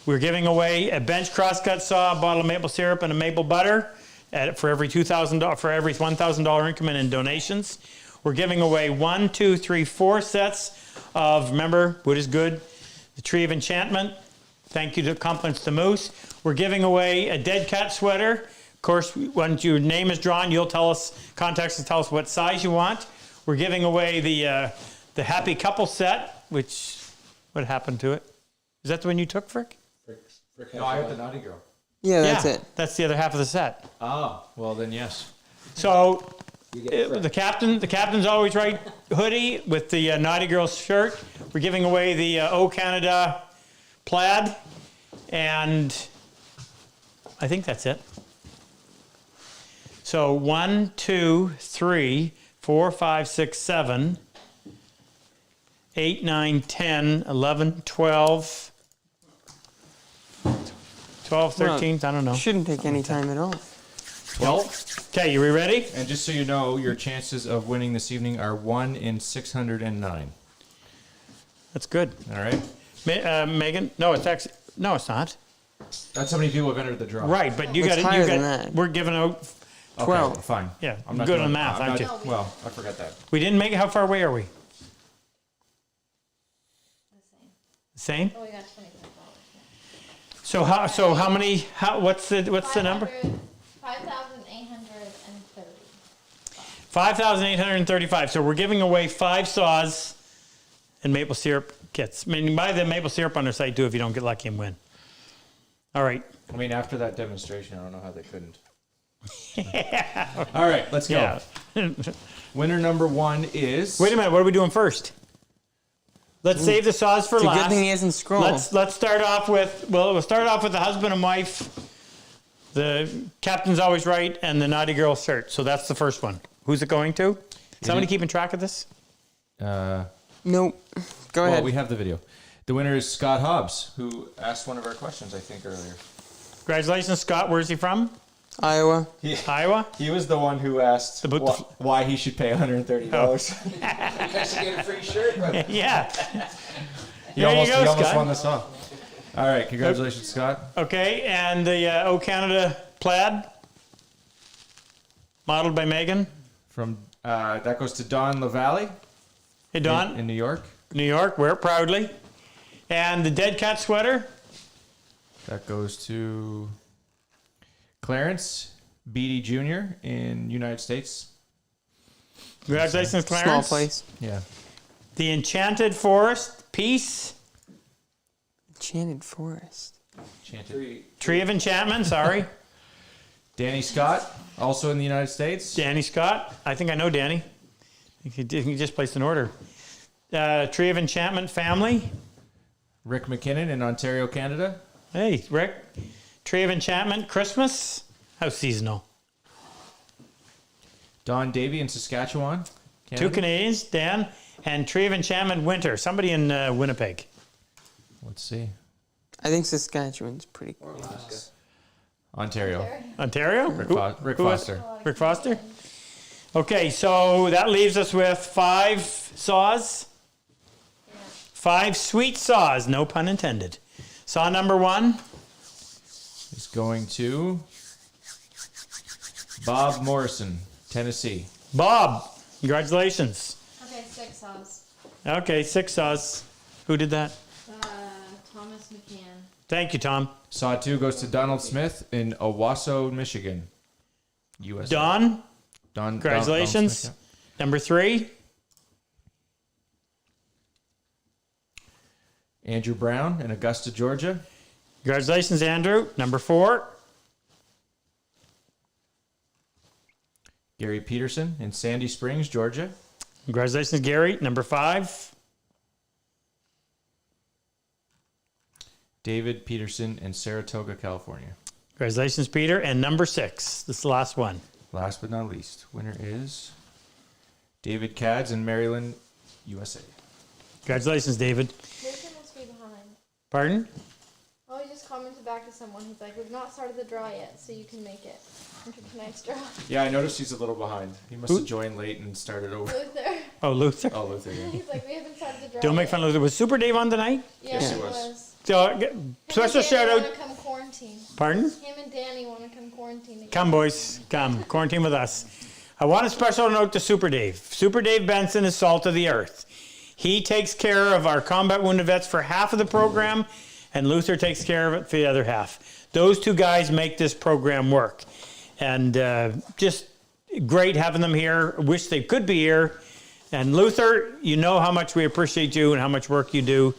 We're giving away a bench crosscut saw, a bottle of maple syrup, and a maple butter for every $1,000 increment in donations. We're giving away 4 sets of, remember, wood is good, the Tree of Enchantment. Thank you to compliments to Moose. We're giving away a dead cat sweater. Of course, when your name is drawn, you'll contact us and tell us what size you want. We're giving away the Happy Couple set, which, what happened to it? Is that the one you took, Frick? No, I have the Naughty Girl. Yeah, that's it. That's the other half of the set. Oh, well then yes. So the captain's always right hoodie with the Naughty Girl shirt. We're giving away the O Canada plaid, and I think that's it. So 1, 2, 3, 4, 5, 6, 7, 8, 9, 10, 11, 12, 13, I don't know. Shouldn't take any time at all. Well, Okay, you ready? and just so you know, your chances of winning this evening are 1 in 609. That's good. All right? Megan? No, it's actually, no, it's not. That's how many people have entered the draw. Right, but It's higher than that. we're giving out, Okay, 12. fine. yeah, I'm not good doing- on math, I'm aren't not- you? Well, I forgot that. We didn't make it, how far away are we? The same. Same? Oh, we got $25. So how many, what's the number? 5,830. 5,835. So we're giving away 5 saws and maple syrup kits. I mean, you can buy the maple syrup on their site too if you don't get lucky and win. All right. I mean, after that demonstration, I don't know how they couldn't. All right, let's go. Yeah. Winner number 1 is... Wait a minute, what are we doing first? Let's save the saws for It's a last. good thing he hasn't scrolled. Let's start off with, we'll start off with the husband and wife, the captain's always right, and the Naughty Girl shirt. So that's the first one. Who's it going to? Somebody keeping track of this? Nope. Go Well, ahead. we have the video. The winner is Scott Hobbs, who asked one of our questions, I think, earlier. Congratulations, Scott. Where's he from? Iowa. Iowa? He was the one who asked About the why he should pay $130. You guys should get a free shirt. But Yeah. He There you almost, go, he almost Scott. won the song. All right, congratulations, Scott. Okay, and the O Canada plaid, modeled by Megan. From that goes to Don LaValle Hey, Don, in New York. New York, wear it proudly. And the Dead Cat sweater, That goes to Clarence Beatty Jr. in United States. congratulations, Small Clarence. place. Yeah. The Enchanted Forest, Peace, Enchanted Forest. Chanted. Tree of Enchantment, sorry. Danny Scott, also in the United States. Danny Scott, I think I know Danny. He just placed an order. Tree of Enchantment family. Rick McKinnon in Ontario, Canada. Hey, Rick. Tree of Enchantment Christmas. How seasonal. Don Davey in Saskatchewan, Two Canada. Canadians, Dan. And Tree of Enchantment Winter. Somebody in Winnipeg. Let's see. I think Saskatchewan's pretty close. Ontario. Ontario? Rick Who- Rick who- Foster. Rick Foster? Okay, so that leaves us with 5 saws. 5 sweet saws, no pun intended. Saw number 1. Is going to Bob Morrison, Tennessee. Bob, congratulations. Okay, 6 saws. Okay, 6 saws. Who did that? Thomas McCann. Thank you, Tom. Saw 2 goes to Donald Smith in Owasso, Michigan, USA. Don, Don congratulations. Smith, Number 3. yeah. Andrew Brown in Augusta, Georgia. Congratulations, Andrew. Number 4. Gary Peterson in Sandy Springs, Georgia. Congratulations, Gary. Number 5. David Peterson in Saratoga, California. Congratulations, Peter. And number 6. This is the last one. Last but not least, winner is David Cads in Maryland, USA. Congratulations, David. Nathan must be behind. Pardon? Oh, he just commented back to someone. He's like, we've not started the draw yet, so you can make it into tonight's draw. Yeah, I noticed he's a little behind. He must have joined late and started over. Luther. Oh, Luther. Oh, Luther, yeah. He's like, we haven't started the draw Don't make yet. fun of Luther. Was Super Dave on tonight? Yeah, Yes, he he was. was. So, special shout Danny out. want to come quarantine. Pardon? Him and Danny want to come quarantine together. Come, boys. Come. Quarantine with us. I want a special note to Super Dave. Super Dave Benson is salt of the earth. He takes care of our combat wounded vets for half of the program, and Luther takes care of it for the other half. Those 2 guys make this program work. And just great having them here. Wish they could be here. And Luther, you know how much we appreciate you and how much work you do.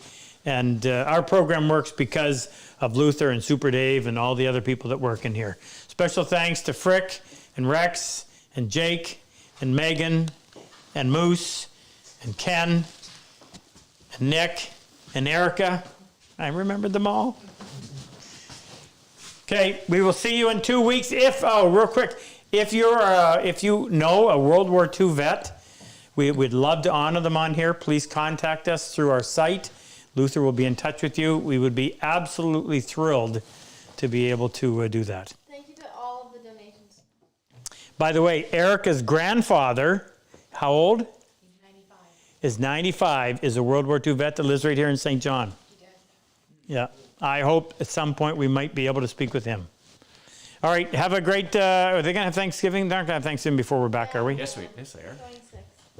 And our program works because of Luther and Super Dave and all the other people that work in here. Special thanks to Frick and Rex and Jake and Megan and Moose and Ken and Nick and Erica. I remembered them all. Okay, we will see you in 2 weeks. Real quick, if you know a World War II vet, we'd love to honor them on here. Please contact us through our site. Luther will be in touch with you. We would be absolutely thrilled to be able to do that. Thank you to all of the donations. By the way, Erica's grandfather, how old? 95. Is 95, is a World War II vet that lives right here in St. John. Yeah, I hope at some point we might be able to speak with him. All right, have a great, are they going to have Thanksgiving? They're not going to have Thanksgiving before we're back, are we? Yes, they are. 26.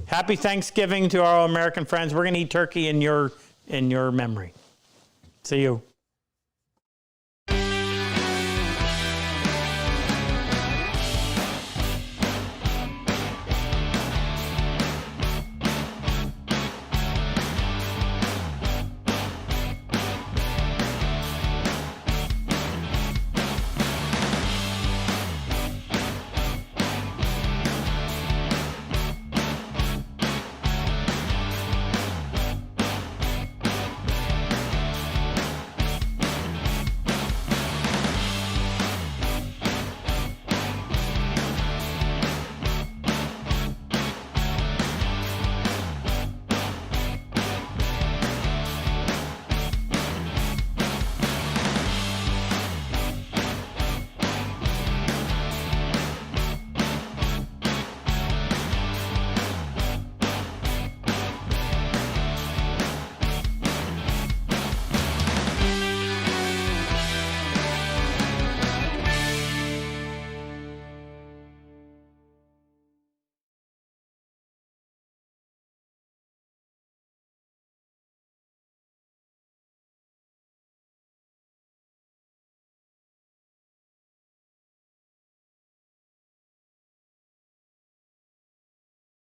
Happy Thanksgiving to our American friends. We're going to eat turkey in your memory. See you.